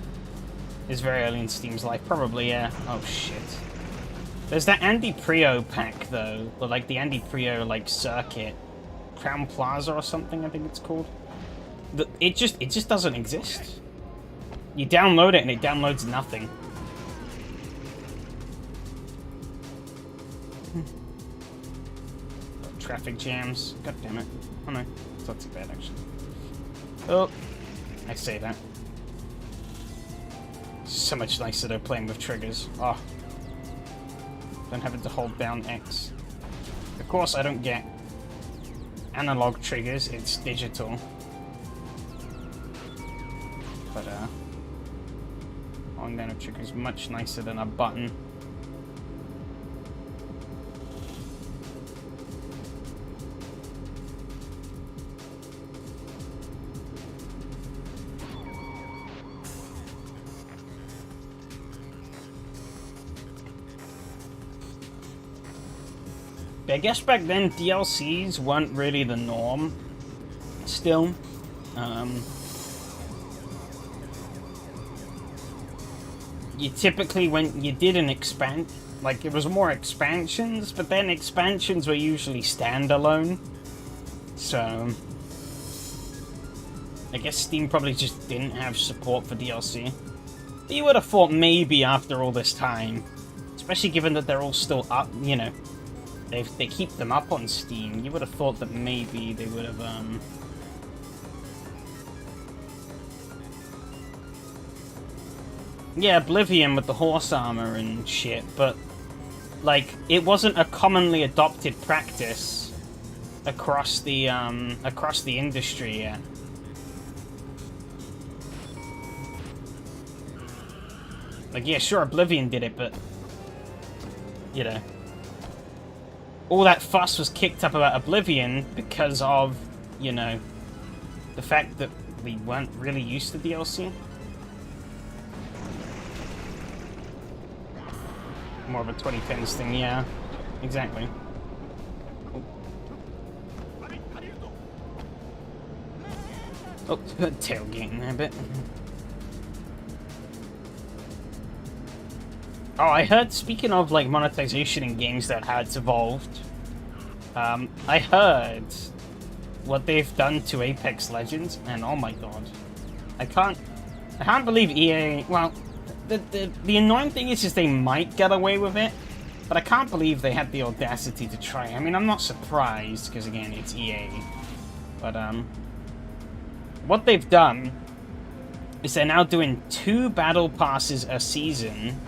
It's very early in Steam's life, probably, yeah. Oh, shit. There's that Andy Prio pack, though. Or, like, the Andy Prio, like, circuit. Crown Plaza or something, I think it's called. It just doesn't exist. You download it, and it downloads nothing. Traffic jams. God damn it. Oh, no. It's not too bad, actually. Oh. I say that. So much nicer though, playing with triggers. Oh. Than having to hold down X. Of course, I don't get analog triggers, it's digital. But, holding down a trigger is much nicer than a button. I guess back then DLCs weren't really the norm. Still, you typically, when you did an expand, like it was more expansions, but then expansions were usually standalone. So I guess Steam probably just didn't have support for DLC. But you would have thought maybe after all this time, especially given that they're all still up, you know. They keep them up on Steam. You would have thought that maybe they would have, Yeah, Oblivion with the horse armor and shit, but, like, it wasn't a commonly adopted practice across the industry yet. Like, yeah, sure, Oblivion did it, but, you know. All that fuss was kicked up about Oblivion because of, you know, the fact that we weren't really used to DLC. More of a 2010s thing, yeah. Exactly. Oh, tailgating there a bit. Oh, I heard, speaking of, like, monetization in games that had evolved, I heard what they've done to Apex Legends, and oh my god. I can't believe EA, well, the annoying thing is they might get away with it, but I can't believe they had the audacity to try. I mean, I'm not surprised, because again, it's EA, but, what they've done is they're now doing 2 battle passes a season.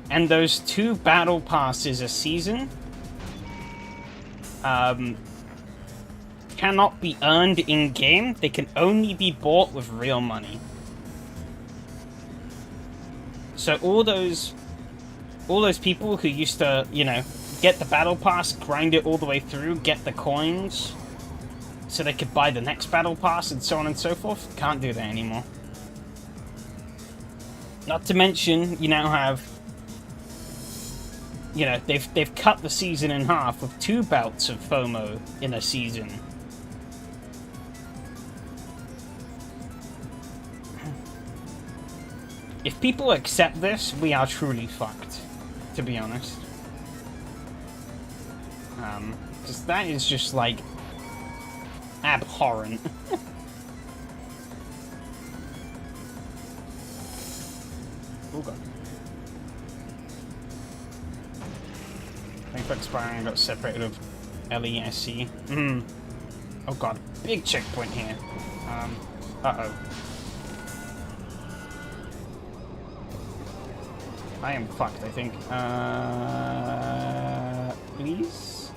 And those 2 battle passes a season cannot be earned in-game. They can only be bought with real money. So all those people who used to, you know, get the battle pass, grind it all the way through, get the coins, so they could buy the next battle pass and so on and so forth, can't do that anymore. Not to mention, you now have, you know, they've cut the season in half with 2 bouts of FOMO in a season. If people accept this, we are truly fucked, to be honest. Because that is just, like, abhorrent. Oh god. Thanks for expiring, I got separated of LESC. Oh god, big checkpoint here. Uh-oh. I am fucked, I think. Please?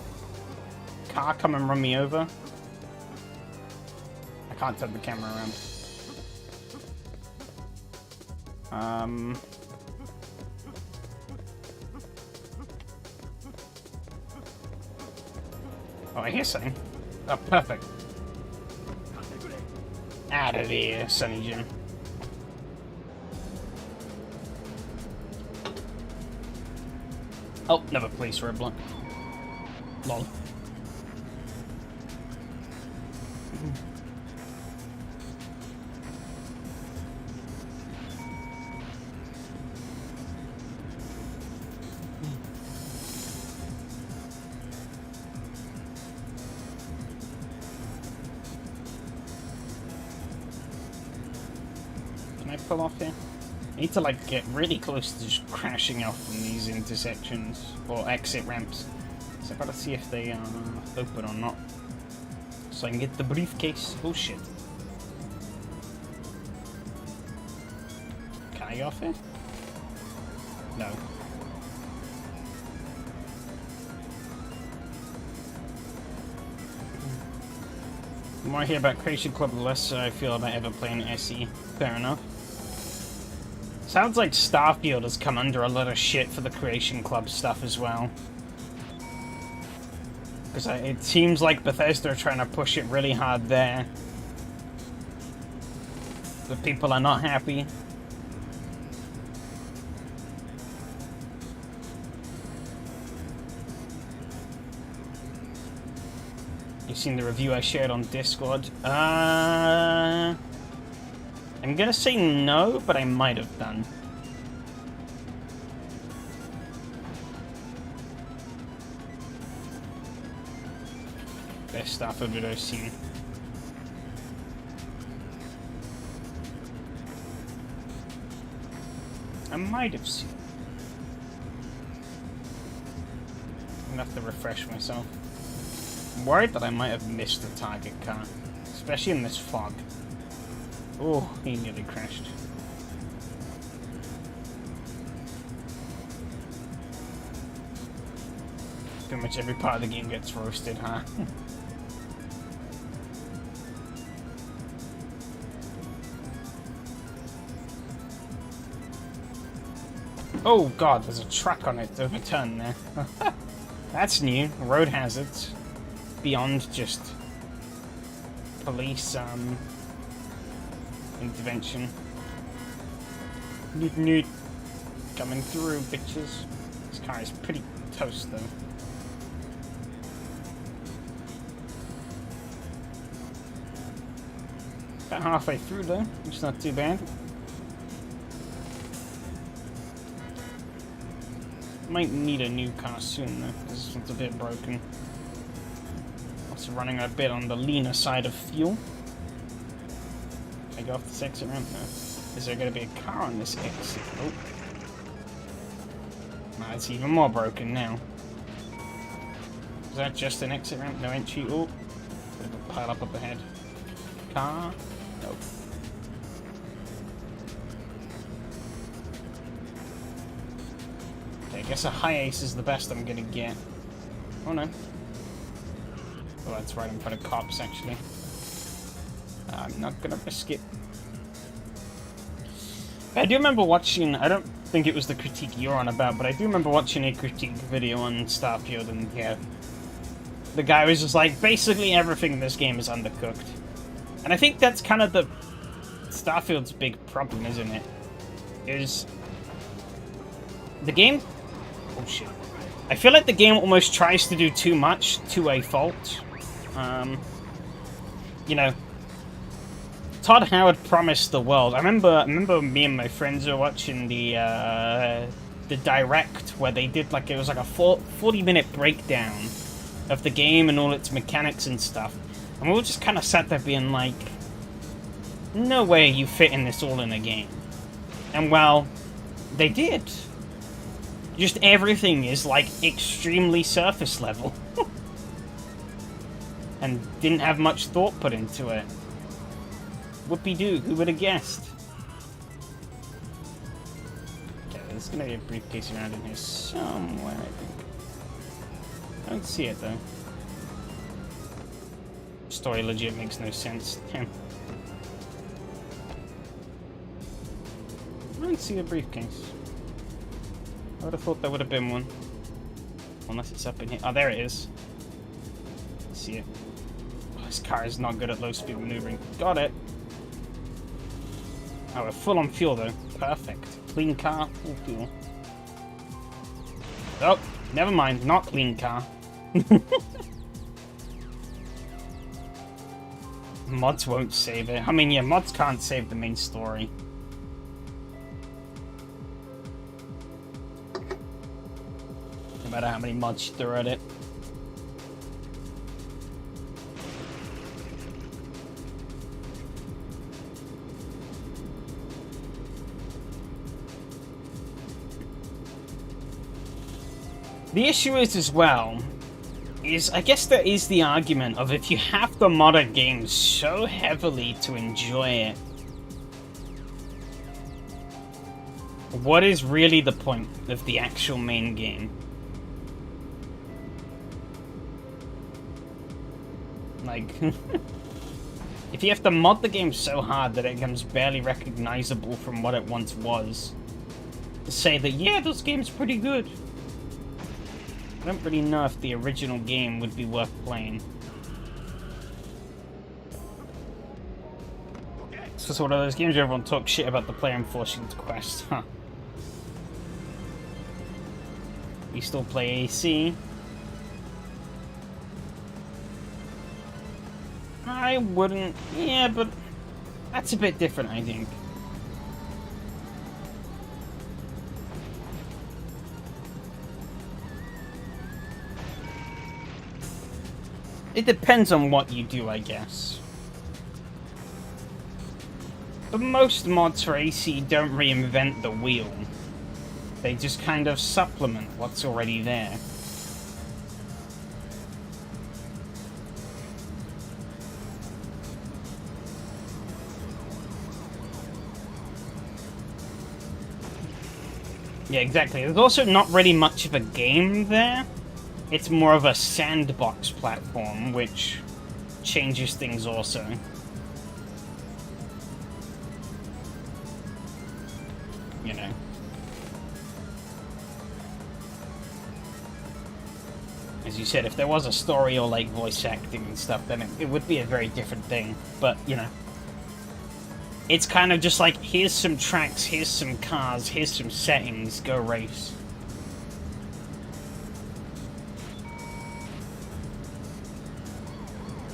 Car, come and run me over. I can't turn the camera around. Oh, I hear something. Oh, perfect. Out of here, Sonny Jim. Oh, another police roadblock. Lol. Can I pull off here? I need to, like, get really close to just crashing off from these intersections or exit ramps. So I've got to see if they are open or not. So I can get the briefcase. Oh shit. Can I go off here? No. The more I hear about Creation Club, the less I feel about ever playing SE. Fair enough. Sounds like Starfield has come under a lot of shit for the Creation Club stuff as well. Because it seems like Bethesda are trying to push it really hard there. The people are not happy. You've seen the review I shared on Discord? I'm gonna say no, but I might have done. Best stuff I've ever seen. I might have seen. I'm gonna have to refresh myself. I'm worried that I might have missed the target car, especially in this fog. Oh, he nearly crashed. Pretty much every part of the game gets roasted, huh? Oh god, there's a truck on it to overturn there. That's new. Road hazards. Beyond just police, intervention. Noot noot. Coming through, bitches. This car is pretty toast, though. About halfway through, though. It's not too bad. Might need a new car soon, though, because this one's a bit broken. Also running a bit on the leaner side of fuel. Can I go off this exit ramp? No. Is there going to be a car on this exit? Oh. Nah, it's even more broken now. Is that just an exit ramp? No entry? Oh. Bit of a pile up ahead. Car? Nope. Okay, I guess a high ace is the best I'm gonna get. Oh no. Oh, that's right in front of cops, actually. I'm not gonna risk it. I do remember watching, I don't think it was the critique you're on about, but I do remember watching a critique video on Starfield, and yeah, the guy was just like, basically everything in this game is undercooked. And I think that's kind of the Starfield's big problem, isn't it? Is the game... Oh shit. I feel like the game almost tries to do too much to a fault. You know, Todd Howard promised the world. I remember me and my friends were watching the direct where they did like, it was like a 40-minute breakdown of the game and all its mechanics and stuff. And we all just kind of sat there being like, no way you fit in this all in a game. And well, they did. Just everything is like extremely surface level. And didn't have much thought put into it. Whoopie-doo, who would have guessed? Okay, there's gonna be a briefcase around in here somewhere, I think. I don't see it though. Story legit makes no sense. Damn. I don't see a briefcase. I would have thought there would have been one. Unless it's up in here. Oh, there it is. I see it. Oh, this car is not good at low speed maneuvering. Got it. Oh, we're full on fuel though. Perfect. Clean car, full fuel. Oh, never mind. Not clean car. Mods won't save it. I mean, yeah, mods can't save the main story. No matter how many mods you throw at it. The issue is, as well, is I guess there is the argument of if you have to mod a game so heavily to enjoy it, what is really the point of the actual main game? Like, if you have to mod the game so hard that it becomes barely recognizable from what it once was, to say that, yeah, this game's pretty good. I don't really know if the original game would be worth playing. It's just one of those games where everyone talks shit about the player and forcing to quest, huh? You still play AC? I wouldn't... Yeah, but that's a bit different, I think. It depends on what you do, I guess. But most mods for AC don't reinvent the wheel. They just kind of supplement what's already there. Yeah, exactly. There's also not really much of a game there. It's more of a sandbox platform, which changes things also. You know. As you said, if there was a story or like voice acting and stuff, then it would be a very different thing. But, you know. It's kind of just like, here's some tracks, here's some cars, here's some settings, go race.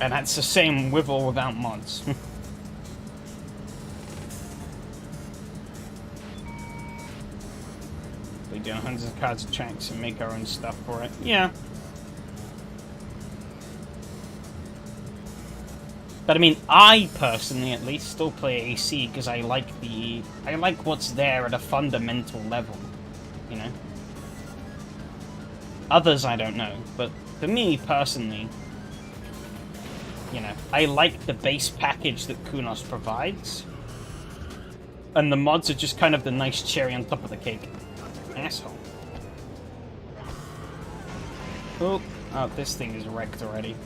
And that's the same with or without mods. We do hundreds of cards of tracks and make our own stuff for it. Yeah. But I mean, I personally, at least, still play AC because I like what's there at a fundamental level, you know. Others I don't know, but for me personally, you know, I like the base package that Kunos provides, and the mods are just kind of the nice cherry on top of the cake. Asshole. Oh, this thing is wrecked already.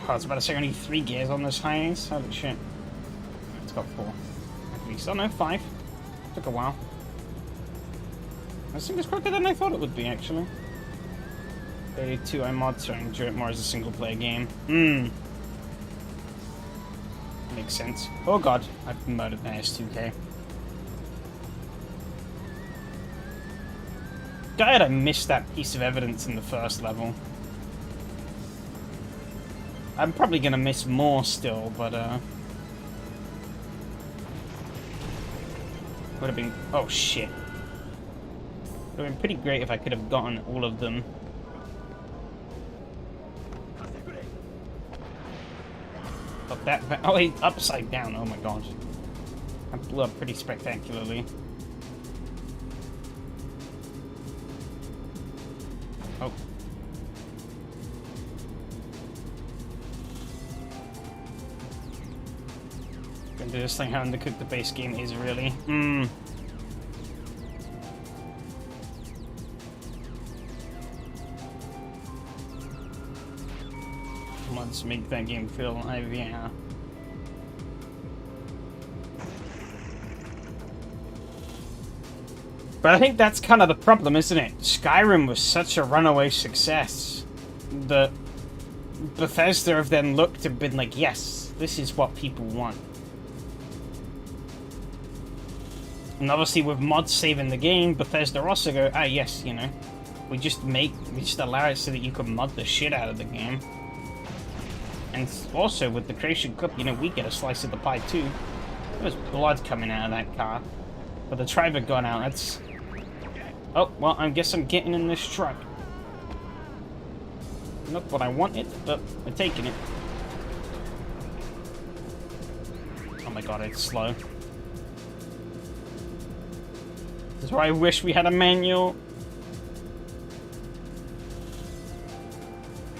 I was about to say only 3 gears on this high ace. Holy shit. It's got 4. At least. Oh no, 5. Took a while. I think it's quicker than I thought it would be, actually. 32 I mod, so I enjoy it more as a single player game. Makes sense. Oh god, I've murdered the S2K. God, I missed that piece of evidence in the first level. I'm probably gonna miss more still, but would have been... Oh shit. Would have been pretty great if I could have gotten all of them. But that... Oh wait, upside down, oh my god. That blew up pretty spectacularly. Oh. Gonna do this thing how undercooked the base game is, really. Let's make that game feel alive, yeah. But I think that's kind of the problem, isn't it? Skyrim was such a runaway success that Bethesda have then looked and been like, yes, this is what people want. And obviously with mods saving the game, Bethesda also go, ah yes, you know, we just allow it so that you can mod the shit out of the game. And also with the Creation Cup, you know, we get a slice of the pie too. There's blood coming out of that car. But the driver got out, that's... Oh, well, I guess I'm getting in this truck. Not what I wanted, but I'm taking it. Oh my god, it's slow. This is why I wish we had a manual.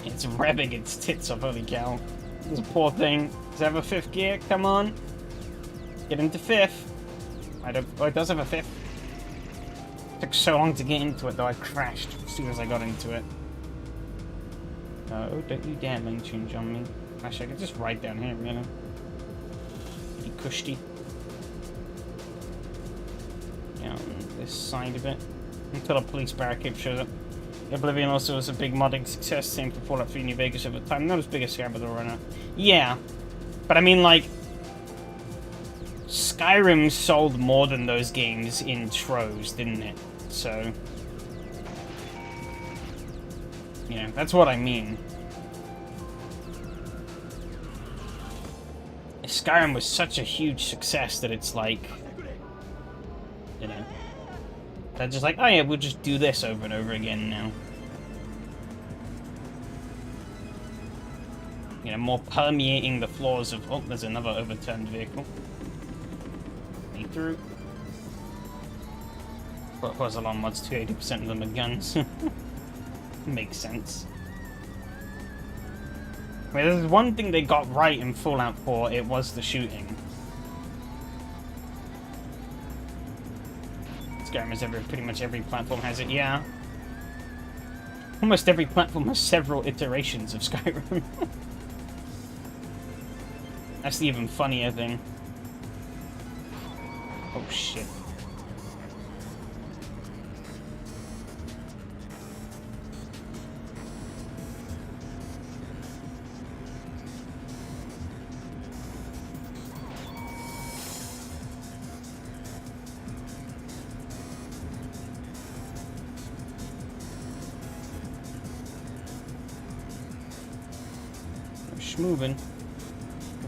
It's revving its tits off, holy cow. This poor thing. Does it have a 5th gear? Come on. Get into 5th. I don't... Oh, it does have a 5th. Took so long to get into it, though I crashed as soon as I got into it. Oh, don't you dare lane change on me. Actually, I could just ride down here, really. Pretty cushy. Yeah, on this side of it. Until a police barricade shows up. Oblivion also was a big modding success, same for Fallout 3 New Vegas over time. Not as big as Skyrim, or not. Yeah. But I mean, like... Skyrim sold more than those games in troves, didn't it? So... Yeah, that's what I mean. Skyrim was such a huge success that it's like... You know... They're just like, oh yeah, we'll just do this over and over again now. You know, more permeating the floors of... Oh, there's another overturned vehicle. Me through. But of course, a lot of mods, 80% of them are guns. Makes sense. I mean, there's one thing they got right in Fallout 4, it was the shooting. Skyrim is pretty much every platform has it, yeah. Almost every platform has several iterations of Skyrim. That's the even funnier thing. Oh shit. Moving.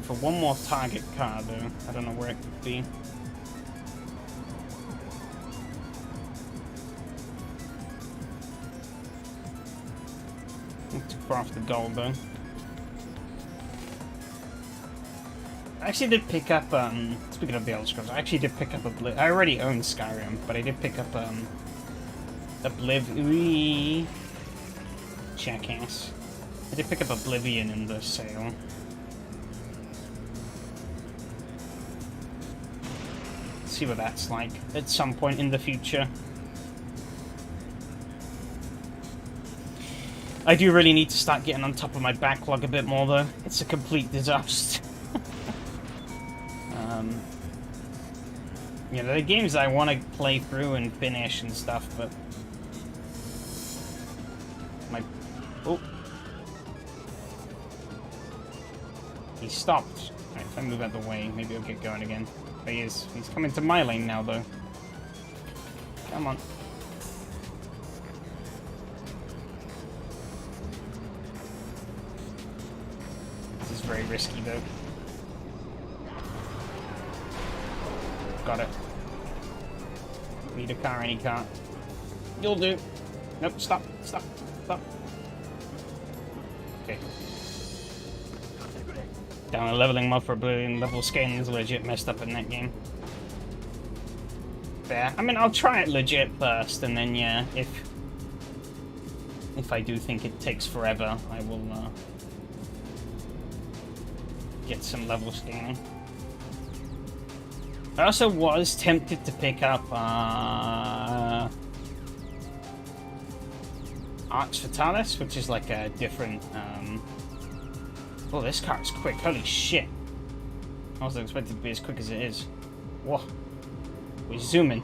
For one more target car, though. I don't know where it could be. Not too far off the goal, though. I actually did pick up, speaking of the Elder Scrolls, I actually did pick up I already own Skyrim, but I did pick up, Oblivion. Jackass. I did pick up Oblivion in the sale. Let's see what that's like at some point in the future. I do really need to start getting on top of my backlog a bit more, though. It's a complete disaster. You know, there are games I want to play through and finish and stuff, but... Oh. He stopped. Right, if I move out the way, maybe he'll get going again. There he is. He's coming to my lane now, though. Come on. This is very risky, though. Got it. Need a car, any car. You'll do. Nope, stop, stop, stop. Okay. Down a leveling mod for Oblivion. Level scaling is legit messed up in that game. Fair. I mean, I'll try it legit first, and then, yeah, if I do think it takes forever, I will, get some level scaling. I also was tempted to pick up, Arx Fatalis, which is like a different, Oh, this car is quick. Holy shit. I wasn't expecting it to be as quick as it is. Whoa. We're zooming.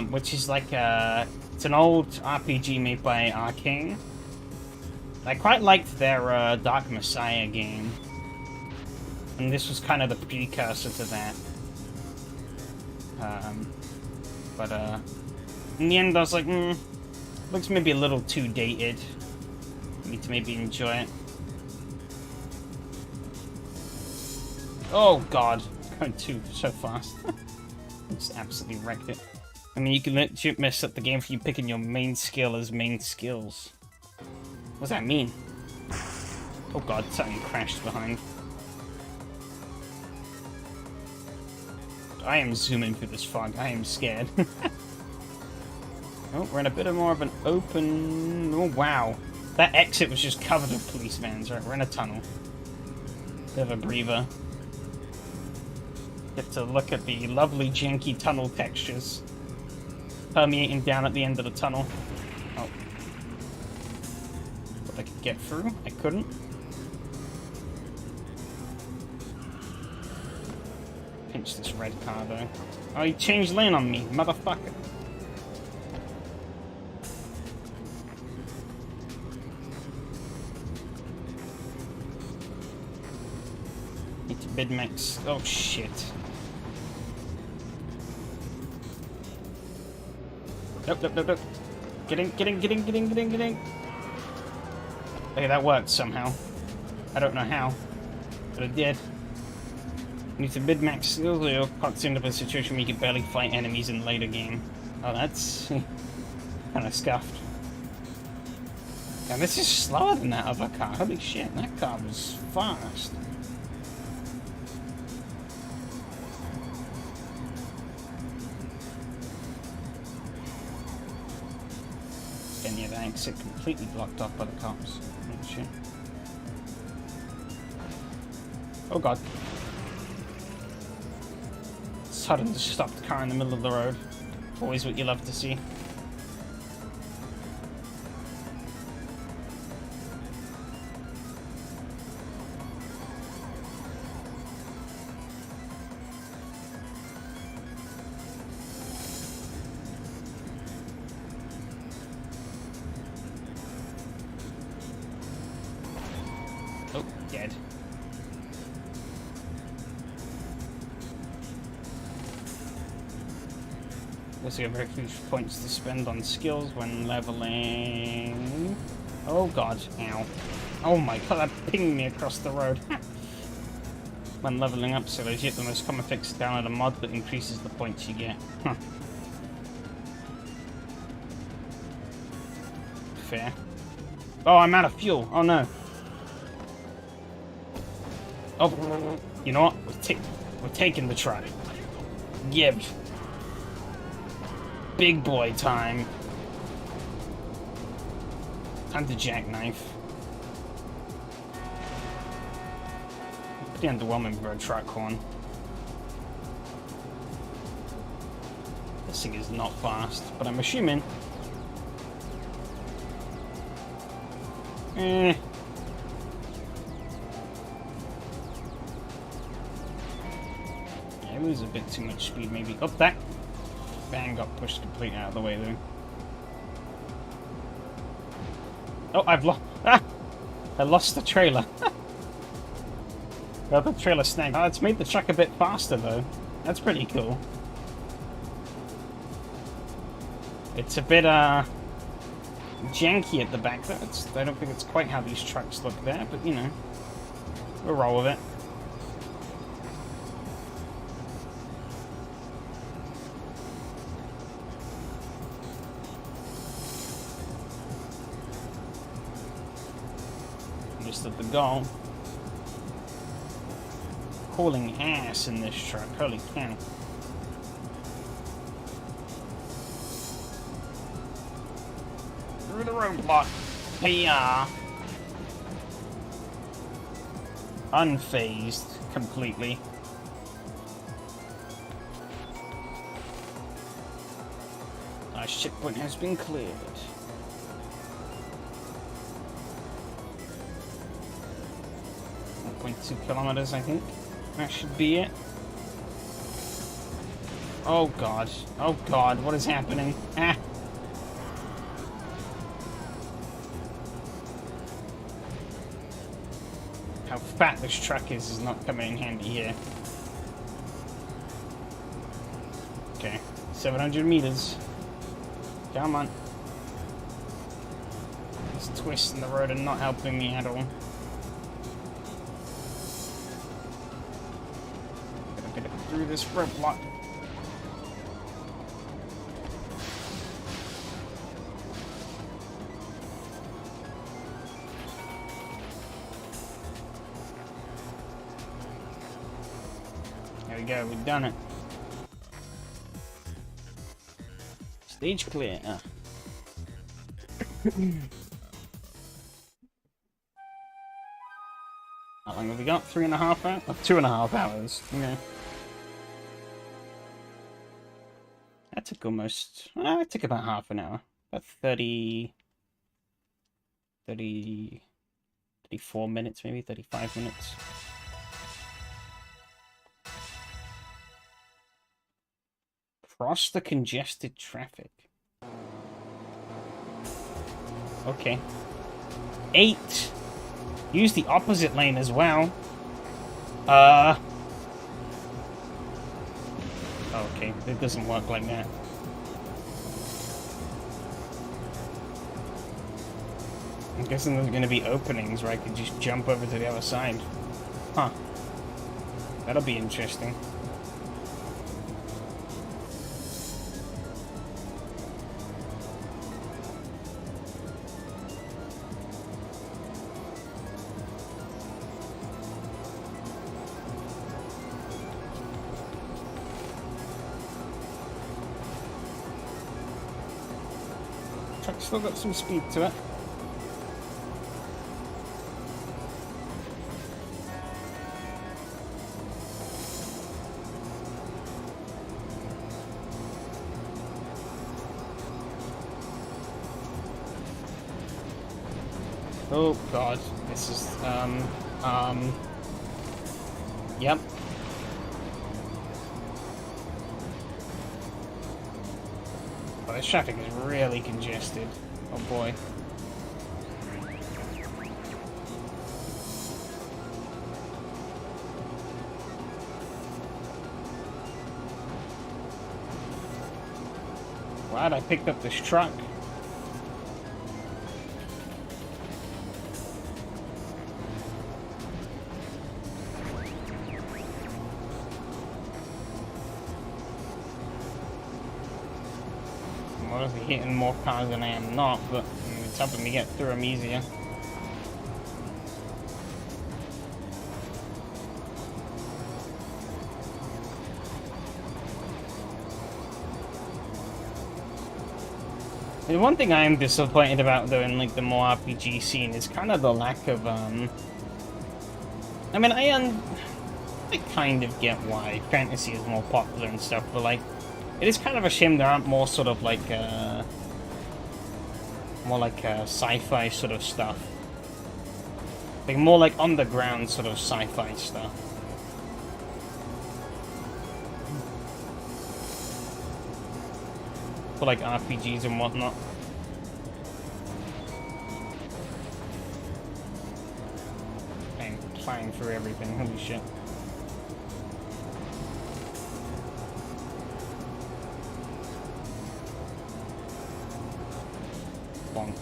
Which is like it's an old RPG made by Arcane. I quite liked their Dark Messiah game. And this was kind of the precursor to that. But in the end I was like, looks maybe a little too dated. Need to maybe enjoy it. Oh god, going so fast. Just absolutely wrecked it. I mean, you can legit mess up the game for you picking your main skill as main skills. What does that mean? Oh god, something crashed behind. I am zooming through this fog. I am scared. Oh, we're in a bit more of an open... Oh, wow. That exit was just covered with police vans. Right, we're in a tunnel. Bit of a breather. Get to look at the lovely janky tunnel textures permeating down at the end of the tunnel. Oh. Thought I could get through. I couldn't. Pinch this red car, though. Oh, he changed lane on me, motherfucker. Need to mid-max. Oh, shit. Nope, nope, nope, nope. Get in. Okay, that worked somehow. I don't know how, but it did. Need to mid-max skills, or puts into a situation where you can barely fight enemies in later game. Oh, that's kind of scuffed. And this is slower than that other car. Holy shit, that car was fast. And yeah, that exit completely blocked off by the cops. Oh shit. Oh god. Sudden stopped car in the middle of the road. Always what you love to see. Oh, dead. Also have very huge points to spend on skills when leveling. Oh god, ow. Oh my god, that pinged me across the road. When leveling up, so legit the most common fix is download a mod that increases the points you get. Huh. Fair. Oh, I'm out of fuel. Oh no. Oh, you know what? We're taking the try. Yep. Big boy time. Time to jackknife. Pretty underwhelming for a truck horn. This thing is not fast, but I'm assuming Eh. Yeah, lose a bit too much speed, maybe. Oh, that bang got pushed completely out of the way, though. Oh, I've lost. Ah! I lost the trailer. Got the trailer snagged. Oh, it's made the truck a bit faster, though. That's pretty cool. It's a bit, janky at the back, though. I don't think it's quite how these trucks look there, but, you know. We'll roll with it. Just at the goal. Hauling ass in this truck. Holy cow. Through the roadblock. PR. Unfazed completely. Our checkpoint has been cleared. 1.2 kilometers, I think. That should be it. Oh god. Oh god, what is happening? Ah! How fat this truck is not coming in handy here. Okay, 700 meters. Come on. These twists in the road are not helping me at all. Gotta get it through this roadblock. There we go, we've done it. Stage clear. Ah. How long have we got? 3.5 hours? Oh, 2.5 hours. Okay. That took almost... it took about half an hour. About 34 minutes, maybe 35 minutes. Cross the congested traffic. Okay. 8. Use the opposite lane as well. Okay, it doesn't work like that. I'm guessing there's gonna be openings where I could just jump over to the other side. Huh. That'll be interesting. Truck's still got some speed to it. Oh god, this is, yep. Well, this traffic is really congested. Oh boy. Glad I picked up this truck. I'm obviously hitting more cars than I am not, but it's helping me get through them easier. The one thing I am disappointed about, though, in like the more RPG scene is kind of the lack of I mean, I kind of get why fantasy is more popular and stuff, but like, it is kind of a shame there aren't more sort of like more like sci-fi sort of stuff Like more like underground sort of sci-fi stuff. For like RPGs and whatnot. I'm flying through everything, holy shit. Bonk.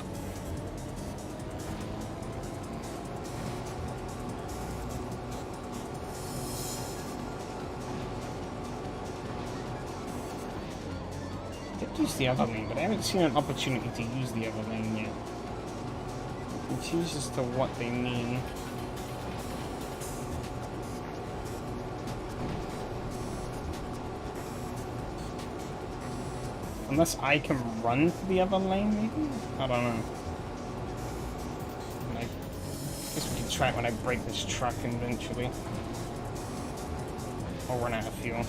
Use the other lane, but I haven't seen an opportunity to use the other lane yet. I'm confused as to what they mean. Unless I can run to the other lane, maybe? I don't know. I guess we can try it when I break this truck eventually. Or run out of fuel.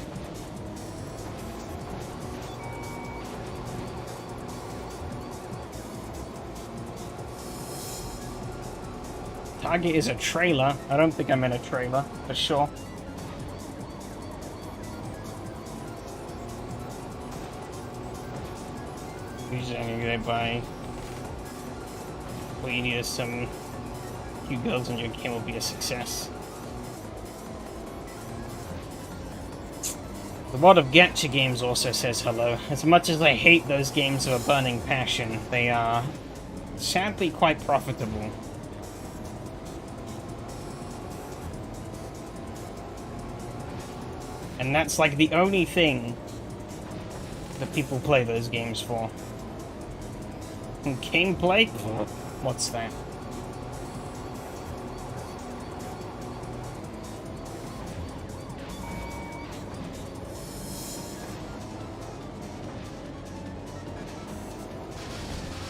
Target is a trailer. I don't think I'm in a trailer, for sure. Usually I'm gonna go by what you need is some few builds and your game will be a success. The world of gacha games also says hello. As much as I hate those games of a burning passion, they are sadly quite profitable. And that's like the only thing that people play those games for. Gameplay? What's that?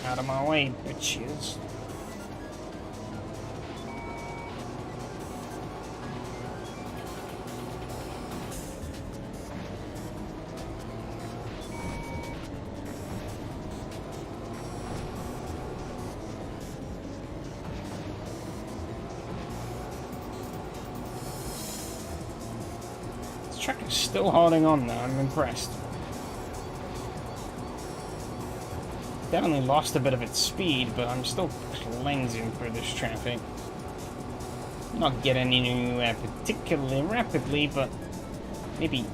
Out of my way, bitches. Truck is still holding on though, I'm impressed. Definitely lost a bit of its speed, but I'm still cleansing through this traffic. Not getting anywhere particularly rapidly, but maybe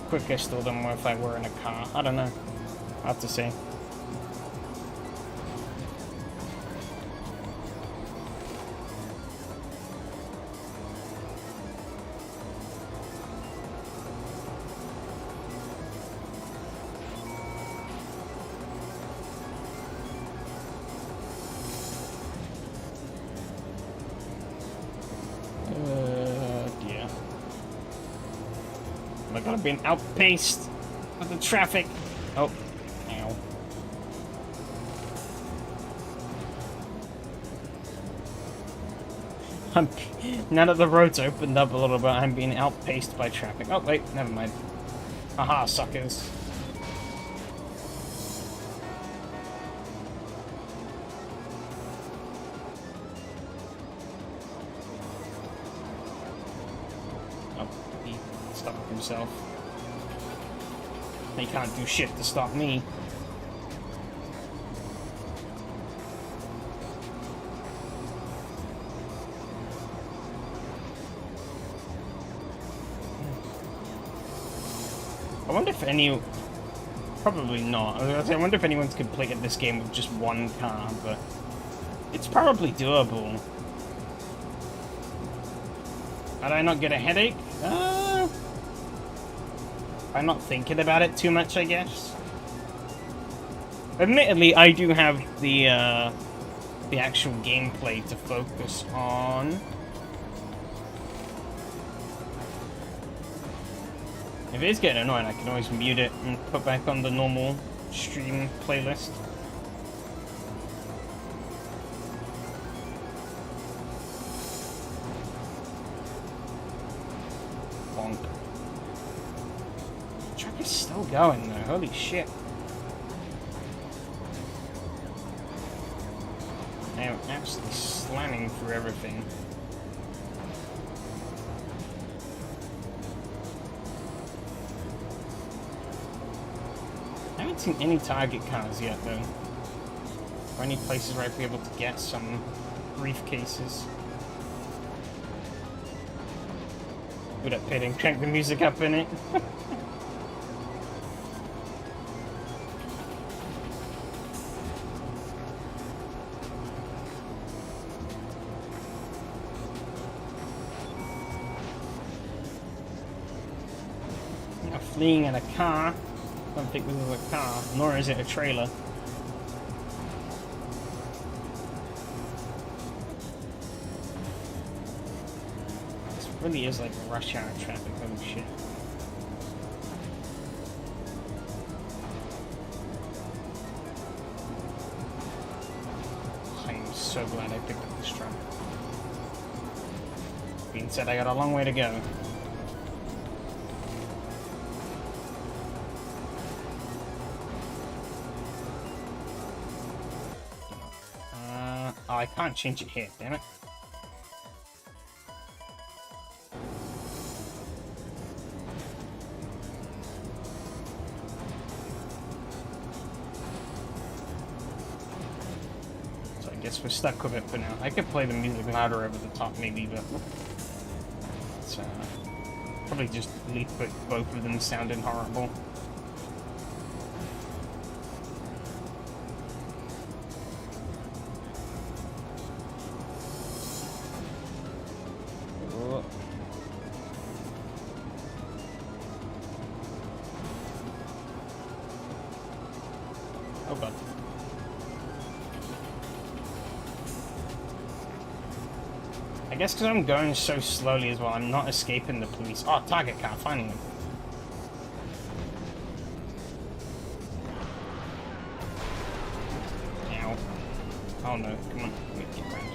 quicker still than if I were in a car. I don't know. I'll have to say. Dear. Am I gonna be outpaced with the traffic? Oh, ow. Now that the road's opened up a little bit, I'm being outpaced by traffic. Oh, wait, never mind. Haha, suckers. Himself. He can't do shit to stop me. I wonder if any... Probably not. I wonder if anyone's completed this game with just one car, but... It's probably doable. Did I not get a headache? I'm not thinking about it too much, I guess. Admittedly, I do have the actual gameplay to focus on. If it is getting annoying, I can always mute it and put back on the normal stream playlist. Bonk. Truck is still going though, holy shit. They're absolutely slamming through everything. I haven't seen any target cars yet, though. Or any places where I'd be able to get some briefcases. Good up pit and crank the music up in it. Fleeing in a car. I don't think this is a car, nor is it a trailer. This really is like rush hour traffic, holy shit. I'm so glad I picked up this truck. Being said, I got a long way to go. Oh, I can't change it here, damn it. So I guess we're stuck with it for now. I could play the music louder over the top maybe, but it's probably just leave both of them sounding horrible. Oh god. I guess because I'm going so slowly as well, I'm not escaping the police. Oh, target car, finding them. Ow. Oh no, come on, let me get around.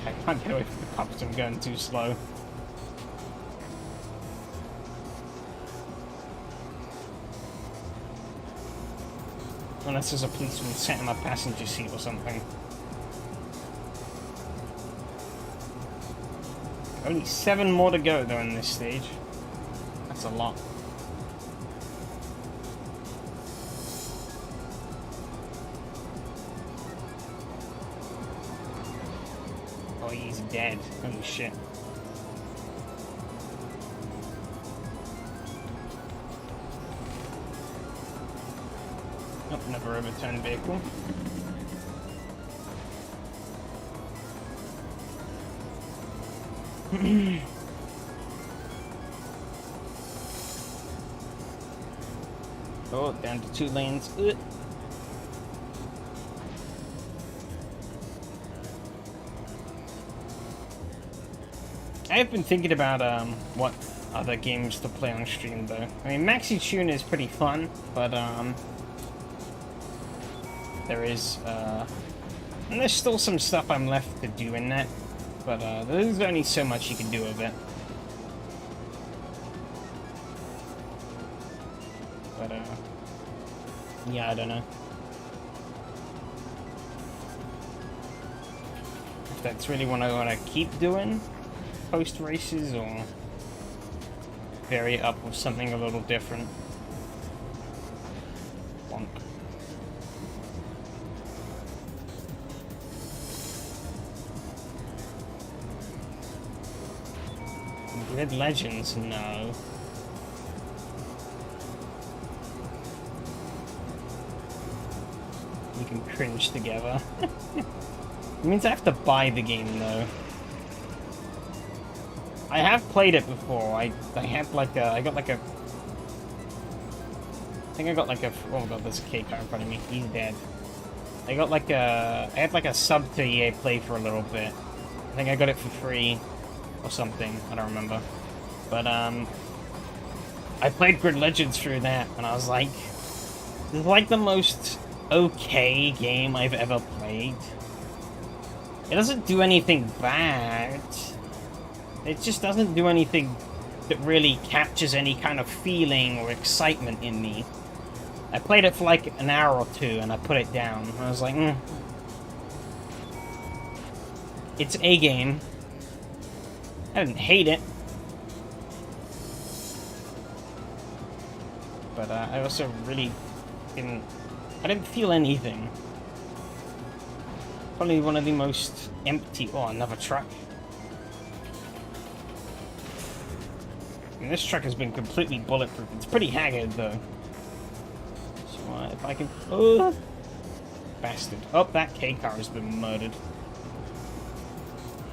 I can't get away from the cops, I'm going too slow. Unless there's a policeman sat in my passenger seat or something. Only 7 more to go though in this stage. That's a lot. Oh, he's dead. Holy shit. Oh, never overturned vehicle. Oh, down to 2 lanes. I've been thinking about what other games to play on stream though. I mean, Maxi Tune is pretty fun, but there is, and there's still some stuff I'm left to do in that, but there's only so much you can do with it. But, yeah, I don't know. If that's really what I want to keep doing, post races, or vary it up with something a little different. Bonk. Red Legends? No. We can cringe together. It means I have to buy the game, though. I have played it before. I had like a... I got like a... I think I got like a... Oh god, there's a K car in front of me. He's dead. I got like a... I had like a sub to EA play for a little bit. I think I got it for free. Or something, I don't remember. But, I played Grid Legends through that, and I was like, this is like the most okay game I've ever played. It doesn't do anything bad. It just doesn't do anything that really captures any kind of feeling or excitement in me. I played it for like an hour or two and I put it down. I was like, It's a game. I didn't hate it. But I also really didn't... I didn't feel anything. Probably one of the most empty... Oh, another truck. I mean, this truck has been completely bulletproof. It's pretty haggard, though. So, if I can... Oh! Bastard. Oh, that K-car has been murdered.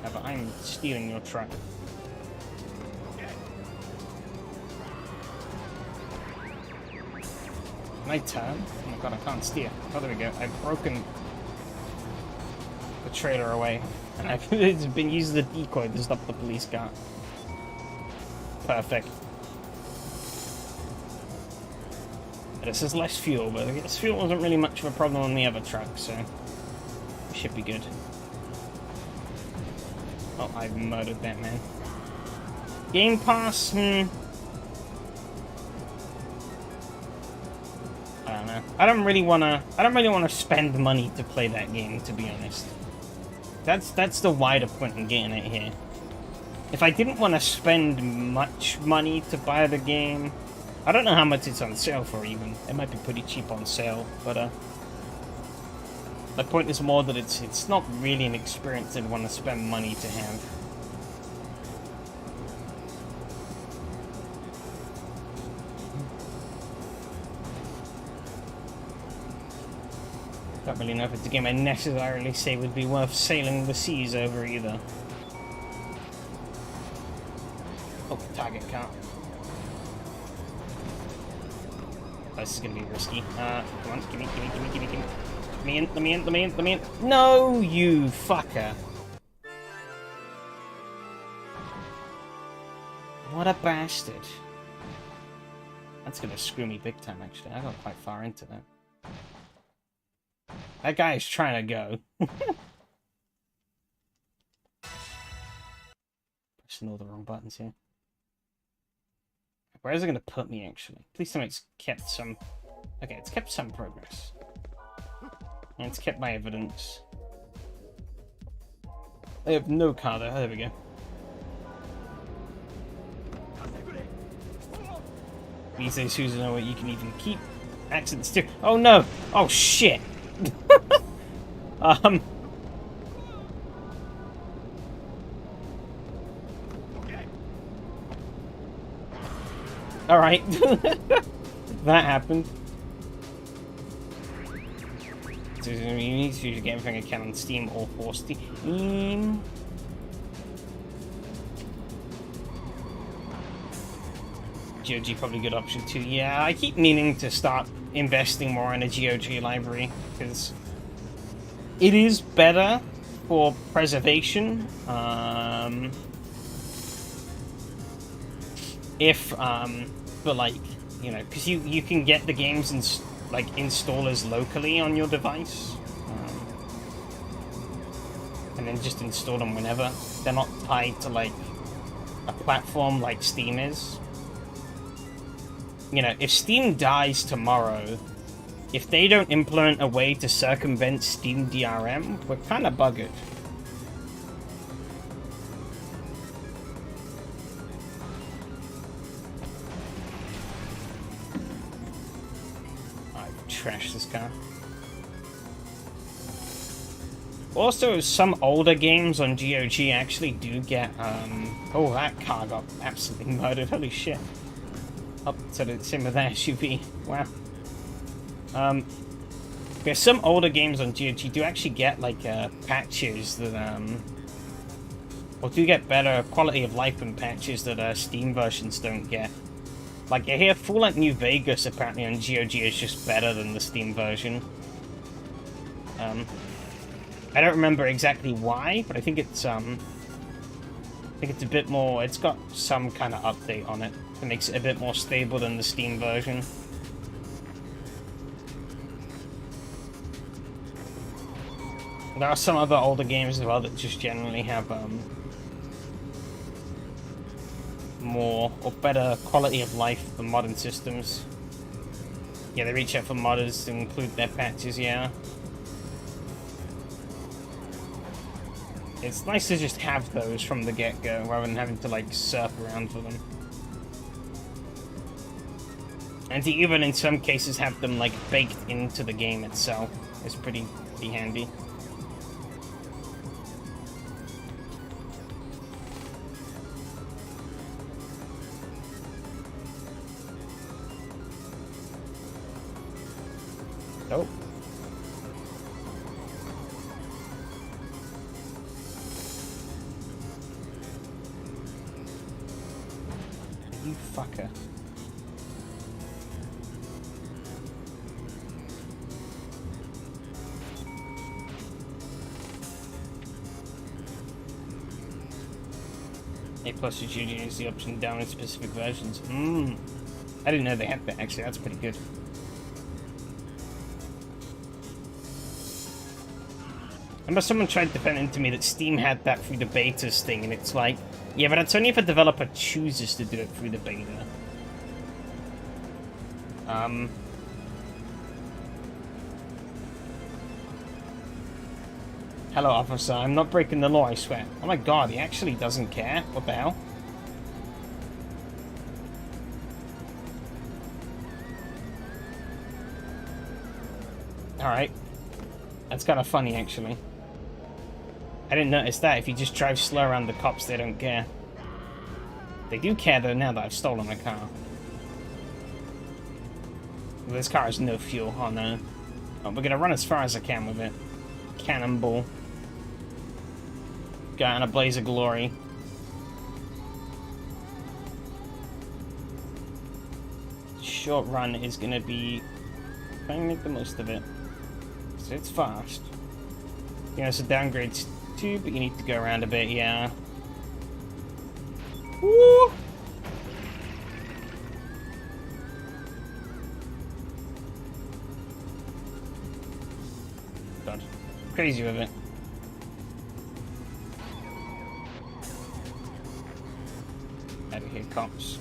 Yeah, but I'm stealing your truck. Can I turn? Oh my god, I can't steer. Oh, there we go. I've broken the trailer away. And it's been used as a decoy to stop the police car. Perfect. This is less fuel, but this fuel wasn't really much of a problem on the other truck, so it should be good. Oh, I've murdered that man. Game Pass, I don't know. I don't really wanna spend money to play that game, to be honest. That's the wider point in getting it here. If I didn't want to spend much money to buy the game, I don't know how much it's on sale for even. It might be pretty cheap on sale, but the point is more that it's not really an experience I'd want to spend money to have. Don't really know if it's a game I necessarily say would be worth sailing the seas over either. Oh, target car. This is gonna be risky. Come on, gimme. Let me in. No, you fucker. What a bastard. That's gonna screw me big time, actually. I got quite far into that. That guy is trying to go. Pressing all the wrong buttons here. Where is it going to put me, actually? Please tell me it's kept some... Okay, it's kept some progress. And it's kept my evidence. I have no car there. Oh, there we go. These days, who's know what you can even keep accidents too. Oh, no! Oh, shit! Alright. That happened. So you need to get everything I can on Steam or for Steam. GOG probably a good option too. Yeah, I keep meaning to start investing more in a GOG library because it is better for preservation. But like, you know, because you can get the games like installers locally on your device, and then just install them whenever. They're not tied to like a platform like Steam is. You know, if Steam dies tomorrow, if they don't implement a way to circumvent Steam DRM, we're kind of buggered. Trash this car. Also, some older games on GOG actually do get, oh, that car got absolutely murdered, holy shit. Up to the same with that SUV, wow. Yeah, some older games on GOG do actually get, like, patches that, or do get better quality of life and patches that, Steam versions don't get. Like, I hear Fallout New Vegas apparently on GOG is just better than the Steam version. I don't remember exactly why, but I think it's a bit more, it's got some kind of update on it that makes it a bit more stable than the Steam version. There are some other older games as well that just generally have, more or better quality of life than modern systems. Yeah, they reach out for modders to include their patches, yeah. It's nice to just have those from the get-go, rather than having to, like, surf around for them. And to even, in some cases, have them, like, baked into the game itself is pretty handy. Oh. You fucker. A plus or GG is the option down in specific versions. I didn't know they had that, actually. That's pretty good. I remember someone tried defending to me that Steam had that through the betas thing, and it's like, yeah, but it's only if a developer chooses to do it through the beta. Hello, officer. I'm not breaking the law, I swear. Oh my god, he actually doesn't care? What the hell? Alright. That's kind of funny, actually. I didn't notice that. If you just drive slow around the cops, they don't care. They do care, though, now that I've stolen a car. Well, this car has no fuel. Oh, no. Oh, we're gonna run as far as I can with it. Cannonball. Guy on a blaze of glory. Short run is gonna be trying to make the most of it. So it's fast. You know, it's a downgrade too, but you need to go around a bit, yeah. Woo! God. Crazy with it. Out of here, cops.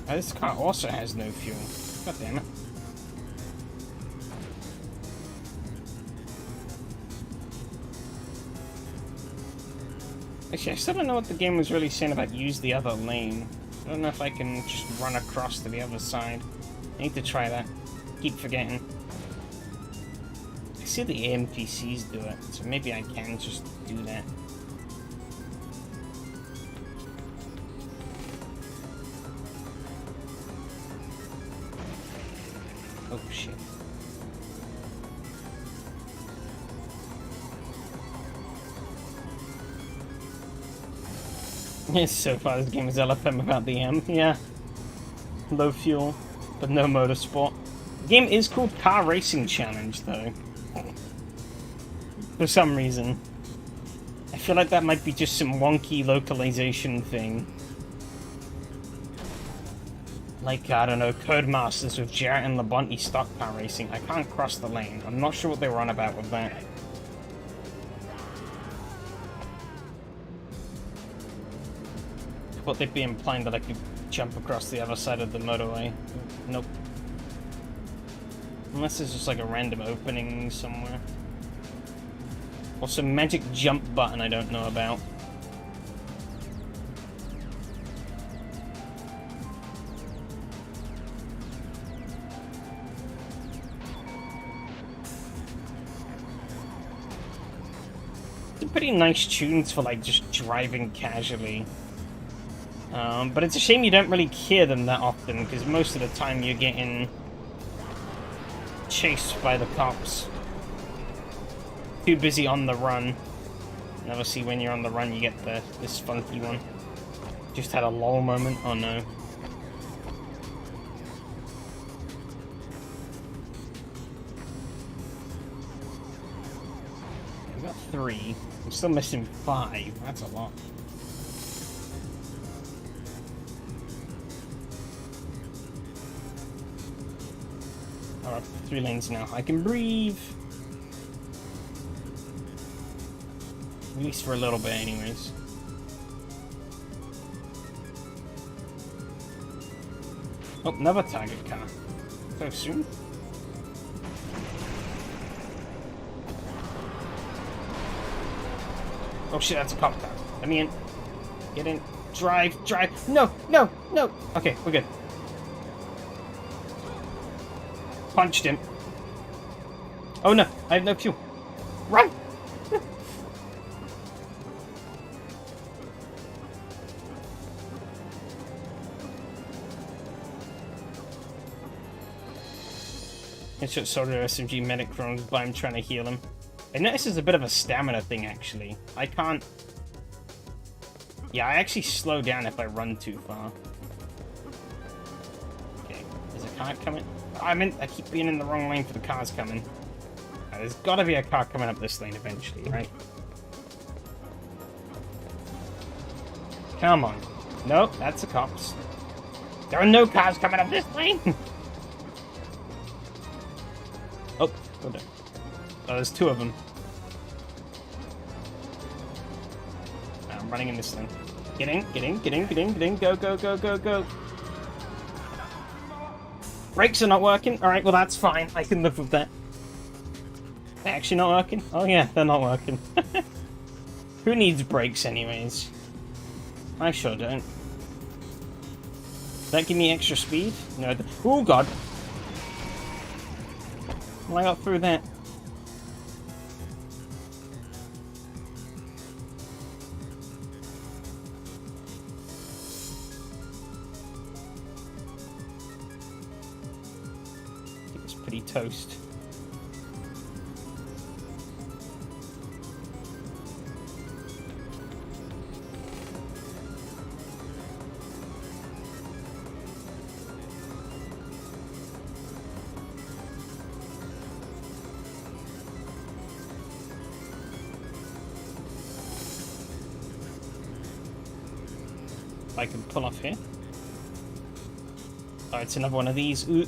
Oh, this car also has no fuel. God damn it. Actually, I still don't know what the game was really saying about use the other lane. I don't know if I can just run across to the other side. I need to try that. Keep forgetting. I see the NPCs do it, so maybe I can just do that. Oh shit. Yes, so far this game is LFM about the M, yeah. Low fuel, but no motorsport. The game is called Car Racing Challenge, though. For some reason. I feel like that might be just some wonky localization thing. Like, I don't know, Codemasters with Jarrett and Labonte stock car racing. I can't cross the lane. I'm not sure what they were on about with that. What they'd be implying that I could jump across the other side of the motorway. Nope. Unless there's just like a random opening somewhere. Or some magic jump button I don't know about. They're pretty nice tunes for like just driving casually. But it's a shame you don't really hear them that often, because most of the time you're getting chased by the cops. Too busy on the run. And obviously when you're on the run you get this funky one. Just had a lull moment. Oh no. We got 3. I'm still missing 5. That's a lot. Alright, 3 lanes now. I can breathe. At least for a little bit, anyways. Oh, another target car. So soon? Oh shit, that's a cop car. Let me in. Get in. Drive, drive. No, no, no. Okay, we're good. Punched him. Oh no, I have no fuel. Run! Headshot soldier SMG medic runs by him trying to heal him. I notice there's a bit of a stamina thing actually. I can't... Yeah, I actually slow down if I run too far. Okay, there's a car coming. I keep being in the wrong lane for the cars coming. There's gotta be a car coming up this lane eventually, right? Come on. Nope, that's the cops. There are no cars coming up this lane! Oh, go down. Oh, there's 2 of them. I'm running in this lane. Get in, get in, get in, get in, get in. Go, go, go, go, go. Brakes are not working. Alright, well that's fine. I can live with that. They're actually not working? Oh yeah, they're not working. Who needs brakes anyways? I sure don't. Does that give me extra speed? No. Oh god. Well, I got through that. It's pretty toast. I can pull off here. Oh, it's another one of these. Ooh.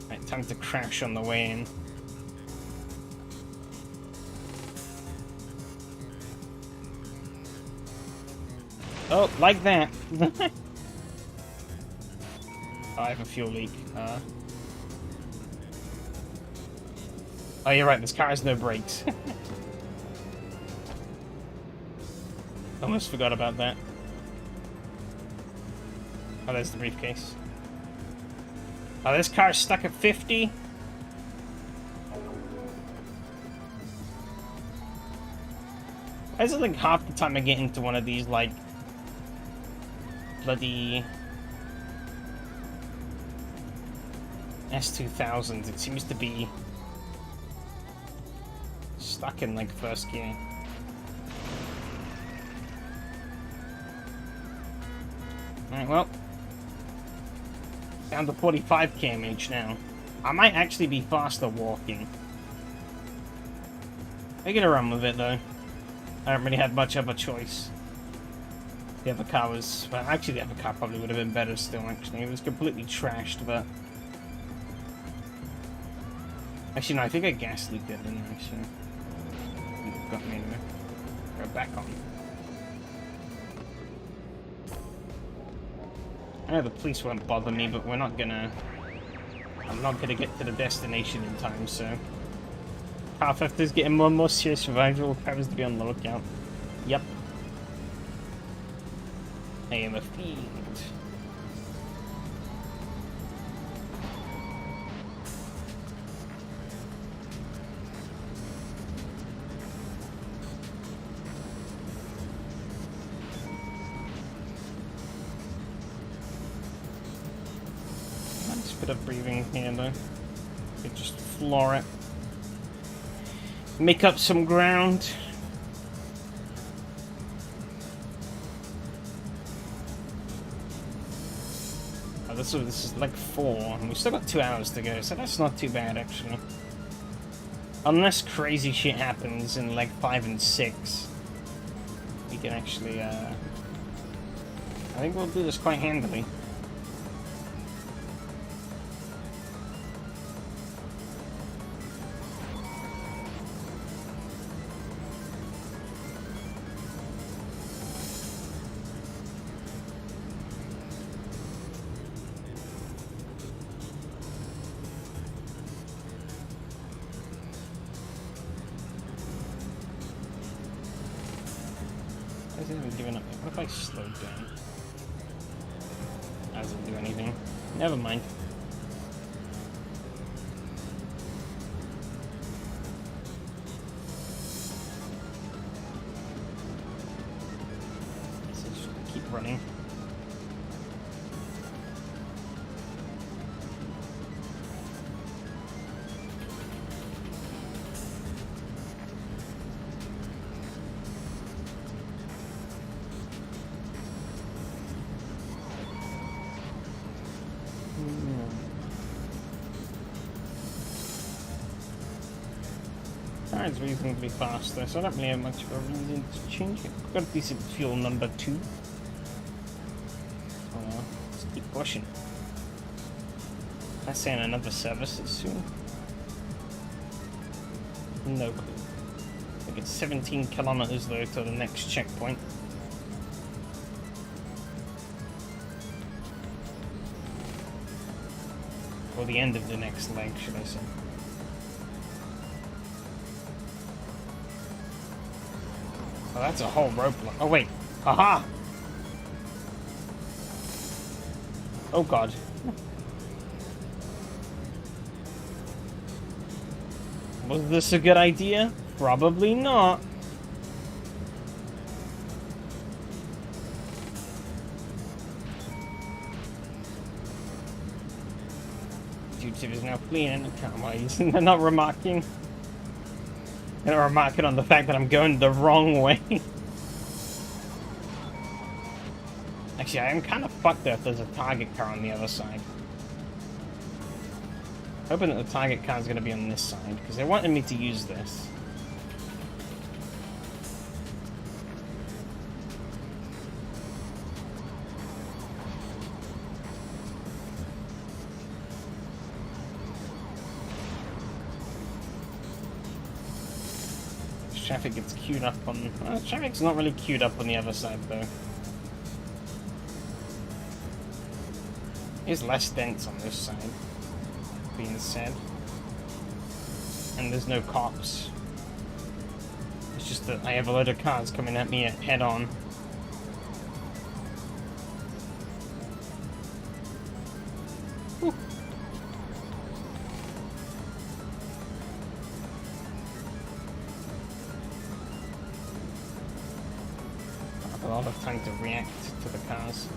Right, time to crash on the way in. Oh, like that. Oh, I have a fuel leak. Oh, you're right. This car has no brakes. Almost forgot about that. Oh, there's the briefcase. Oh, this car's stuck at 50. Why is it like half the time I get into one of these, like, bloody S2000s, it seems to be stuck in, like, first gear. Alright, well. Down to 45 km/h now. I might actually be faster walking. I get a run with it though. I don't really have much of a choice. The other car was... Well, actually the other car probably would have been better still, actually. It was completely trashed, but... Actually, no, I think I gas leaked it, didn't I? So... It got me anyway. Go back on. I know the police won't bother me, but we're not gonna... I'm not gonna get to the destination in time, so... Car theft is getting more and more serious. Survival requires to be on the lookout. Yep. I am a fiend. Nice bit of breathing here though. Could just floor it. make up some ground. Oh, this is like 4, and we've still got 2 hours to go, so that's not too bad actually. Unless crazy shit happens in leg 5 and 6, we can actually, I think we'll do this quite handily. What if I slowed down? That doesn't do anything. Never mind. Let's just keep running. It's reasonably fast there, so I don't really have much of a reason to change it. Got a decent fuel number 2. So let's keep pushing. I'm saying another service is soon. No clue. I think it's 17 kilometers though to the next checkpoint. Or the end of the next leg, should I say. Oh, that's a whole roadblock. Oh, wait. Aha! Oh, God. Was this a good idea? Probably not. YouTube is now fleeing in the cowboys. They're not remarking. They're not remarking on the fact that I'm going the wrong way. Actually, I am kind of fucked there if there's a target car on the other side. Hoping that the target car is going to be on this side, because they wanted me to use this. Traffic gets queued up on... traffic's not really queued up on the other side, though. It's less dense on this side, being said. And there's no cops. It's just that I have a load of cars coming at me head-on. A lot of time to react to the cars.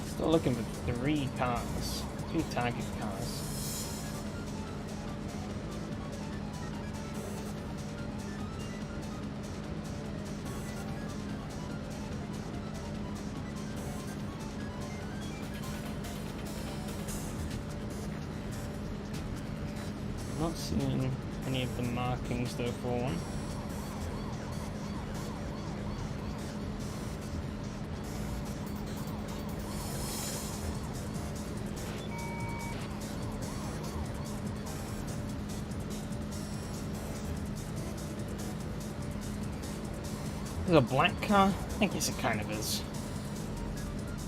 Still looking for 3 cars. 3 target cars. Not seeing any of the markings though for one. There's a black car? I guess it kind of is.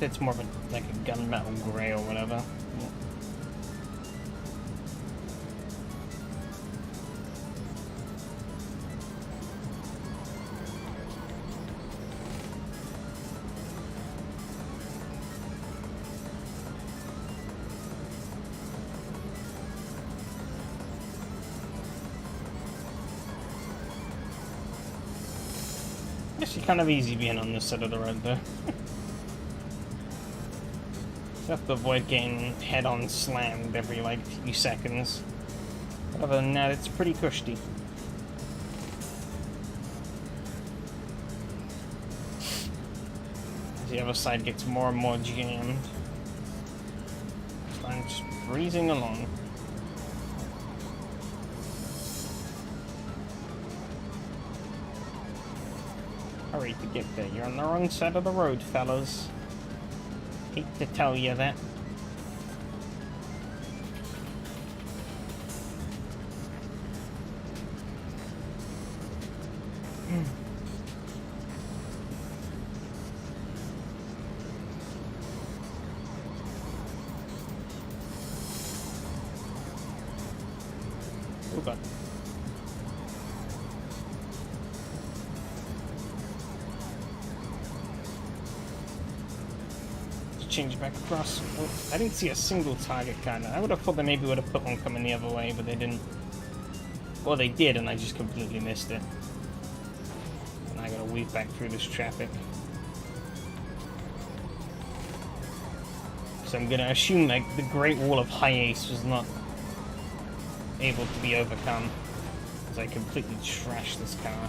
It's more of a, like a gunmetal grey or whatever. Yeah. Actually kind of easy being on this side of the road though. You have to avoid getting head-on slammed every like few seconds. But other than that, it's pretty cushy. The other side gets more and more jammed. So I'm just breezing along. Hurry to get there. You're on the wrong side of the road, fellas. Hate to tell you that. Oh god. Change back across. Oh, I didn't see a single target kinda. I would have thought they maybe would have put one coming the other way, but they didn't. Well, they did, and I just completely missed it. And I gotta weave back through this traffic. So I'm gonna assume like the Great Wall of High Ace was not able to be overcome. Because I completely trashed this car.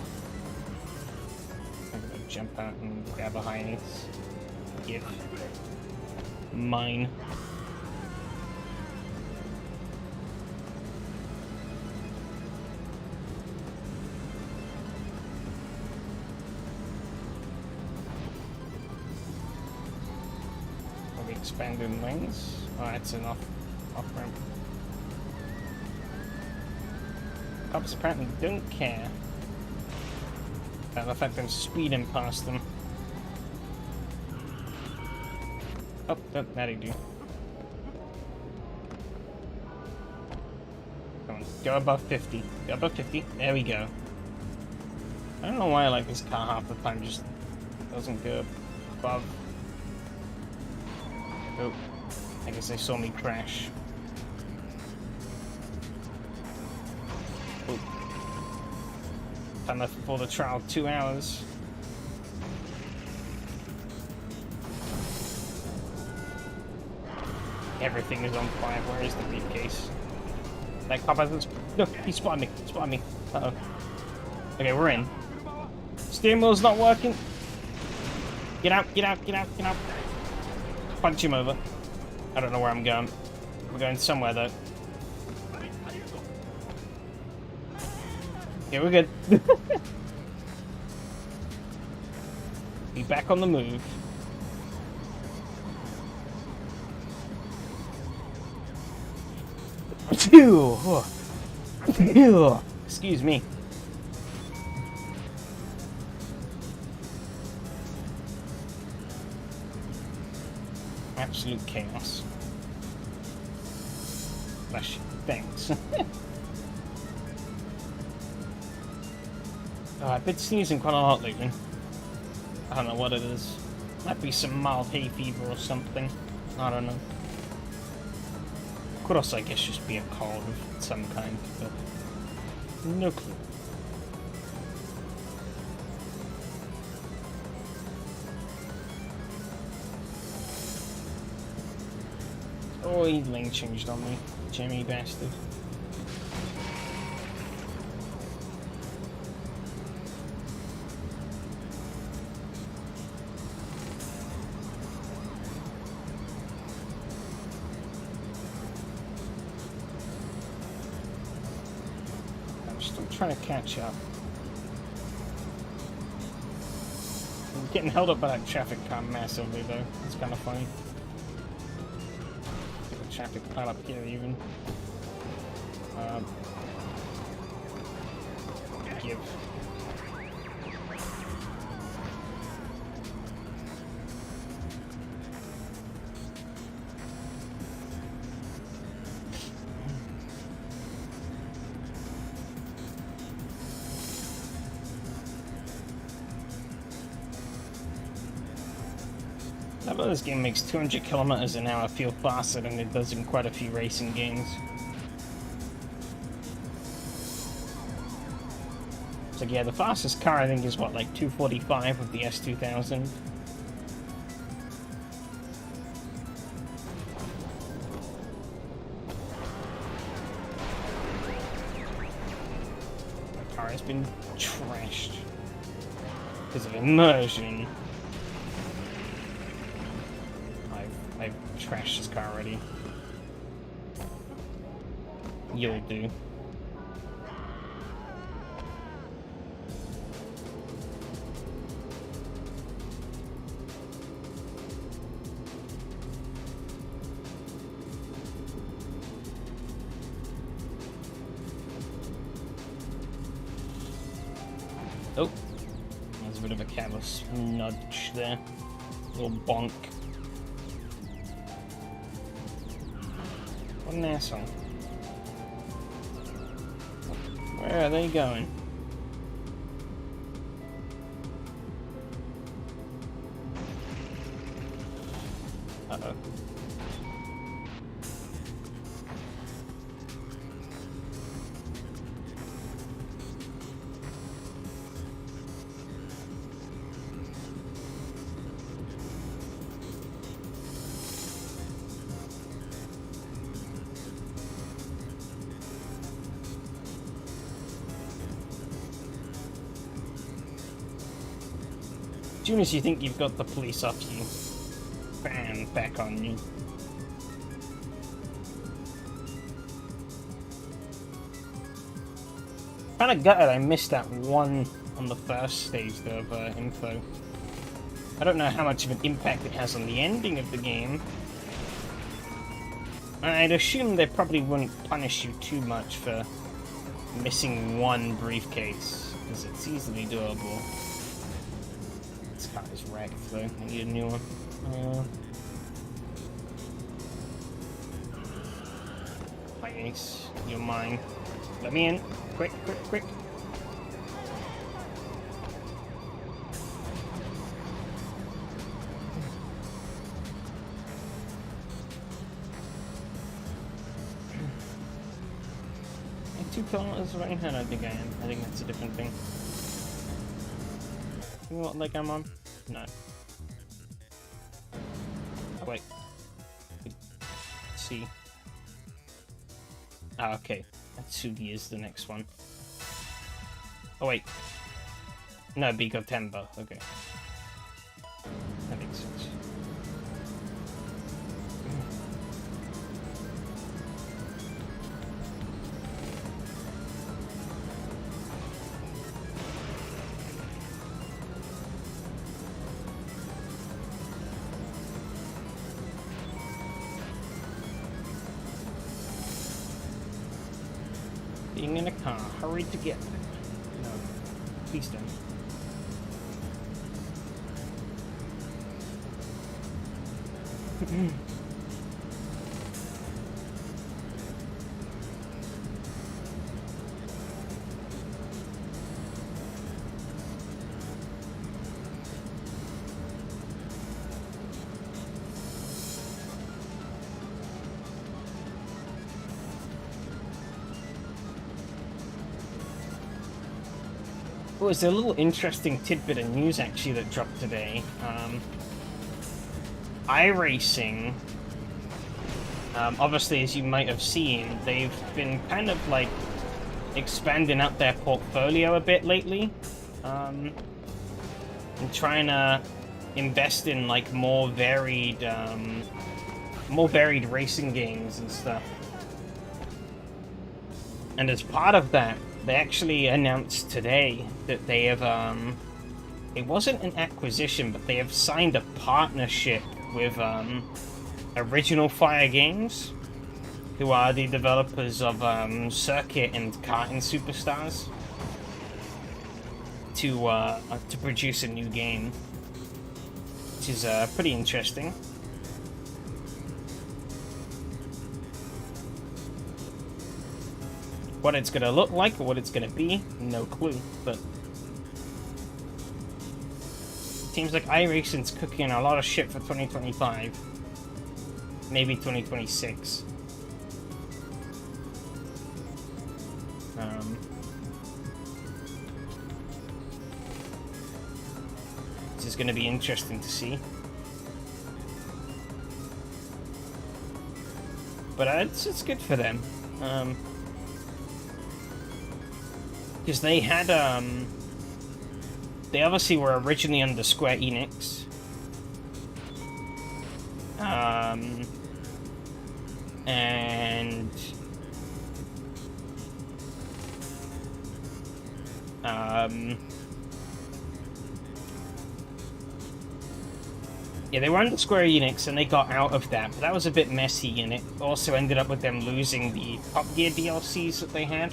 I'm gonna jump out and grab a High Ace. Give. Mine. Are we expanding lanes? Oh, that's an off ramp. Cops apparently don't care about the fact I'm speeding past them. Oh, that'll do. Come on, go above 50. Go above 50. There we go. I don't know why I like this car half the time, just doesn't go above. Oh, I guess they saw me crash. Oh. Time left before the trial, 2 hours. Everything is on fire. Where is the briefcase? That cop has... Look, he spotted me. Spotted me. Uh-oh. Okay, we're in. Steering wheel's not working. Get out, get out, get out, get out. Punch him over. I don't know where I'm going. We're going somewhere, though. Yeah, we're good. Be back on the move. Excuse me. Absolute chaos. Bless you. Thanks. Oh, I've been sneezing quite a lot lately. I don't know what it is. Might be some mild hay fever or something. I don't know. Could also, I guess, just be a cold of some kind, but no clue. Oh, he lane changed on me, Jimmy bastard. Trying to catch up. I'm getting held up by that traffic car massively though. It's kind of funny. The traffic pile up here even. Give. I bet this game makes 200 kilometers an hour feel faster than it does in quite a few racing games. So yeah, the fastest car I think is what, like 245 with the S2000. My car has been trashed because of immersion. I've trashed this car already. You'll do. Oh, there's a bit of a careless nudge there. A little bonk. What an asshole. Where are they going? Uh-oh. As soon as you think you've got the police off you, bam, back on you. Kinda gutted I missed that one on the first stage though of info. I don't know how much of an impact it has on the ending of the game. I'd assume they probably wouldn't punish you too much for missing one briefcase, because it's easily doable. This car is wrecked though, I need a new one. My ace, you're mine. Let me in. Quick, quick, quick. Like 2 kilometers right in hand, I think I am. I think that's a different thing. You know what leg I'm on? No. Oh, wait. Let's see. Ah, okay. Atsugi is the next one. Oh, wait. No, Biko Temba. Okay. That makes sense. Being in a car, hurry to get there. No, please don't. Oh, there's a little interesting tidbit of news actually that dropped today. iRacing, obviously as you might have seen, they've been kind of like expanding out their portfolio a bit lately. And trying to invest in like more varied racing games and stuff. And as part of that, they actually announced today that they have, it wasn't an acquisition, but they have signed a partnership with Original Fire Games, who are the developers of Circuit and Karting Superstars, to produce a new game, which is pretty interesting. What it's gonna look like or what it's gonna be, no clue, but it seems like iRacing's cooking a lot of shit for 2025. Maybe 2026. is going to be interesting to see. But it's good for them. Because they had, they obviously were originally under Square Enix. And yeah, they were under Square Enix and they got out of that, but that was a bit messy, and it also ended up with them losing the Top Gear DLCs that they had,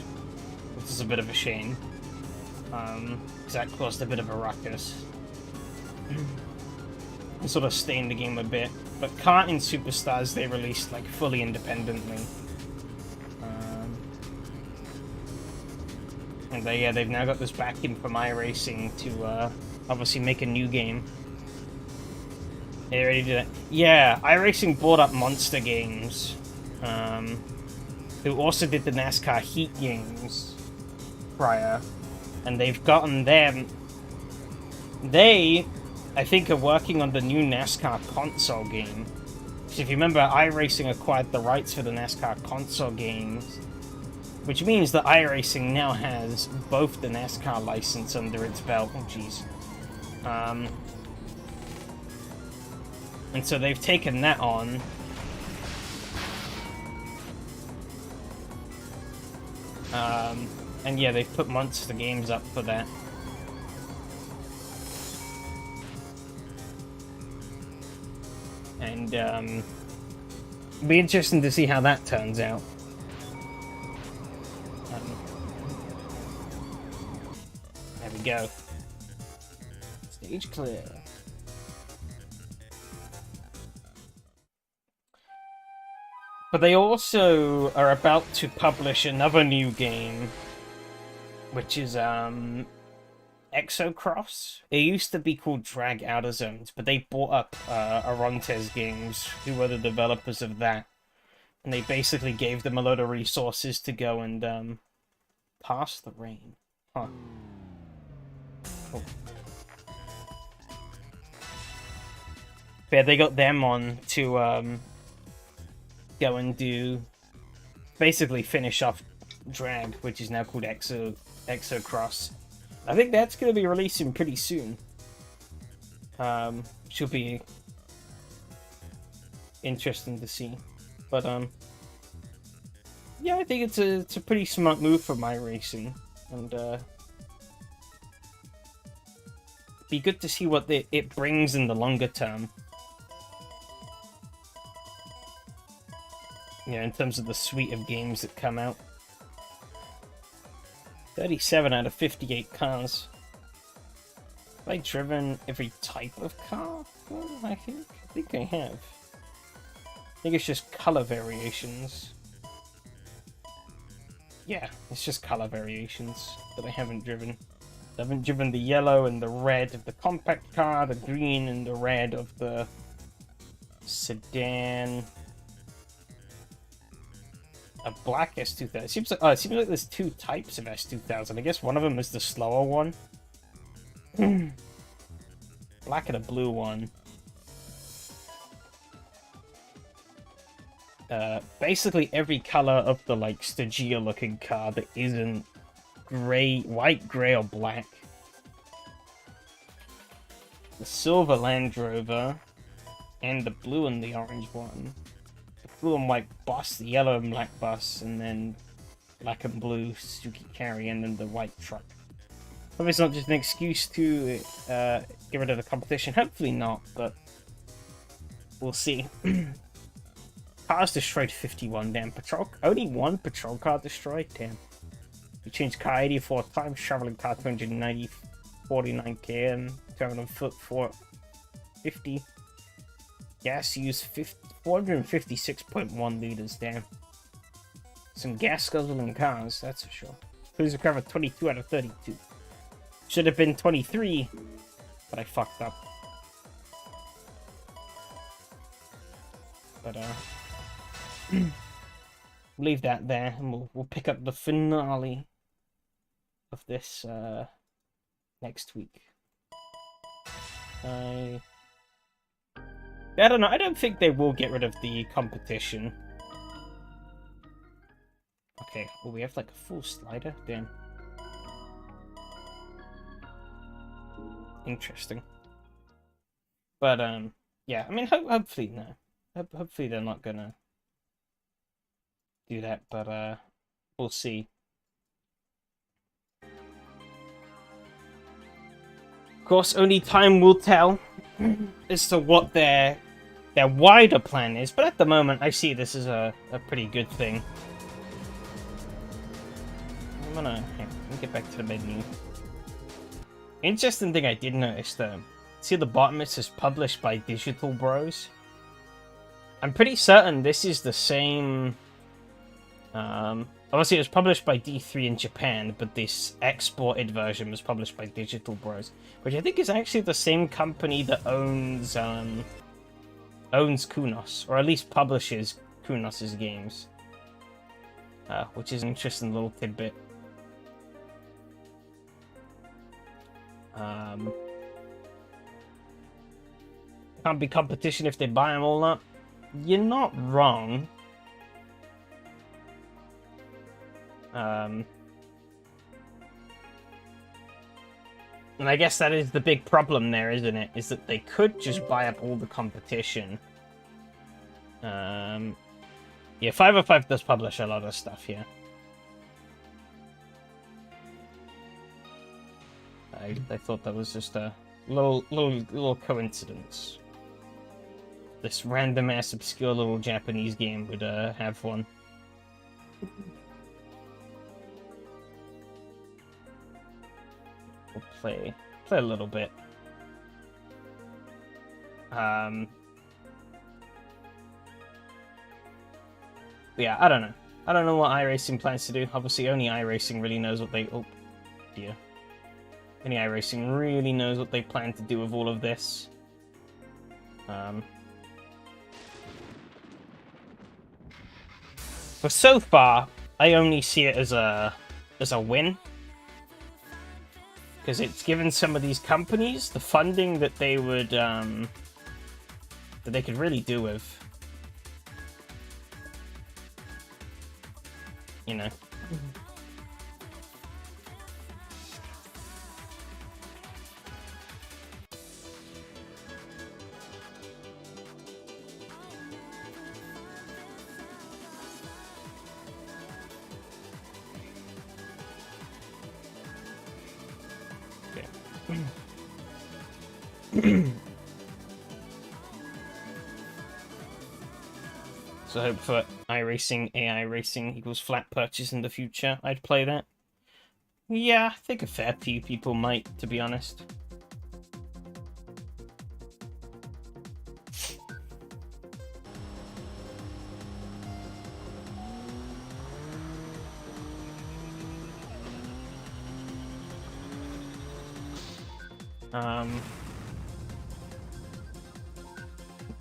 which is a bit of a shame, because that caused a bit of a ruckus. And sort of stained the game a bit. But Karting Superstars they released like fully independently. And they've now got this backing from iRacing to obviously make a new game. They already did it. Yeah, iRacing bought up Monster Games, who also did the NASCAR Heat games prior, and they've gotten them. They, I think, are working on the new NASCAR console game. So if you remember, iRacing acquired the rights for the NASCAR console games, which means that iRacing now has both the NASCAR license under its belt. Oh, jeez. And so they've taken that on. And yeah, they've put Monster Games up for that. And it'll be interesting to see how that turns out. There we go. Stage clear. But they also are about to publish another new game, which is Exocross. It used to be called Drag Outer Zones, but they bought up Arontes Games, who were the developers of that. And they basically gave them a load of resources to go and pass the rain. Huh. Cool. Yeah, they got them on to go and do, basically finish off Drag, which is now called Exocross. I think that's going to be releasing pretty soon. Should be interesting to see. But yeah, I think it's a pretty smart move for iRacing, and be good to see what it brings in the longer term. Yeah, in terms of the suite of games that come out. 37 out of 58 cars. Have I driven every type of car? Well, I think I have. I think it's just color variations. Yeah, it's just color variations that I haven't driven. I haven't driven the yellow and the red of the compact car, the green and the red of the sedan. A black S2000. It seems like there's two types of S2000. I guess one of them is the slower one. Black and a blue one. Basically every color of the like Stagea looking car that isn't gray, white, gray, or black. The silver Land Rover and the blue and the orange one. Blue and white bus, the yellow and black bus, and then black and blue Suzuki Carry, and then the white truck. Hope it's not just an excuse to get rid of the competition. Hopefully not, but we'll see. Cars destroyed 51, damn. Only one patrol car destroyed, damn. We changed car 84 times, traveling car 290, 49 km, traveling foot 450. Gas used 456.1 liters, damn. Some gas guzzling cars, that's for sure. Cruiser cover 22 out of 32. Should have been 23, but I fucked up. But leave that there, and we'll pick up the finale of this next week. I don't know. I don't think they will get rid of the competition. Okay, well, we have like a full slider? Damn. Interesting. But, yeah, I mean, hopefully, no. Hopefully they're not gonna do that, but, we'll see. Of course, only time will tell as to what their wider plan is, but at the moment, I see this as a pretty good thing. Let me get back to the menu. Interesting thing I did notice though. See at the bottom it says published by Digital Bros. I'm pretty certain this is the same. Obviously it was published by D3 in Japan, but this exported version was published by Digital Bros, which I think is actually the same company that owns Kunos, or at least publishes Kunos' games. Which is an interesting little tidbit. Can't be competition if they buy them all up. You're not wrong. And I guess that is the big problem there, isn't it? Is that they could just buy up all the competition. Yeah, 505 does publish a lot of stuff here. I thought that was just a little coincidence. This random ass obscure little Japanese game would have one. We'll play a little bit. Yeah, I don't know. I don't know what iRacing plans to do. Obviously, only iRacing really knows what they... Oh, dear. Only iRacing really knows what they plan to do with all of this. But so far, I only see it as a win. Because it's given some of these companies the funding that they would, that they could really do with. You know. So I hope for iRacing, AI racing equals flat purchase in the future. I'd play that. Yeah, I think a fair few people might, to be honest.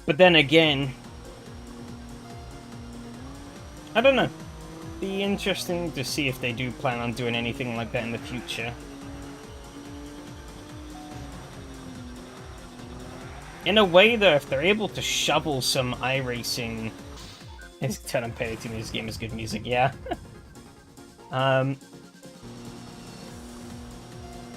But then again, I don't know. Be interesting to see if they do plan on doing anything like that in the future. In a way, though, if they're able to shovel some iRacing... His turn on petty to me, this game is good music, yeah.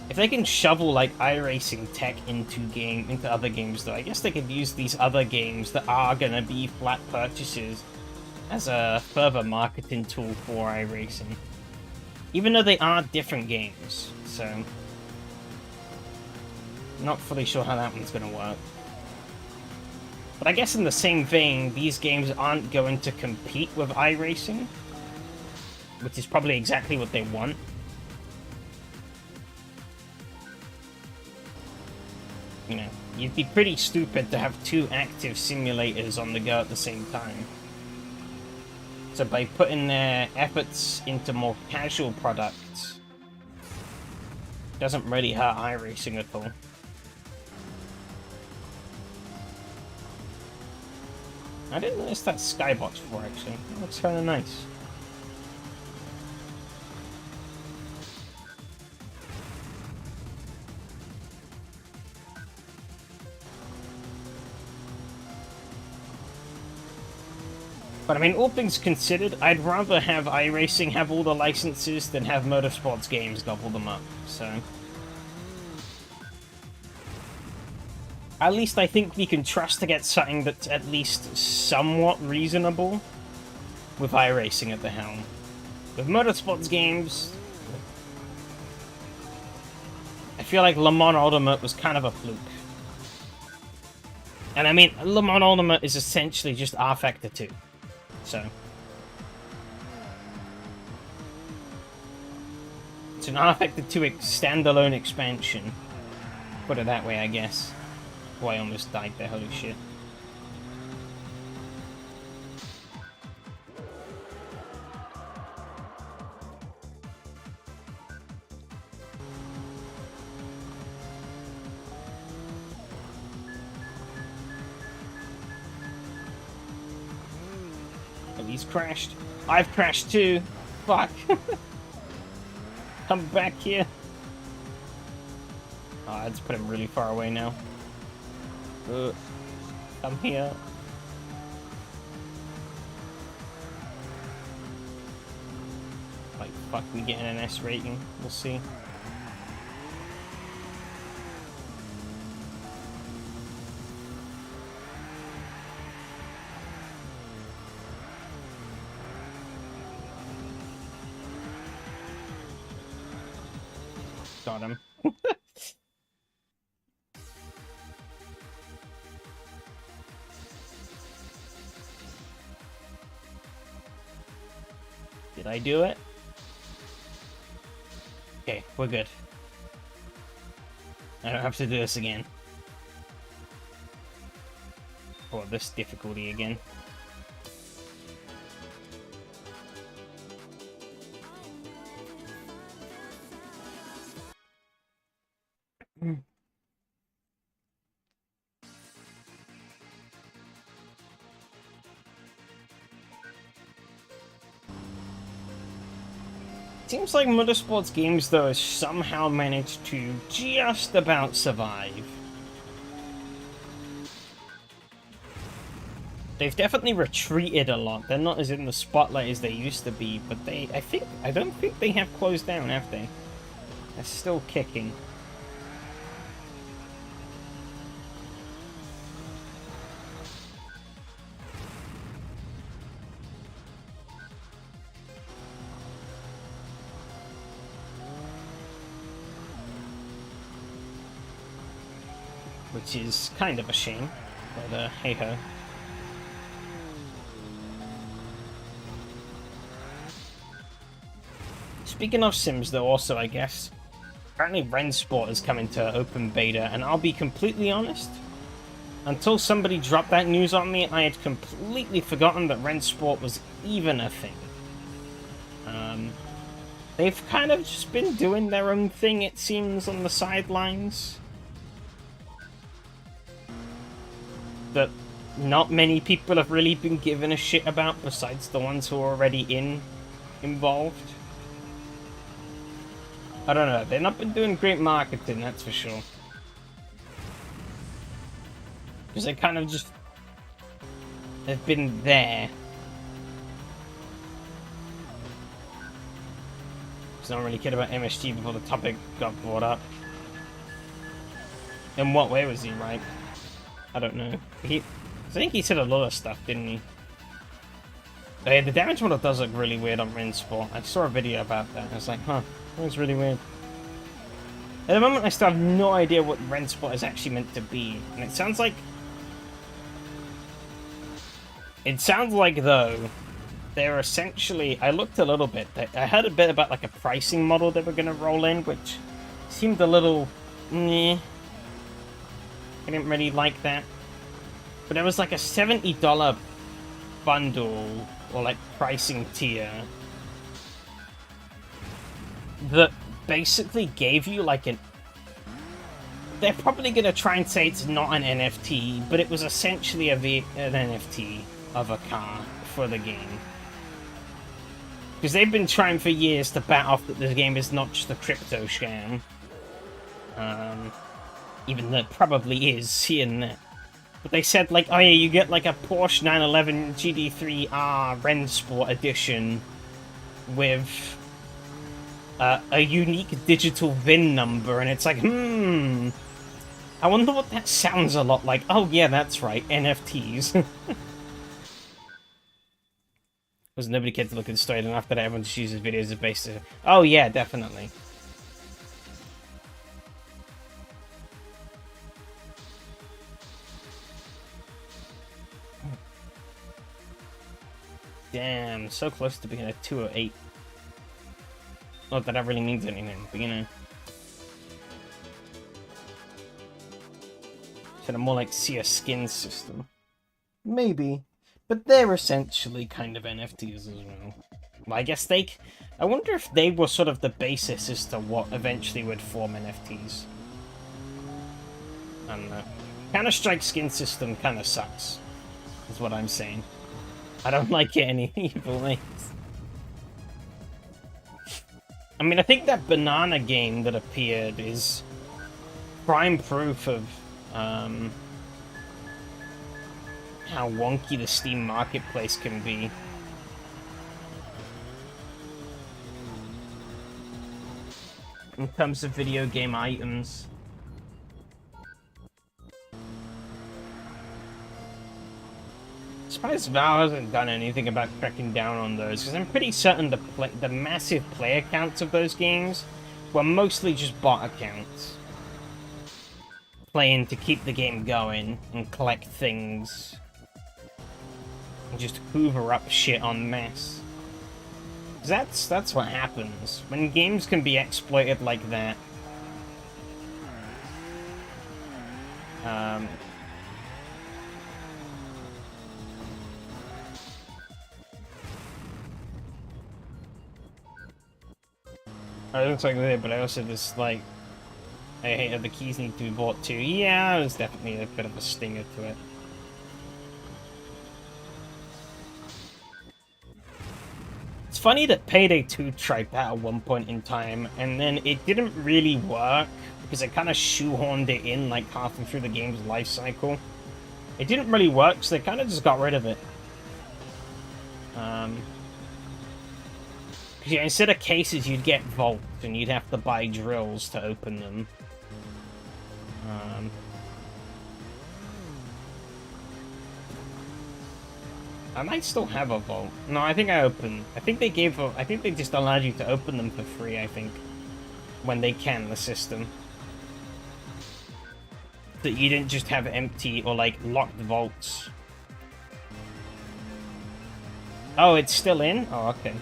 If they can shovel, like, iRacing tech into other games, though, I guess they could use these other games that are gonna be flat purchases as a further marketing tool for iRacing. Even though they are different games, so... Not fully sure how that one's gonna work. But I guess in the same vein, these games aren't going to compete with iRacing, which is probably exactly what they want. You know, you'd be pretty stupid to have two active simulators on the go at the same time. So by putting their efforts into more casual products, it doesn't really hurt iRacing at all. I didn't notice that skybox before, actually. It looks kind of nice. But I mean, all things considered, I'd rather have iRacing have all the licenses than have Motorsports Games gobble them up, so... At least I think we can trust to get something that's at least somewhat reasonable with iRacing at the helm. With Motorsports Games, I feel like Le Mans Ultimate was kind of a fluke. And I mean, Le Mans Ultimate is essentially just R-Factor 2. So... it's an R-Factor 2 standalone expansion. Put it that way, I guess. Oh, I almost died there, holy shit. Oh, he's crashed. I've crashed too. Fuck. Come back here. Oh, I just put him really far away now. Come here. Like, fuck, we getting an S rating. We'll see. Got him. Did I do it? Okay, we're good. I don't have to do this again. Or this difficulty again. Seems like Motorsports Games, though, has somehow managed to just about survive. They've definitely retreated a lot. They're not as in the spotlight as they used to be, but I don't think they have closed down, have they? They're still kicking. Which is kind of a shame, but hey-ho. Speaking of Sims, though, also, I guess, apparently Rennsport is coming to open beta, and I'll be completely honest, until somebody dropped that news on me, I had completely forgotten that Rennsport was even a thing. They've kind of just been doing their own thing, it seems, on the sidelines. That not many people have really been given a shit about, besides the ones who are already involved. I don't know, they've not been doing great marketing, that's for sure. Because they kind of just... they've been there. Because I don't really care about MSG before the topic got brought up. In what way was he right? I don't know. I think he said a lot of stuff, didn't he? Yeah, the damage model does look really weird on Rennsport. I saw a video about that. I was like, huh, that's really weird. At the moment, I still have no idea what Rennsport is actually meant to be. And it sounds like... though, they're essentially... I looked a little bit. I heard a bit about, like, a pricing model they were going to roll in, which seemed a little... meh. I didn't really like that. But there was like a $70 bundle, or like pricing tier, that basically gave you like an... they're probably going to try and say it's not an NFT, but it was essentially an NFT of a car for the game. Because they've been trying for years to bat off that this game is not just a crypto scam. Even though it probably is, here and there. But they said, like, oh yeah, you get, like, a Porsche 911 GT3R Rennsport edition with a unique digital VIN number, and it's like, I wonder what that sounds a lot like. Oh yeah, that's right, NFTs. Because nobody cared to look at the story, and after that everyone just uses videos as basis. Oh yeah, definitely. Damn, so close to being a 208. Not that that really means anything, but you know. Should have more like see a skin system. Maybe. But they're essentially kind of NFTs as well. Well, I guess they... I wonder if they were sort of the basis as to what eventually would form NFTs. I don't know. Counter-Strike skin system kind of sucks. Is what I'm saying. I don't like it any evil ways. I mean, I think that banana game that appeared is prime proof of how wonky the Steam Marketplace can be. In terms of video game items. I'm surprised Valve hasn't done anything about cracking down on those, because I'm pretty certain the massive player counts of those games were mostly just bot accounts. Playing to keep the game going and collect things. And just hoover up shit en masse. That's what happens. When games can be exploited like that. It looks like that, but I also just like... I hate that the keys need to be bought too. Yeah, there's definitely a bit of a stinger to it. It's funny that Payday 2 tried that at one point in time, and then it didn't really work, because it kind of shoehorned it in like halfway through the game's life cycle. It didn't really work, so they kind of just got rid of it. Yeah, instead of cases, you'd get vaults, and you'd have to buy drills to open them. I might still have a vault. No, I think I opened. I think they gave. I think they just allowed you to open them for free. I think when they can the system, that you didn't just have empty or like locked vaults. Oh, it's still in. Oh, okay.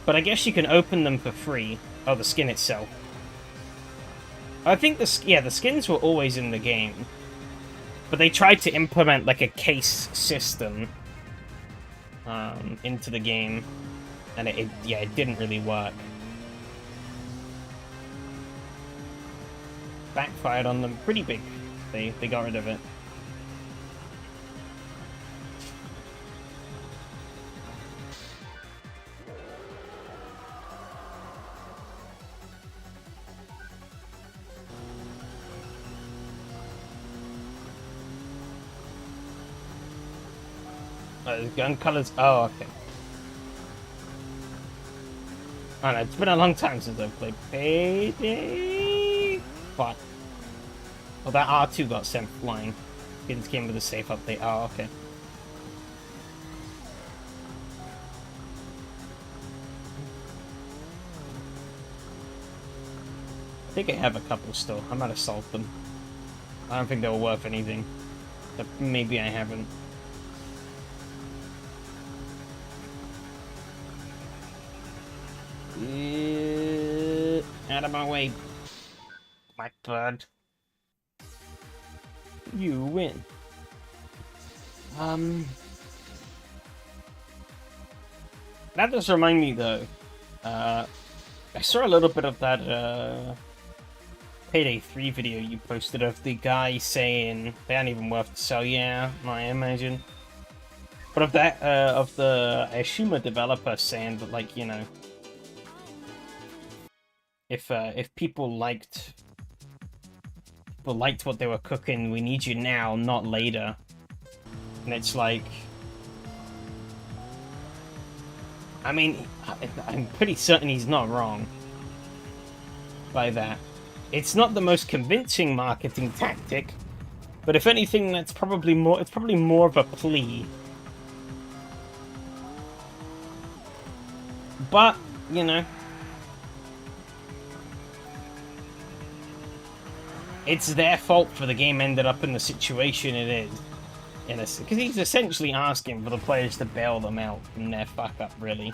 But I guess you can open them for free. Oh, the skin itself. I think the skins were always in the game. But they tried to implement like a case system into the game. And it didn't really work. Backfired on them pretty big. They got rid of it. Gun colors. Oh, okay. I don't know, it's been a long time since I've played Payday. But well, that R2 got sent flying. It came with a safe update. Oh, okay. I think I have a couple still. I might have sold them. I don't think they were worth anything. But maybe I haven't. Out of my way, Blackbird. You win. That does remind me though. I saw a little bit of that Payday 3 video you posted of the guy saying they aren't even worth to sell. Yeah, I imagine. But of that, of the I assume a developer saying that, like, you know, if people liked people liked what they were cooking. We need you now, not later. And it's like... I mean, I'm pretty certain he's not wrong by that. It's not the most convincing marketing tactic, but if anything, that's probably more. It's probably more of a plea. But you know, it's their fault for the game ended up in the situation it is. Because he's essentially asking for the players to bail them out from their fuck up, really.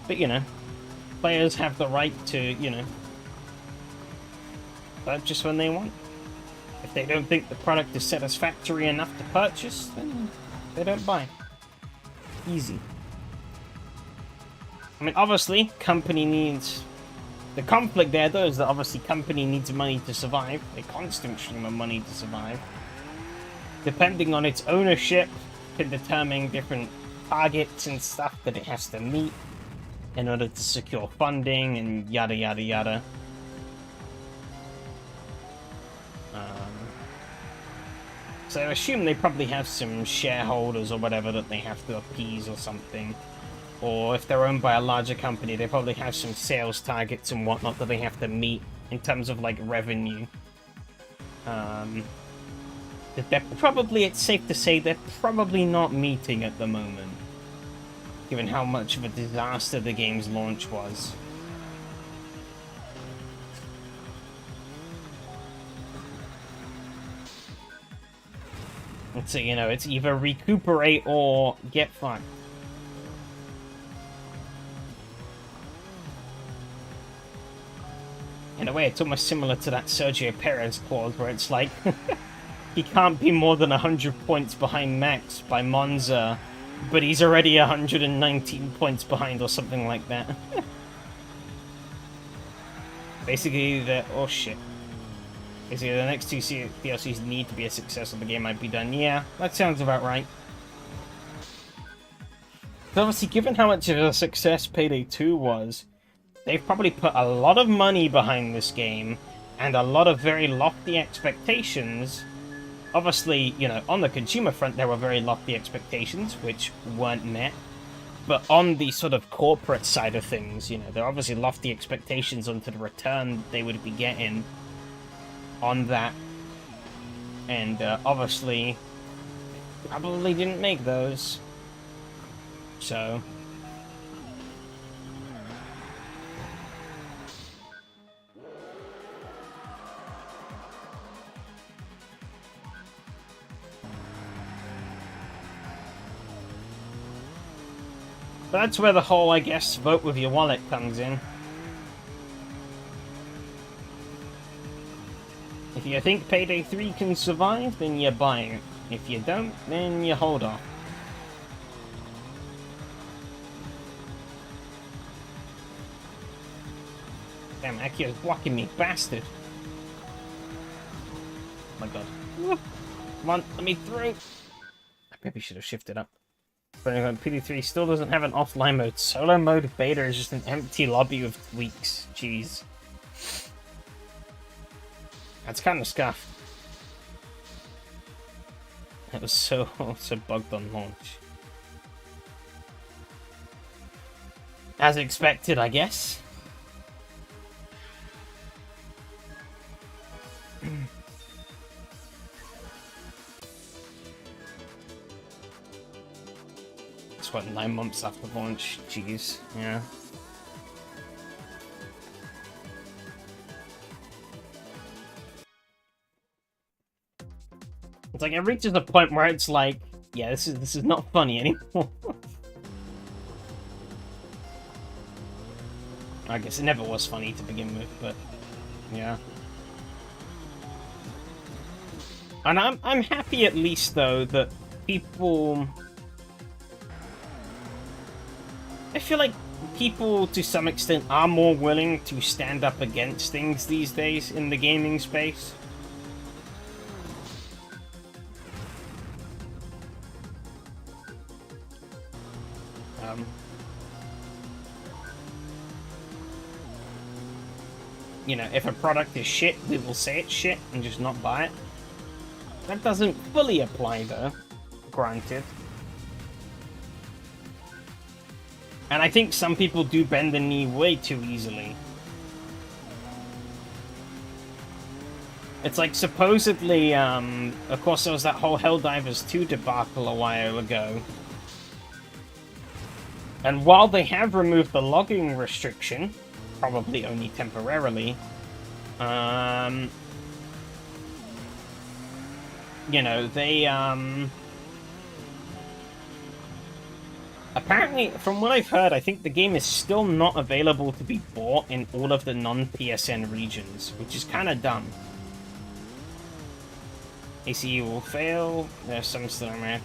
But, you know, players have the right to, you know, purchase when they want. If they don't think the product is satisfactory enough to purchase, then they don't buy. Easy. I mean, obviously, company needs... The conflict there, though, is that obviously company needs money to survive. A constant stream of money to survive. Depending on its ownership, can determine different targets and stuff that it has to meet in order to secure funding and yada yada yada. So I assume they probably have some shareholders or whatever that they have to appease or something. Or if they're owned by a larger company, they probably have some sales targets and whatnot that they have to meet in terms of, like, revenue. That they're probably, it's safe to say, they're probably not meeting at the moment, given how much of a disaster the game's launch was. And so, you know, it's either recuperate or get fucked. In a way, it's almost similar to that Sergio Perez clause, where it's like, he can't be more than 100 points behind Max by Monza, but he's already 119 points behind, or something like that. Basically, oh shit. Basically, the next two DLCs need to be a success or the game might be done. Yeah, that sounds about right. But obviously, given how much of a success Payday 2 was, they've probably put a lot of money behind this game, and a lot of very lofty expectations. Obviously, you know, on the consumer front, there were very lofty expectations, which weren't met. But on the sort of corporate side of things, you know, there are obviously lofty expectations onto the return they would be getting on that. And obviously, probably didn't make those. So... But that's where the whole, I guess, vote with your wallet comes in. If you think Payday 3 can survive, then you buy it. If you don't, then you hold off. Damn, Akio's blocking me, bastard. Oh my god. Come on, let me through. I maybe should have shifted up. But anyway, PD3 still doesn't have an offline mode. Solo mode beta is just an empty lobby with tweaks. Jeez. That's kind of scuffed. It was so bugged on launch. As expected, I guess. It's what, 9 months after launch? Jeez, yeah. It's like it reaches a point where it's like, yeah, this is not funny anymore. I guess it never was funny to begin with, but yeah. And I'm happy at least though that people, I feel like people to some extent are more willing to stand up against things these days in the gaming space. You know, if a product is shit, we will say it's shit and just not buy it. That doesn't fully apply though, granted. And I think some people do bend the knee way too easily. It's like supposedly, of course there was that whole Helldivers 2 debacle a while ago. And while they have removed the logging restriction, probably only temporarily, you know, they, apparently, from what I've heard, I think the game is still not available to be bought in all of the non-PSN regions, which is kind of dumb. ACE will fail. There's some similarities.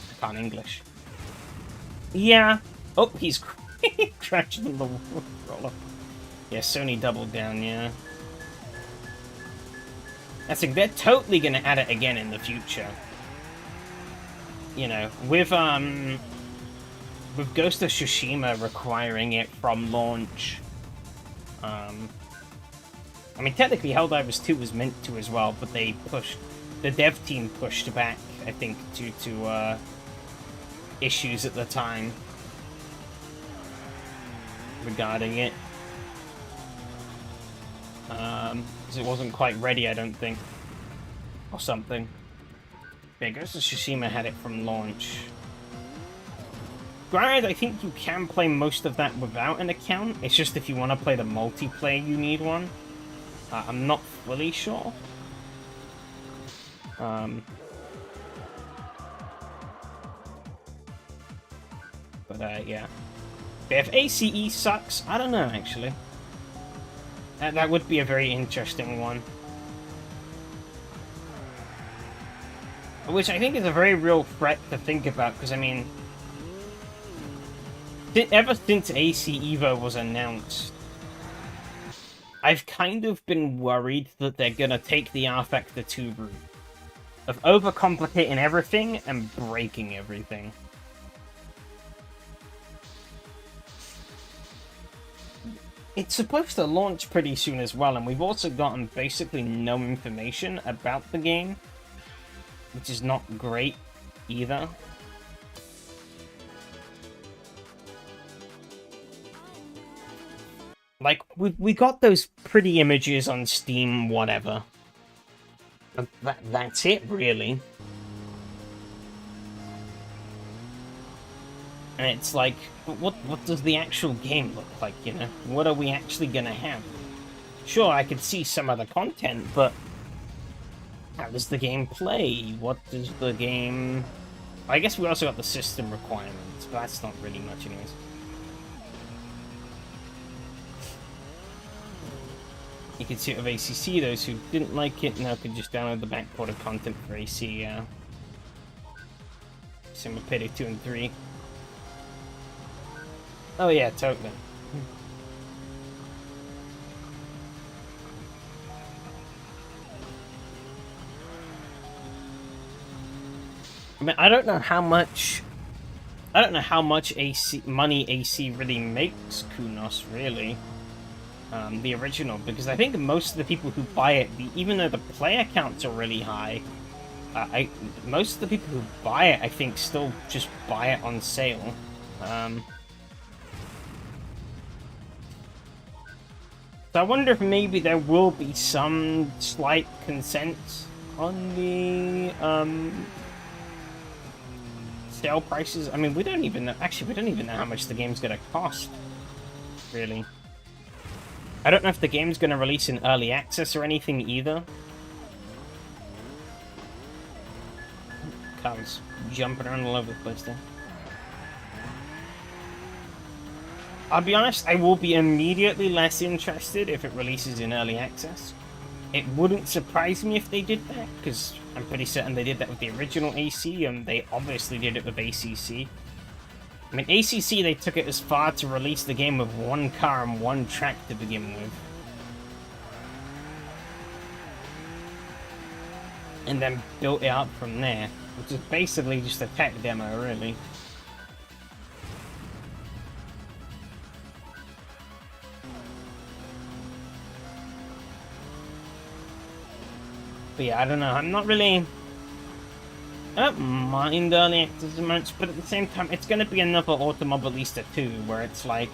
I can't English. Yeah. Oh, he's crashed in the roller. Yeah, Sony doubled down, yeah. That's like, they're totally gonna add it again in the future. You know, with Ghost of Tsushima requiring it from launch. I mean, technically Helldivers 2 was meant to as well, but they pushed... The dev team pushed back, I think, due to, issues at the time regarding it. Because it wasn't quite ready, I don't think. Or something. Yeah, Ghost of Tsushima had it from launch. Granted, I think you can play most of that without an account. It's just if you want to play the multiplayer, you need one. I'm not fully sure. But yeah. But if ACE sucks, I don't know, actually. That would be a very interesting one. Which I think is a very real threat to think about, because, I mean... Ever since AC Evo was announced, I've kind of been worried that they're gonna take the R-Factor 2 route. Of overcomplicating everything and breaking everything. It's supposed to launch pretty soon as well, and we've also gotten basically no information about the game. Which is not great, either. Like, we got those pretty images on Steam, whatever. That's it, really. And it's like, what does the actual game look like, you know? What are we actually gonna have? Sure, I could see some of the content, but... How does the game play? What does the game... I guess we also got the system requirements, but that's not really much anyways. You can see it with ACC, those who didn't like it now could just download the backported content for AC, Same with Payday 2 and 3. Oh yeah, totally. I mean, I don't know how much money AC really makes Kunos, really. The original, because I think most of the people who buy it, even though the player counts are really high, most of the people who buy it, I think, still just buy it on sale. So I wonder if maybe there will be some slight consent on the sale prices. I mean, we don't even know. Actually, we don't even know how much the game's gonna cost, really. I don't know if the game's gonna release in early access or anything either. Car's jumping around all over the place there. I'll be honest, I will be immediately less interested if it releases in early access. It wouldn't surprise me if they did that, because I'm pretty certain they did that with the original AC, and they obviously did it with ACC. I mean, ACC, they took it as far to release the game with one car and one track to begin with. And then built it up from there, which is basically just a tech demo, really. But yeah, I don't know. I'm not really... I don't mind early access as much, but at the same time, it's going to be another Automobilista 2, where it's like...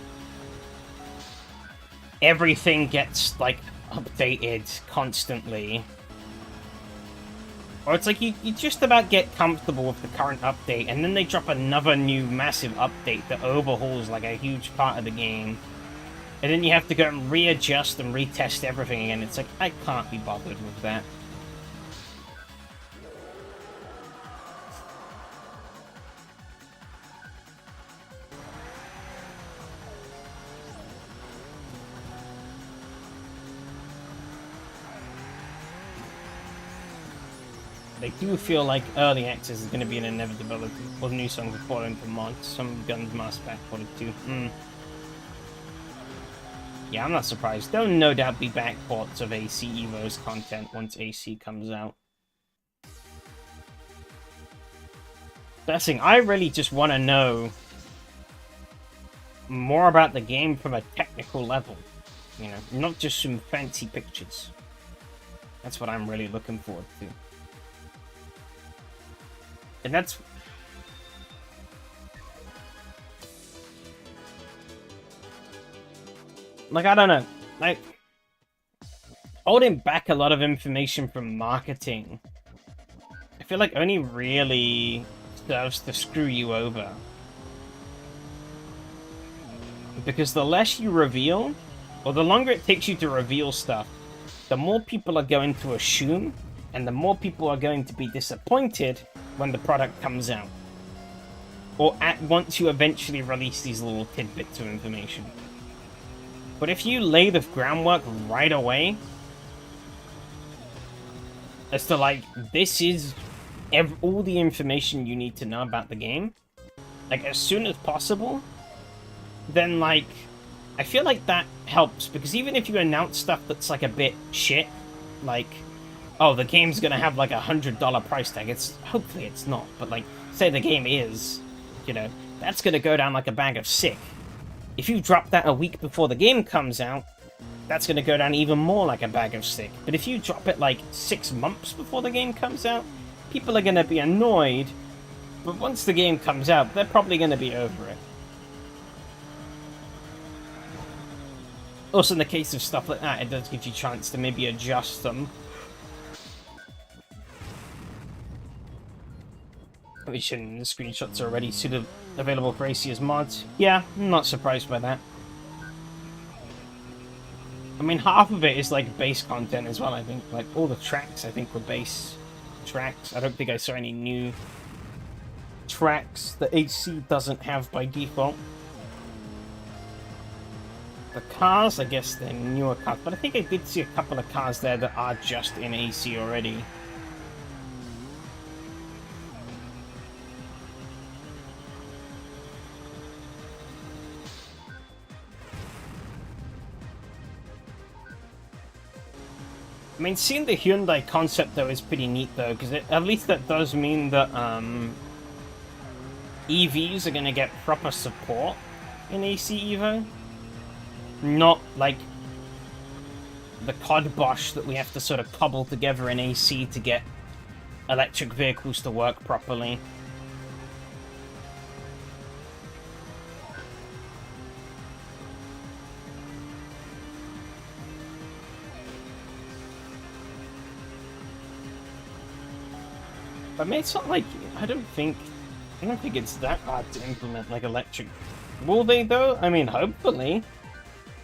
everything gets, like, updated constantly. Or it's like you just about get comfortable with the current update, and then they drop another new massive update that overhauls, like, a huge part of the game. And then you have to go and readjust and retest everything again. It's like, I can't be bothered with that. I do feel like early access is going to be an inevitability. Or new songs are falling for mods. Some guns must back for it too. Yeah, I'm not surprised. There'll no doubt be backports of AC Evo's content once AC comes out. That's the thing, I really just want to know more about the game from a technical level. You know, not just some fancy pictures. That's what I'm really looking forward to. And that's... like, I don't know. Like, holding back a lot of information from marketing, I feel like only really serves to screw you over. Because the less you reveal, or the longer it takes you to reveal stuff, the more people are going to assume, and the more people are going to be disappointed when the product comes out. Or once you eventually release these little tidbits of information. But if you lay the groundwork right away, as to like, this is all the information you need to know about the game, like as soon as possible, then like, I feel like that helps, because even if you announce stuff that's like a bit shit, like, oh, the game's gonna have like $100 price tag, hopefully it's not, but like, say the game is, you know, that's gonna go down like a bag of sick. If you drop that a week before the game comes out, that's gonna go down even more like a bag of sick. But if you drop it like 6 months before the game comes out, people are gonna be annoyed, but once the game comes out, they're probably gonna be over it. Also, in the case of stuff like that, it does give you a chance to maybe adjust them. The screenshots are already available for AC as mods. Yeah, I'm not surprised by that. I mean, half of it is like base content as well, I think. Like, all the tracks, I think, were base tracks. I don't think I saw any new tracks that AC doesn't have by default. The cars, I guess they're newer cars, but I think I did see a couple of cars there that are just in AC already. I mean, seeing the Hyundai concept, though, is pretty neat, though, because at least that does mean that EVs are going to get proper support in AC Evo. Not like the codbosh that we have to sort of cobble together in AC to get electric vehicles to work properly. I mean, it's not like, I don't think it's that hard to implement, like, electric. Will they, though? I mean, hopefully.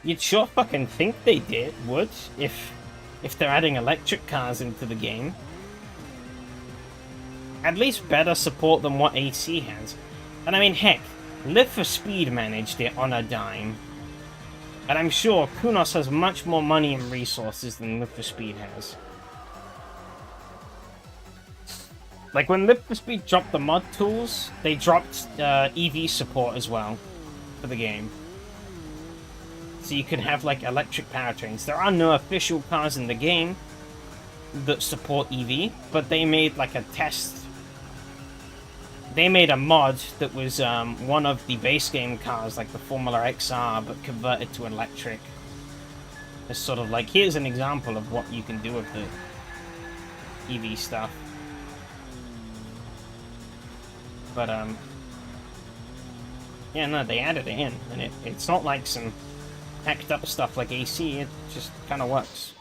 You'd sure fucking think they would, if they're adding electric cars into the game. At least better support than what AC has. And I mean, heck, Live for Speed managed it on a dime. And I'm sure Kunos has much more money and resources than Live for Speed has. Like, when Live for Speed dropped the mod tools, they dropped EV support as well for the game. So you can have, like, electric powertrains. There are no official cars in the game that support EV, but they made, like, a test. They made a mod that was one of the base game cars, like the Formula XR, but converted to electric. It's sort of like, here's an example of what you can do with it. EV stuff. But, yeah, no, they added it in, and it's not like some hacked up stuff like AC, it just kind of works.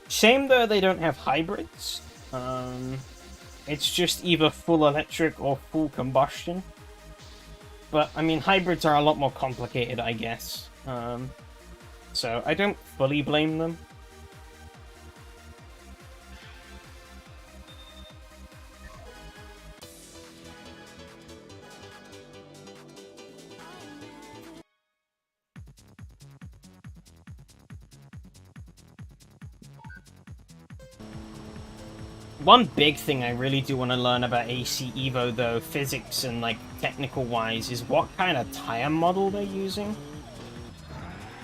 Shame, though, they don't have hybrids. It's just either full electric or full combustion. But, I mean, hybrids are a lot more complicated, I guess. So, I don't fully blame them. One big thing I really do want to learn about AC Evo, though, physics and, like, technical-wise, is what kind of tire model they're using.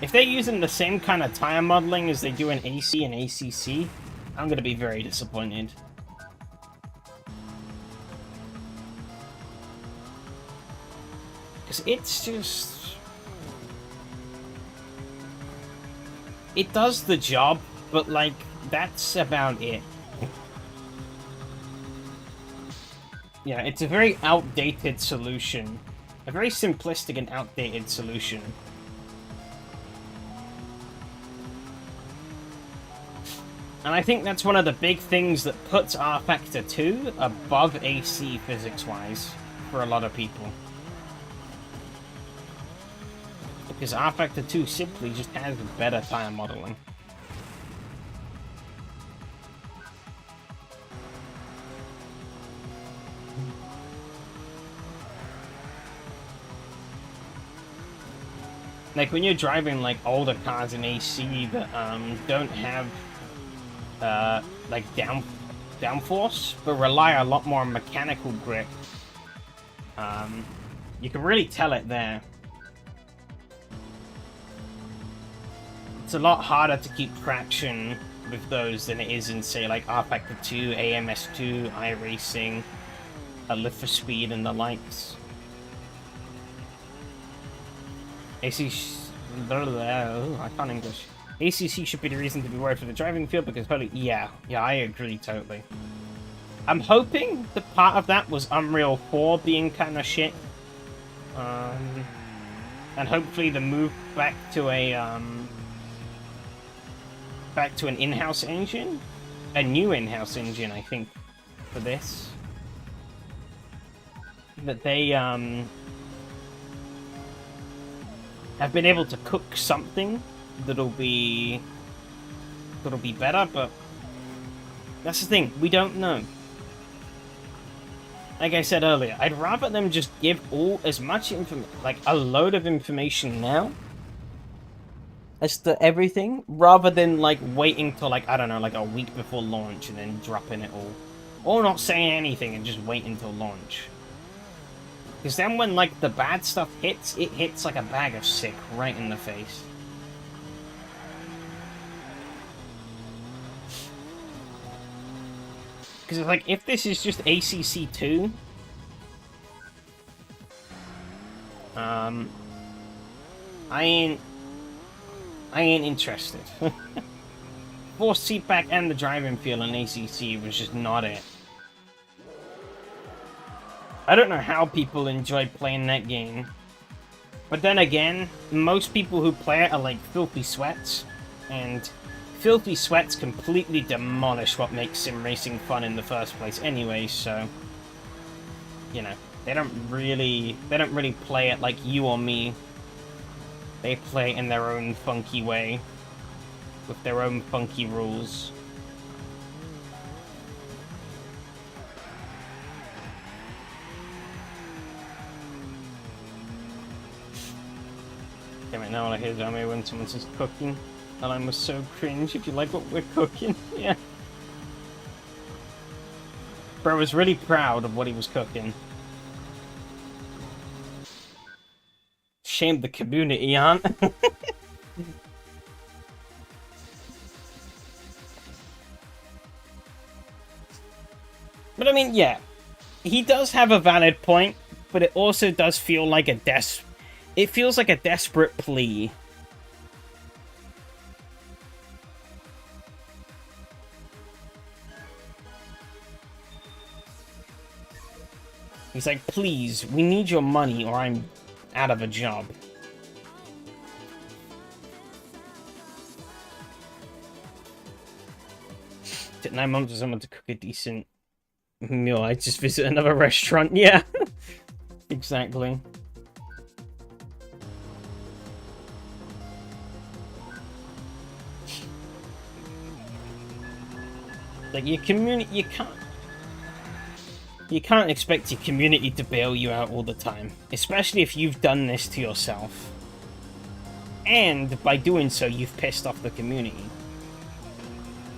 If they're using the same kind of tire modeling as they do in AC and ACC, I'm going to be very disappointed. Because it's just... It does the job, but, like, that's about it. Yeah, it's a very outdated solution. A very simplistic and outdated solution. And I think that's one of the big things that puts R Factor 2 above AC physics-wise for a lot of people. Because R Factor 2 simply just has better tire modeling. Like, when you're driving, like, older cars in AC that, don't have, like, downforce, but rely a lot more on mechanical grip, you can really tell it there. It's a lot harder to keep traction with those than it is in, say, like, R Factor 2, AMS2, iRacing, Lift for Speed, and the likes. AC... I can't English. ACC should be the reason to be worried for the driving field because holy... Yeah, I agree totally. I'm hoping that part of that was Unreal 4 being kind of shit. And hopefully the move back to a, back to an in-house engine? A new in-house engine, I think, for this. That they, have been able to cook something that'll be better, but that's the thing, we don't know. Like I said earlier, I'd rather them just give as much like a load of information now as to everything, rather than like waiting till like, I don't know, like a week before launch and then dropping it all. Or not saying anything and just wait until launch. Because then when, like, the bad stuff hits, it hits like a bag of sick right in the face. Because it's like, if this is just ACC 2... I ain't interested. Forced seatback and the driving feel in ACC was just not it. I don't know how people enjoy playing that game. But then again, most people who play it are like filthy sweats. And filthy sweats completely demolish what makes sim racing fun in the first place anyway, so... You know, they don't really play it like you or me. They play it in their own funky way. With their own funky rules. Damn it, now all I hear is me when someone says cooking. And I must so cringe if you like what we're cooking. Yeah. Bro was really proud of what he was cooking. Shame the community aren't. But I mean, yeah. He does have a valid point, but it also does feel like a it feels like a desperate plea. He's like, please, we need your money or I'm out of a job. Took 9 months for someone to cook a decent meal. I just visit another restaurant. Yeah, exactly. Like your community, you can't expect your community to bail you out all the time, especially if you've done this to yourself. And by doing so, you've pissed off the community.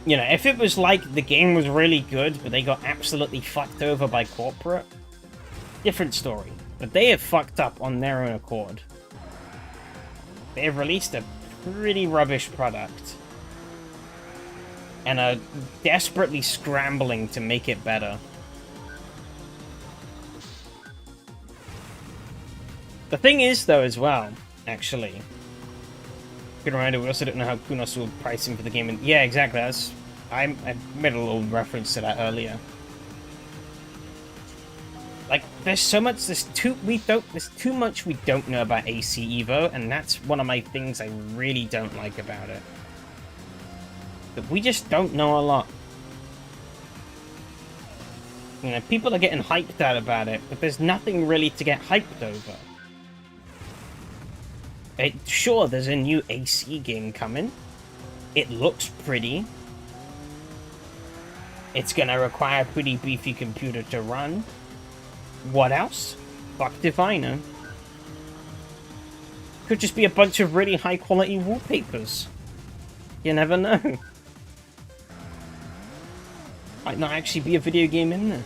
You know, if it was like the game was really good, but they got absolutely fucked over by corporate, different story. But they have fucked up on their own accord. They have released a pretty rubbish product. And are desperately scrambling to make it better. The thing is, though, as well, actually... Good reminder, we also don't know how Kunos will price him for the game. And yeah, exactly. I made a little reference to that earlier. Like, there's so much, there's too much we don't know about AC Evo, and that's one of my things I really don't like about it. But we just don't know a lot. You know, people are getting hyped out about it, but there's nothing really to get hyped over. Sure, there's a new AC game coming. It looks pretty. It's gonna require a pretty beefy computer to run. What else? Fucked if I know. Could just be a bunch of really high quality wallpapers. You never know. Might not actually be a video game in there.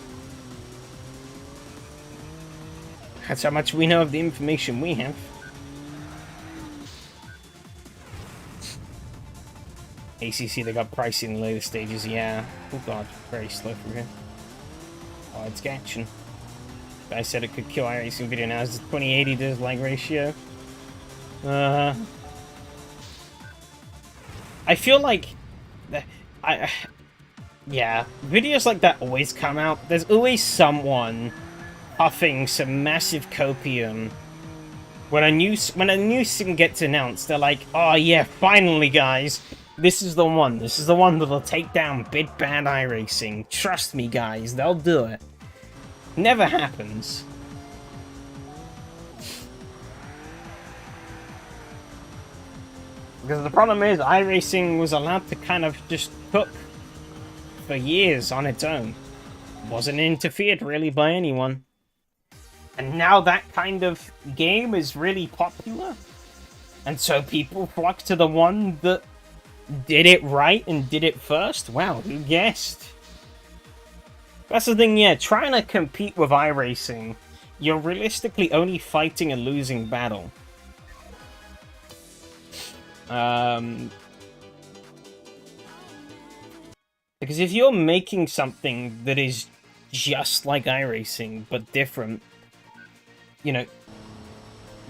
That's how much we know of the information we have. ACC, they got pricing in the later stages, yeah. Oh god, very slow from here. Oh, it's catching. I said it could kill iRacing video now. Is it 2080 to lag ratio? I feel like... Yeah, videos like that always come out. There's always someone puffing some massive copium. When a new sim gets announced, they're like, oh yeah, finally guys. This is the one. This is the one that'll take down big bad iRacing. Trust me, guys. They'll do it. Never happens. Because the problem is, iRacing was allowed to kind of just cook for years on its own. Wasn't interfered really by anyone. And now that kind of game is really popular. And so people flock to the one that did it right and did it first? Wow, who guessed? That's the thing, yeah, trying to compete with iRacing, you're realistically only fighting a losing battle. Because if you're making something that is just like iRacing, but different, you know,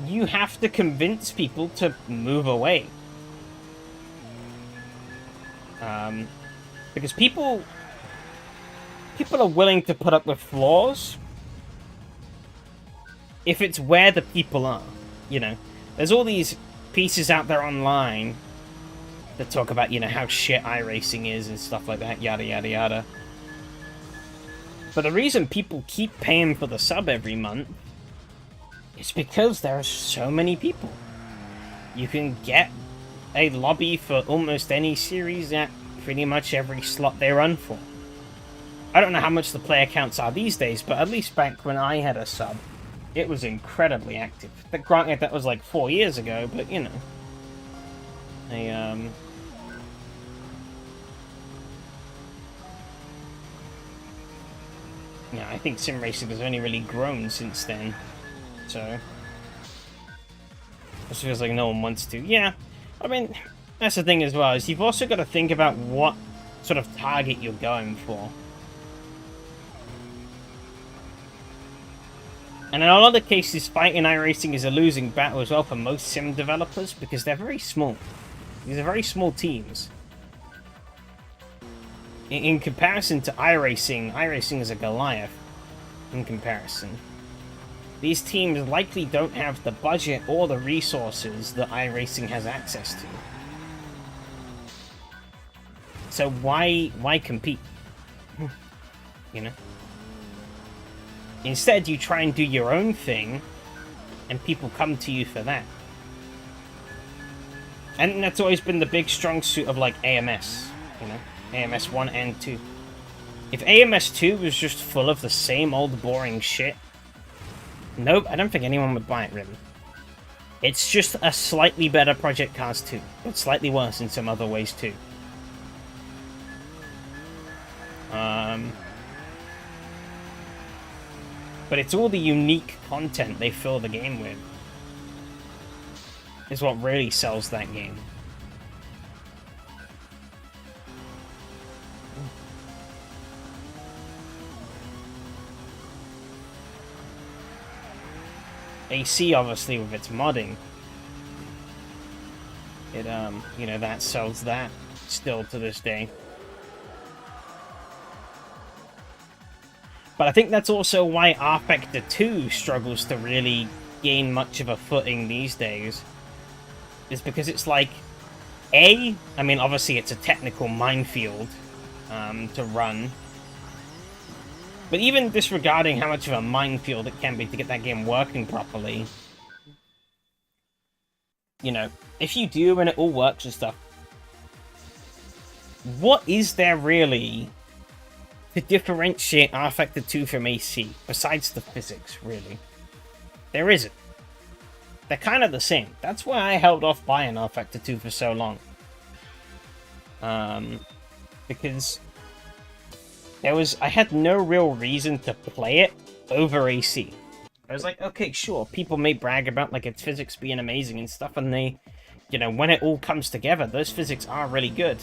you have to convince people to move away. Because people are willing to put up with flaws if it's where the people are, you know. There's all these pieces out there online that talk about, you know, how shit iRacing is and stuff like that, yada yada yada. But the reason people keep paying for the sub every month is because there are so many people. You can get a lobby for almost any series at pretty much every slot they run for. I don't know how much the player counts are these days, but at least back when I had a sub, it was incredibly active. But granted, that was like 4 years ago, but you know. Yeah, I think SimRacing has only really grown since then. So it feels like no one wants to. Yeah, I mean, that's the thing as well, is you've also got to think about what sort of target you're going for. And in a lot of cases, fighting iRacing is a losing battle as well for most sim developers, because they're very small. These are very small teams. In comparison to iRacing, iRacing is a Goliath. in comparison. These teams likely don't have the budget or the resources that iRacing has access to. So why compete? You know? Instead, you try and do your own thing, and people come to you for that. And that's always been the big strong suit of, like, AMS, you know? AMS 1 and 2. If AMS 2 was just full of the same old boring shit, nope, I don't think anyone would buy it, really. It's just a slightly better Project Cars 2, but slightly worse in some other ways, too. But it's all the unique content they fill the game with is what really sells that game. AC, obviously, with its modding, it, you know, that sells that still to this day. But I think that's also why R-Factor 2 struggles to really gain much of a footing these days. Is because it's like, I mean, obviously it's a technical minefield to run. But even disregarding how much of a minefield it can be to get that game working properly, you know, if you do and it all works and stuff, what is there really to differentiate R-Factor 2 from AC, besides the physics, really? There isn't. They're kind of the same. That's why I held off buying R-Factor 2 for so long. Because I had no real reason to play it over AC. I was like, okay, sure, people may brag about, like, its physics being amazing and stuff, and they, you know, when it all comes together, those physics are really good.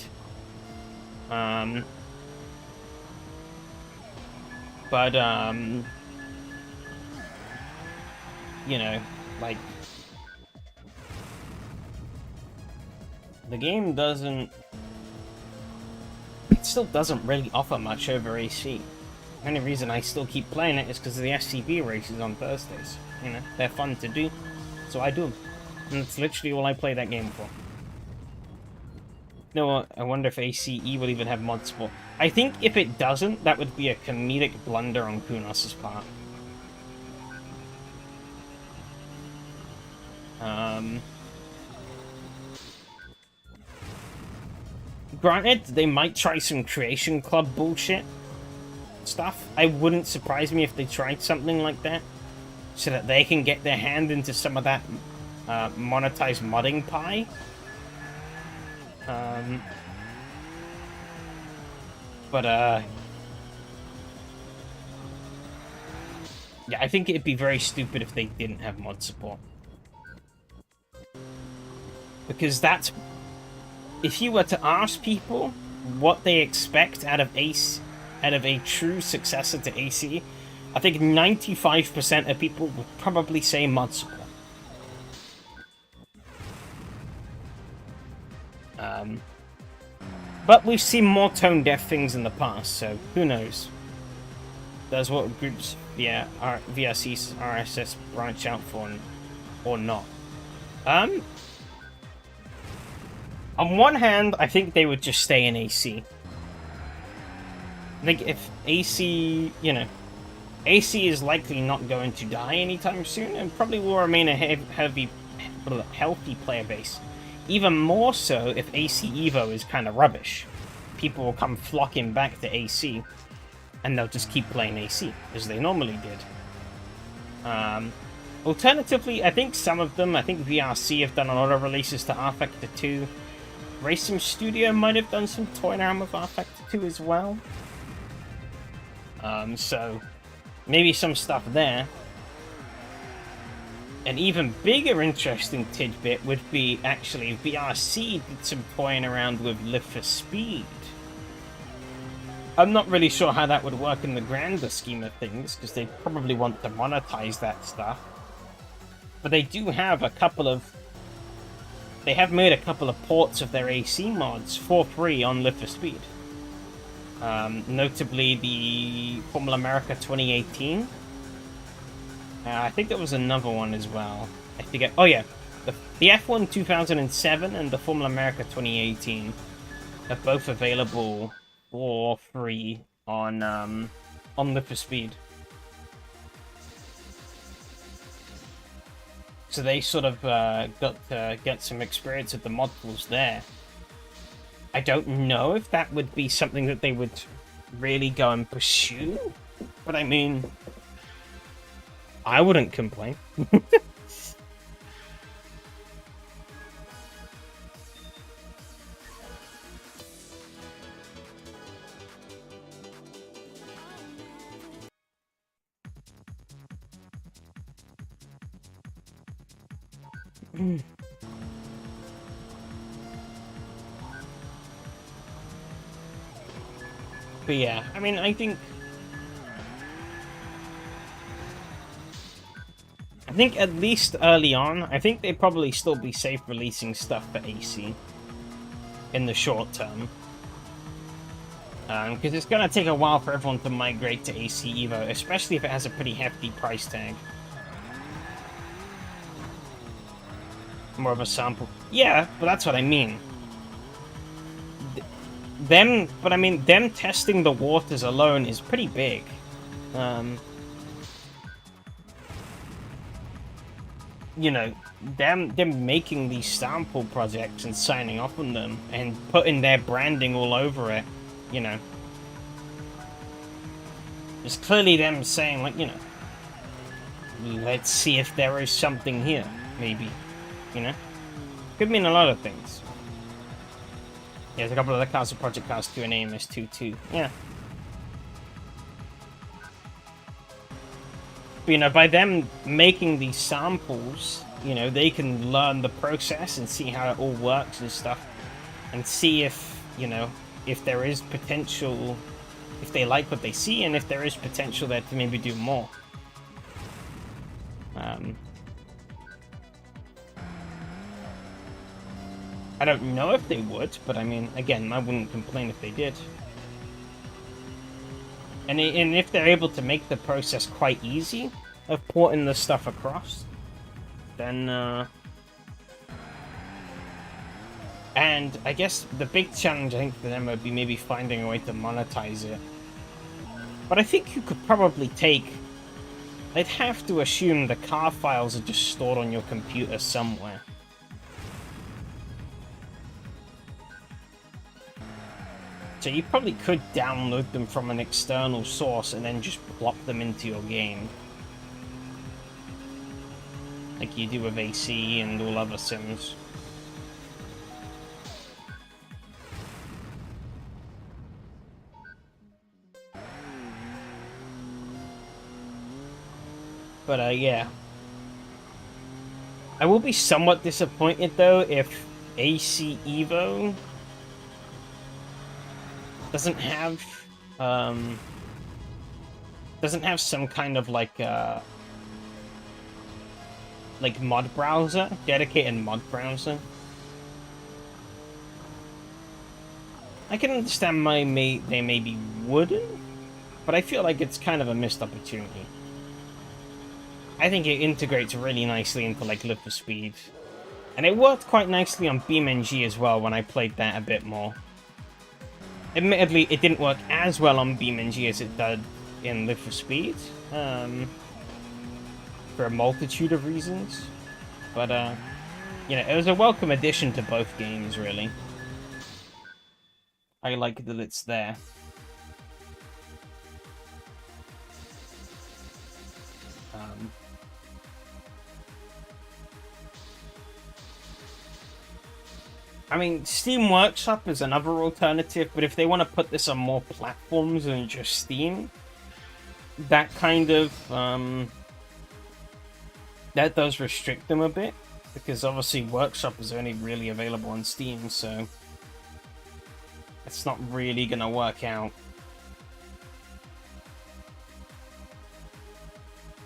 But, you know, like, the game doesn't, it still doesn't really offer much over AC. The only reason I still keep playing it is because of the SCB races on Thursdays. You know, they're fun to do, so I do them. And it's literally all I play that game for. No, I wonder if ACE will even have mod support. I think if it doesn't, that would be a comedic blunder on Kunos' part. Granted, they might try some Creation Club bullshit stuff. I wouldn't surprise me if they tried something like that, so that they can get their hand into some of that monetized modding pie. Yeah, I think it'd be very stupid if they didn't have mod support. Because that's... If you were to ask people what they expect out of a true successor to AC, I think 95% of people would probably say mod support. But we've seen more tone-deaf things in the past, so who knows? That's what groups via AC SRS branch out for, or not. On one hand, I think they would just stay in AC. I think if AC, you know, AC is likely not going to die anytime soon, and probably will remain a healthy player base. Even more so if AC Evo is kind of rubbish. People will come flocking back to AC, and they'll just keep playing AC, as they normally did. Alternatively, I think some of them, I think VRC have done a lot of releases to R-Factor 2. Racing Studio might have done some toying around with R-Factor 2 as well. So, maybe some stuff there. An even bigger interesting tidbit would be, actually, VRC did some toying around with Live for Speed. I'm not really sure how that would work in the grander scheme of things, because they probably want to monetize that stuff. But they do have a couple of... They have made a couple of ports of their AC mods for free on Live for Speed. Notably the Formula America 2018 I think there was another one as well. I forget. Oh yeah, the F1 2007 and the Formula America 2018 are both available for free on Live for Speed. So they sort of got to get some experience with the mod tools there. I don't know if that would be something that they would really go and pursue, but I mean, I wouldn't complain. But yeah, I mean, I think at least early on, I think they'd probably still be safe releasing stuff for AC in the short term. Because it's going to take a while for everyone to migrate to AC Evo, especially if it has a pretty hefty price tag. More of a sample. Yeah, but that's what I mean. Them testing the waters alone is pretty big. You know, them making these sample projects and signing off on them and putting their branding all over it, you know. It's clearly them saying, like, you know, let's see if there is something here, maybe, you know? Could mean a lot of things. Yeah, there's a couple of the Castle Project Cars 2 and AMS2 too, yeah. But, you know, by them making these samples, you know, they can learn the process and see how it all works and stuff. And see if, you know, if there is potential, if they like what they see, and if there is potential there to maybe do more. I don't know if they would, but I mean, again, I wouldn't complain if they did. And if they're able to make the process quite easy of porting the stuff across, then, and I guess the big challenge, I think, for them would be maybe finding a way to monetize it. But I think you could probably take... I'd have to assume the car files are just stored on your computer somewhere. So you probably could download them from an external source and then just plop them into your game. Like you do with AC and all other sims. But yeah. I will be somewhat disappointed though if AC Evo doesn't have some kind of like mod browser, dedicated mod browser. I can understand they maybe wouldn't, but I feel like it's kind of a missed opportunity. I think it integrates really nicely into like Live for Speed, and it worked quite nicely on BeamNG as well when I played that a bit more. Admittedly, it didn't work as well on BeamNG as it did in Live for Speed, for a multitude of reasons. But, you know, it was a welcome addition to both games, really. I like that it's there. I mean, Steam Workshop is another alternative, but if they want to put this on more platforms than just Steam, that kind of, that does restrict them a bit, because obviously Workshop is only really available on Steam, so it's not really gonna work out.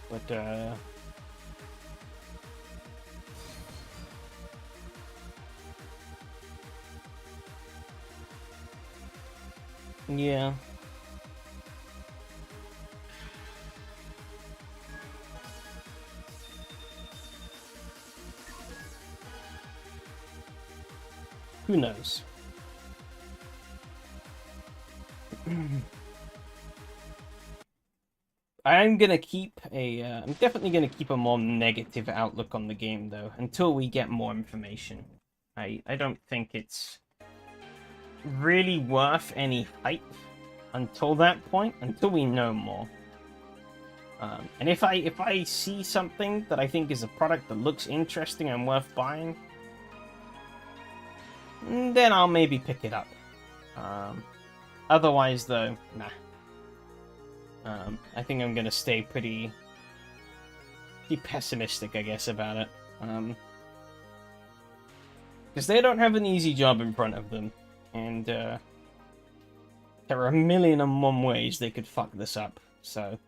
But, yeah. Who knows? I'm definitely gonna keep a more negative outlook on the game though, until we get more information. I don't think it's really worth any hype until that point, until we know more. And if I see something that I think is a product that looks interesting and worth buying, then I'll maybe pick it up. Otherwise, though, nah. I think I'm gonna stay pretty pessimistic, I guess, about it. Because they don't have an easy job in front of them, and there are a million and one ways they could fuck this up. So,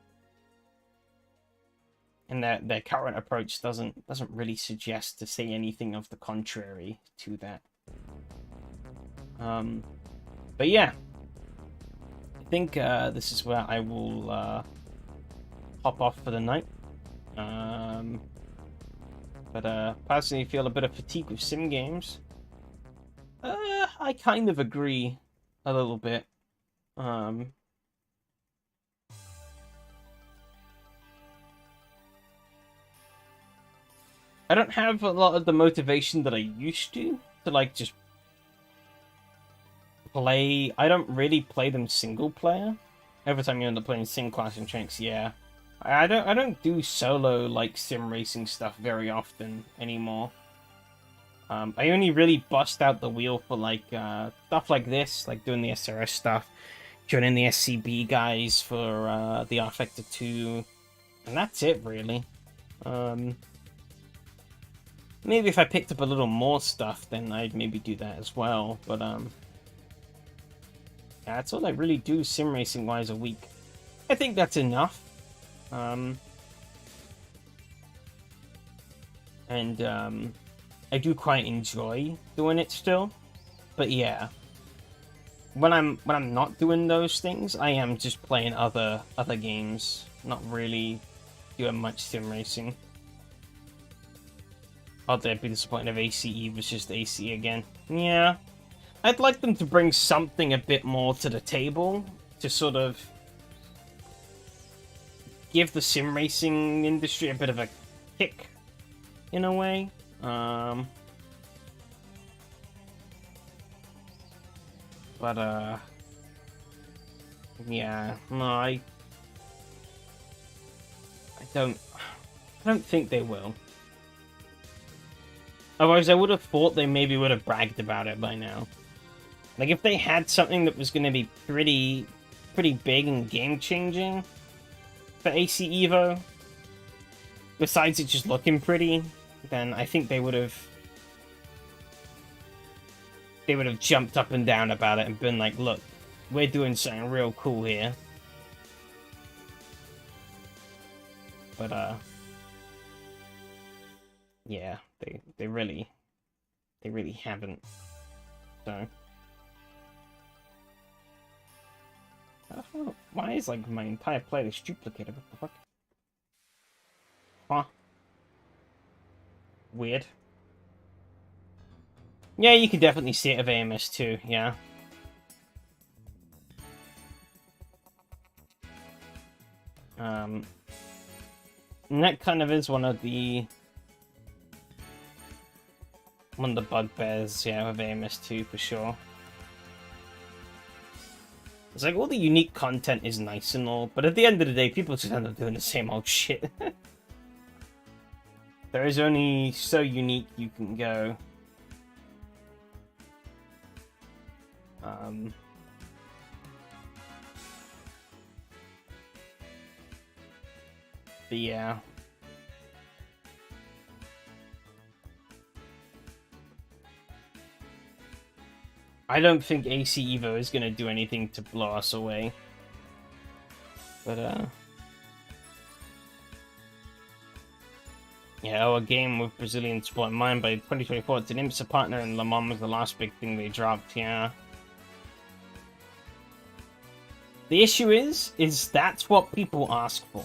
and their current approach doesn't really suggest to say anything of the contrary to that. But yeah, I think this is where I will hop off for the night. But personally feel a bit of fatigue with sim games. I kind of agree a little bit. I don't have a lot of the motivation that I used to like just play. I don't really play them single player. Every time you end up playing sim class and Tranks, yeah. I don't do solo like sim racing stuff very often anymore. I only really bust out the wheel for like stuff like this, like doing the SRS stuff, joining the SCB guys for the R Factor 2, and that's it really. Maybe if I picked up a little more stuff, then I'd maybe do that as well. But yeah, that's all I really do sim racing wise a week. I think that's enough. I do quite enjoy doing it still, but yeah, when I'm not doing those things, I am just playing other games, not really doing much sim racing. Although I'd be disappointed if ACE was just AC again. Yeah, I'd like them to bring something a bit more to the table to sort of give the sim racing industry a bit of a kick, in a way. Yeah, no, I don't think they will. Otherwise, I would have thought they maybe would have bragged about it by now. Like, if they had something that was going to be pretty big and game-changing for AC Evo, besides it just looking pretty, then I think they would have jumped up and down about it and been like, look, we're doing something real cool here. But, yeah, they really haven't. So, why is like my entire playlist duplicated? What the fuck? Huh? Weird. Yeah, you can definitely see it of AMS too. Yeah. And that kind of is one of the bugbears, yeah, of AMS2 for sure. It's like all the unique content is nice and all, but at the end of the day, people just end up doing the same old shit. There is only so unique you can go. But yeah. I don't think AC Evo is going to do anything to blow us away. But, yeah, a game with Brazilian sport in mind by 2024. It's an IMSA partner, and Le Mans was the last big thing they dropped, yeah. The issue is that's what people ask for.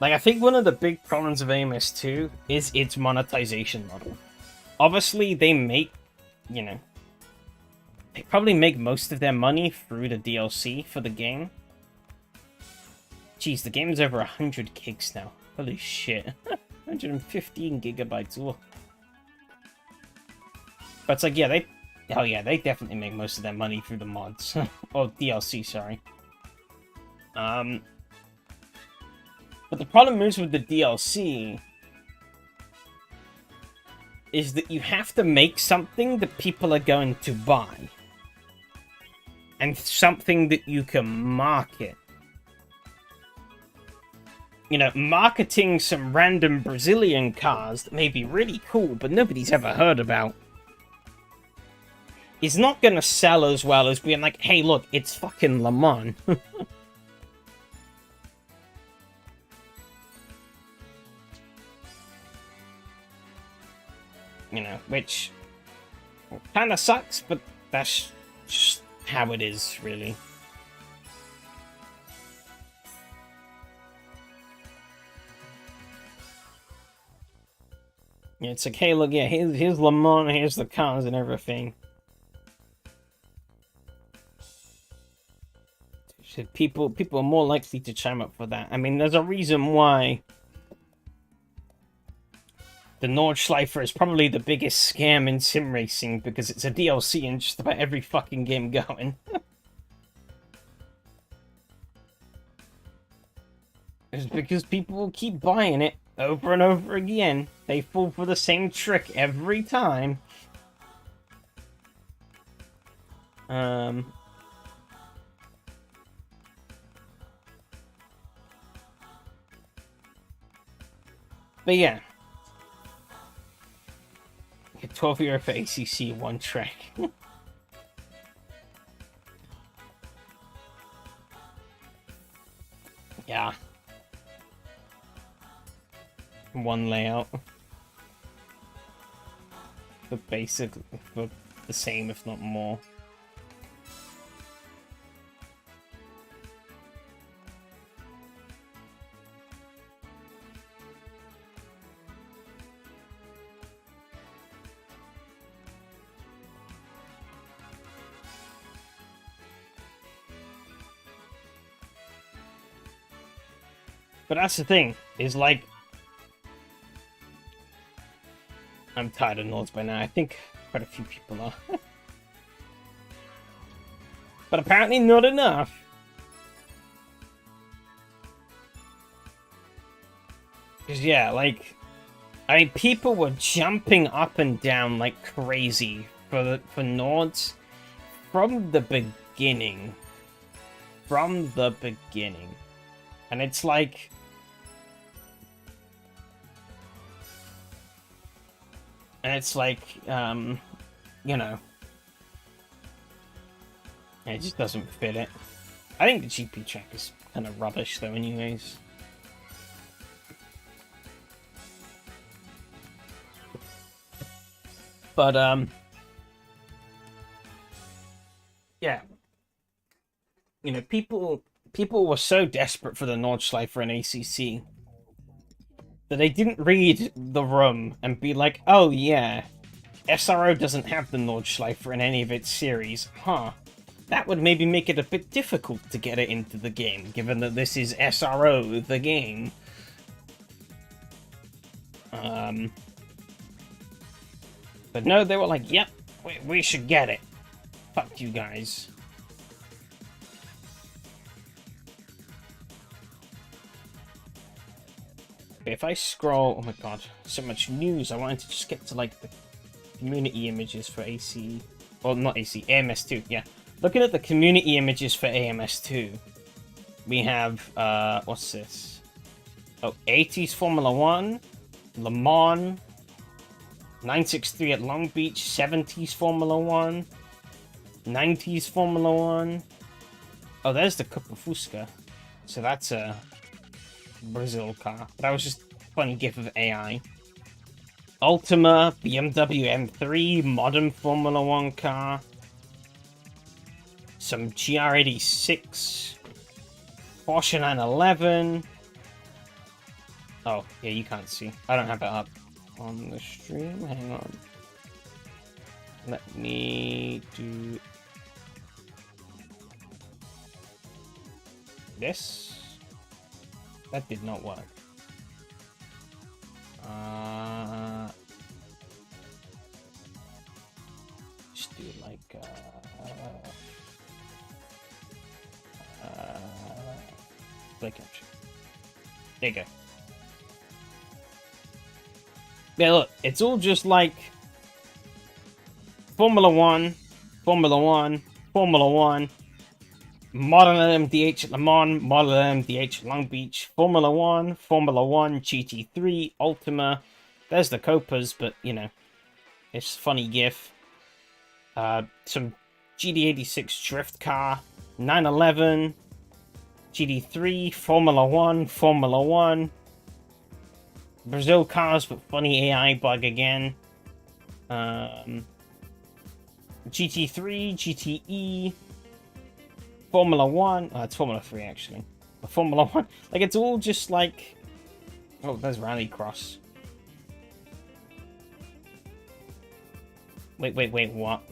Like, I think one of the big problems of AMS2 is its monetization model. Obviously, they make you know, they probably make most of their money through the DLC for the game. Jeez, the game's over 100 gigs now. Holy shit. 115 gigabytes. Ooh. But it's like, yeah, they definitely make most of their money through the mods. Or DLC, sorry. But the problem is with the DLC is that you have to make something that people are going to buy. And something that you can market. You know, marketing some random Brazilian cars that may be really cool, but nobody's ever heard about, is not gonna sell as well as being like, hey, look, it's fucking Le Mans. You know, which kind of sucks, but that's just how it is, really. Yeah, it's like, hey, look, yeah, here's Le Mans, here's the cars and everything. So people are more likely to chime up for that. I mean, there's a reason why the Nordschleifer is probably the biggest scam in sim racing, because it's a DLC in just about every fucking game going. It's because people will keep buying it over and over again. They fall for the same trick every time. But yeah. 12 € for ACC, one track. Yeah. One layout. But basically, for the same, if not more. But that's the thing, is like, I'm tired of Nords by now. I think quite a few people are. But apparently not enough. Because yeah, like, I mean, people were jumping up and down like crazy for Nords from the beginning. From the beginning. And it's like, you know, it just doesn't fit it. I think the GP track is kind of rubbish, though, anyways. But, yeah. You know, people were so desperate for the Nordschleifer and ACC that they didn't read the room and be like, oh yeah, SRO doesn't have the Nordschleifer in any of its series. Huh. That would maybe make it a bit difficult to get it into the game, given that this is SRO, the game. But no, they were like, yep, we should get it. Fuck you guys. If I scroll, oh my god, so much news. I wanted to just get to like the community images for AC, well, not AC, AMS2, yeah. Looking at the community images for AMS2, we have, what's this? Oh, 80s Formula 1, Le Mans, 963 at Long Beach, 70s Formula 1, 90s Formula 1. Oh, there's the Cup of Fusca. So that's a Brazil car. That was just a funny gif of AI. Ultima, BMW M3, modern Formula 1 car. Some GR86. Porsche 911. Oh, yeah, you can't see. I don't have it up on the stream. Hang on. Let me do this. That did not work. Just do like play capture. There you go. Yeah, look, it's all just like Formula 1, Formula 1, Formula 1, Model MDH at Le Mans, Model MDH at Long Beach, Formula 1, Formula 1, GT3, Ultima. There's the Copas, but, you know, it's funny gif. Some GD86 drift car, 911, GD3, Formula 1, Brazil cars, but funny AI bug again. GT3, GTE, Formula 1. Oh, it's Formula 3, actually. But Formula 1. Like, it's all just like... Oh, there's Rallycross. Wait, what?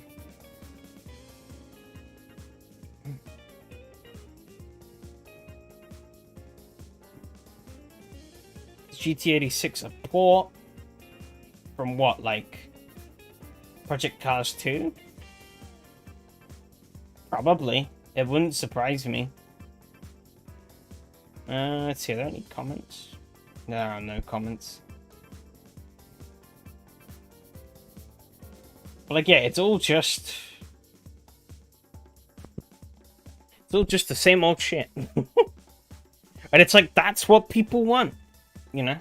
Is GT86 a port? From what, like... Project Cars 2? Probably. It wouldn't surprise me. Let's see, are there any comments? No, no comments. But like, yeah, it's all just the same old shit. And it's like, that's what people want, you know?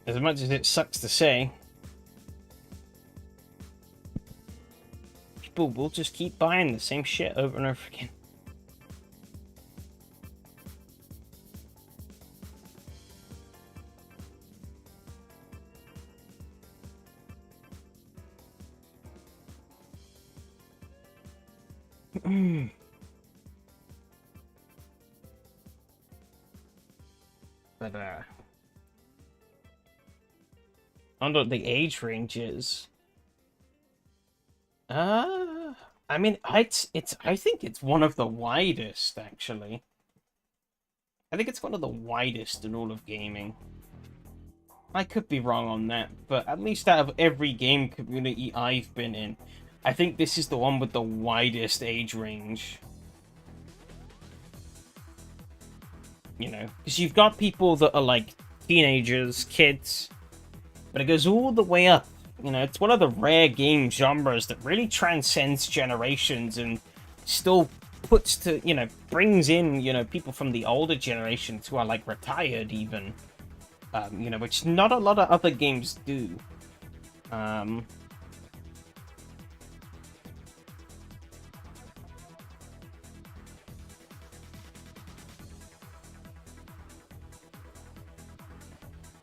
As much as it sucks to say, people will just keep buying the same shit over and over again. But, I don't know what the age range is. I mean, I think it's one of the widest, actually. I think it's one of the widest in all of gaming. I could be wrong on that, but at least out of every game community I've been in, I think this is the one with the widest age range. You know, because you've got people that are like teenagers, kids, but it goes all the way up. You know, it's one of the rare game genres that really transcends generations and still puts to, you know, brings in, you know, people from the older generations who are like retired even. You know, which not a lot of other games do.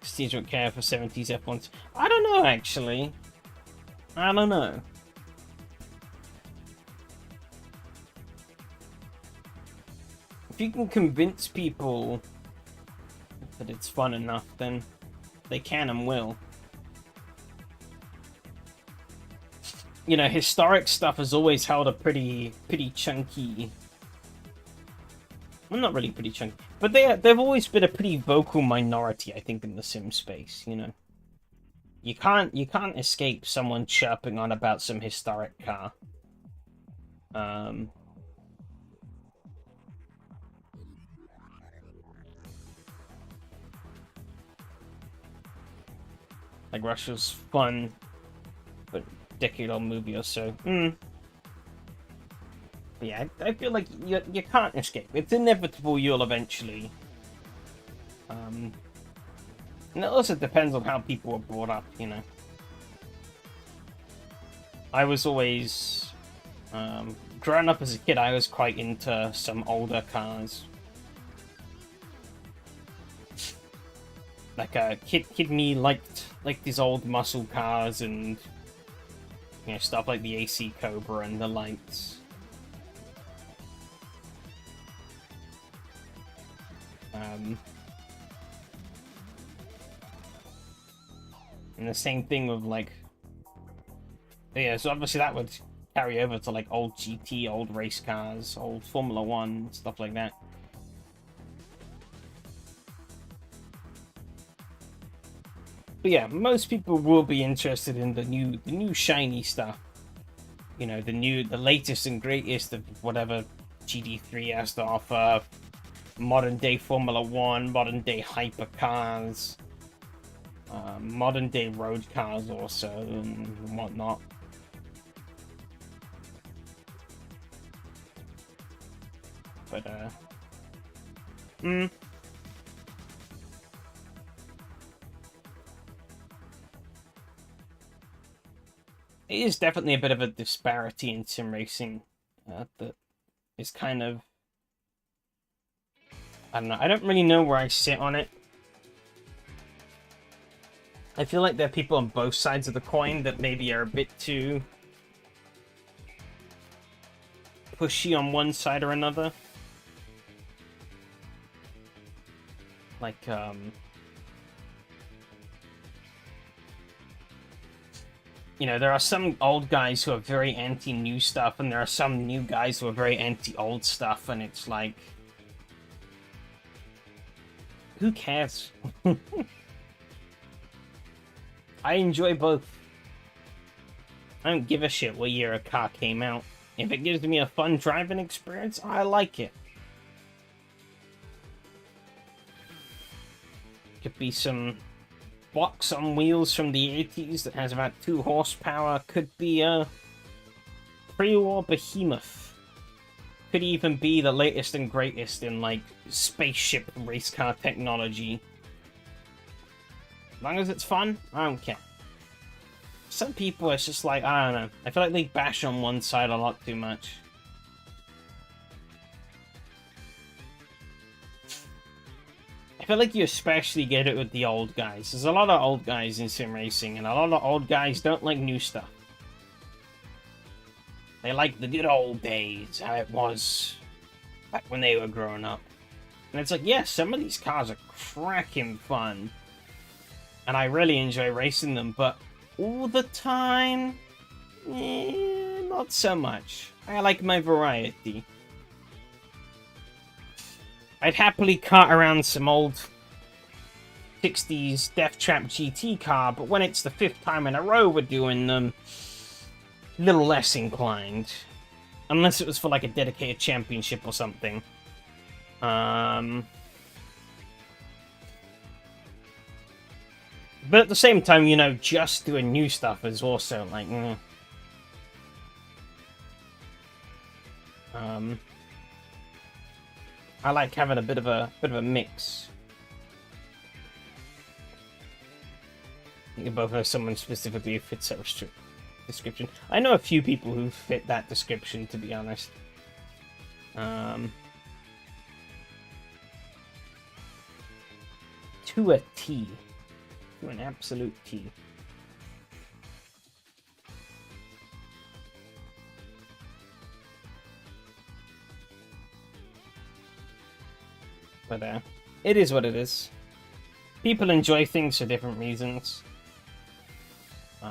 Steam don't care for 70s F1s. I don't know, actually. I don't know. If you can convince people that it's fun enough, then they can and will. You know, historic stuff has always held a pretty chunky... Well, not really pretty chunky, but they've always been a pretty vocal minority, I think, in the sim space, you know. You can't escape someone chirping on about some historic car. Like Russia's fun, but decade-old movie or so. But yeah, I feel like you can't escape. It's inevitable. You'll eventually. And it also depends on how people were brought up, you know. I was always, growing up as a kid, I was quite into some older cars. Like kid me liked these old muscle cars and, you know, stuff like the AC Cobra and the lights. And the same thing with like, yeah, so obviously that would carry over to like old GT, old race cars, old Formula One, stuff like that. But yeah, most people will be interested in the new shiny stuff. You know, the latest and greatest of whatever GT3 has to offer. Modern day Formula One, modern day hypercars, modern day road cars also, and whatnot. But it is definitely a bit of a disparity in sim racing that is kind of, I don't know. I don't really know where I sit on it. I feel like there are people on both sides of the coin that maybe are a bit too pushy on one side or another. Like, you know, there are some old guys who are very anti-new stuff, and there are some new guys who are very anti-old stuff, and it's like, who cares? I enjoy both. I don't give a shit what year a car came out. If it gives me a fun driving experience, I like it. Could be some box on wheels from the 80s that has about 2 horsepower. Could be a pre-war behemoth. Could even be the latest and greatest in, like, spaceship race car technology. As long as it's fun, I don't care. Some people, it's just like, I don't know. I feel like they bash on one side a lot too much. I feel like you especially get it with the old guys. There's a lot of old guys in sim racing, and a lot of old guys don't like new stuff. They like the good old days, how it was back when they were growing up. And it's like, yeah, some of these cars are cracking fun. And I really enjoy racing them, but all the time, not so much. I like my variety. I'd happily cart around some old 60s Death Trap GT car, but when it's the 5th time in a row we're doing them, a little less inclined. Unless it was for like a dedicated championship or something. But at the same time, you know, just doing new stuff is also like, I like having a bit of a mix. You both know someone specifically who fits that description. I know a few people who fit that description, to be honest. To a T. To an absolute T. But it is what it is. People enjoy things for different reasons. You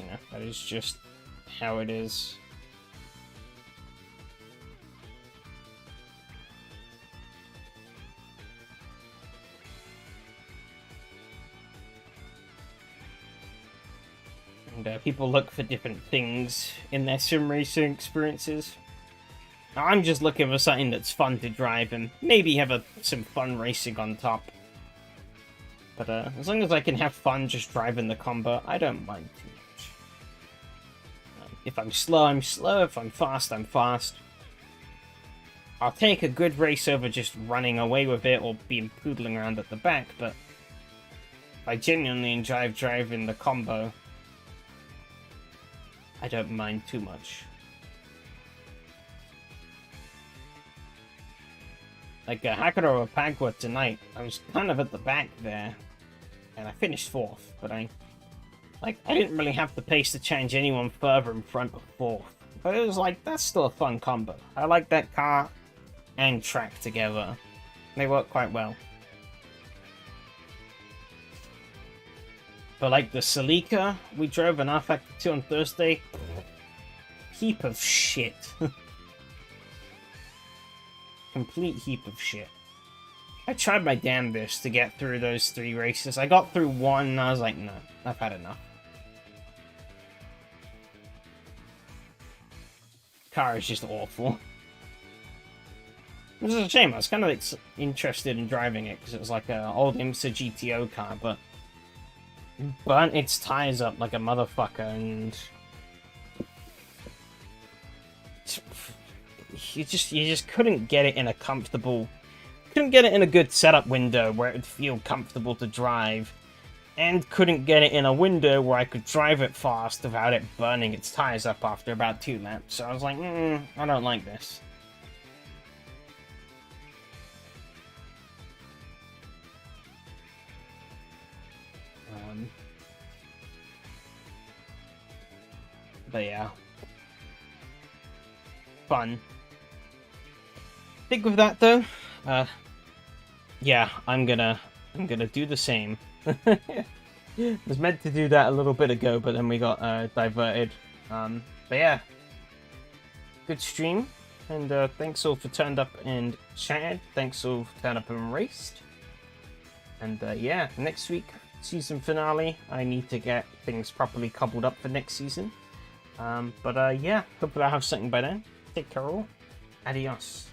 know, that is just how it is. And people look for different things in their sim racing experiences. I'm just looking for something that's fun to drive and maybe have some fun racing on top. But as long as I can have fun just driving the combo, I don't mind too much. If I'm slow, I'm slow. If I'm fast, I'm fast. I'll take a good race over just running away with it or being poodling around at the back, but I genuinely enjoy driving the combo. I don't mind too much. Like Hakuro Pagua tonight, I was kind of at the back there, and I finished 4th, but I didn't really have the pace to change anyone further in front of 4th. But it was like, that's still a fun combo. I like that car and track together. They work quite well. But like the Celica we drove an R-Factor 2 on Thursday, heap of shit. Complete heap of shit. I tried my damnedest to get through those 3 races. I got through 1 and I was like, no, I've had enough. Car is just awful. Which is a shame. I was kind of like, interested in driving it because it was like an old IMSA GTO car, but burnt its tires up like a motherfucker, and you just couldn't get it in a comfortable, couldn't get it in a good setup window where it would feel comfortable to drive, and couldn't get it in a window where I could drive it fast without it burning its tires up after about 2 laps. So I was like, I don't like this. But yeah, fun. I think with that though, yeah, I'm gonna do the same. Was meant to do that a little bit ago, but then we got diverted. But yeah, good stream, and thanks all for turned up and chatted. Thanks all for turned up and raced. And yeah, next week season finale. I need to get things properly cobbled up for next season. But yeah, hopefully I'll have something by then. Take care all. Adios.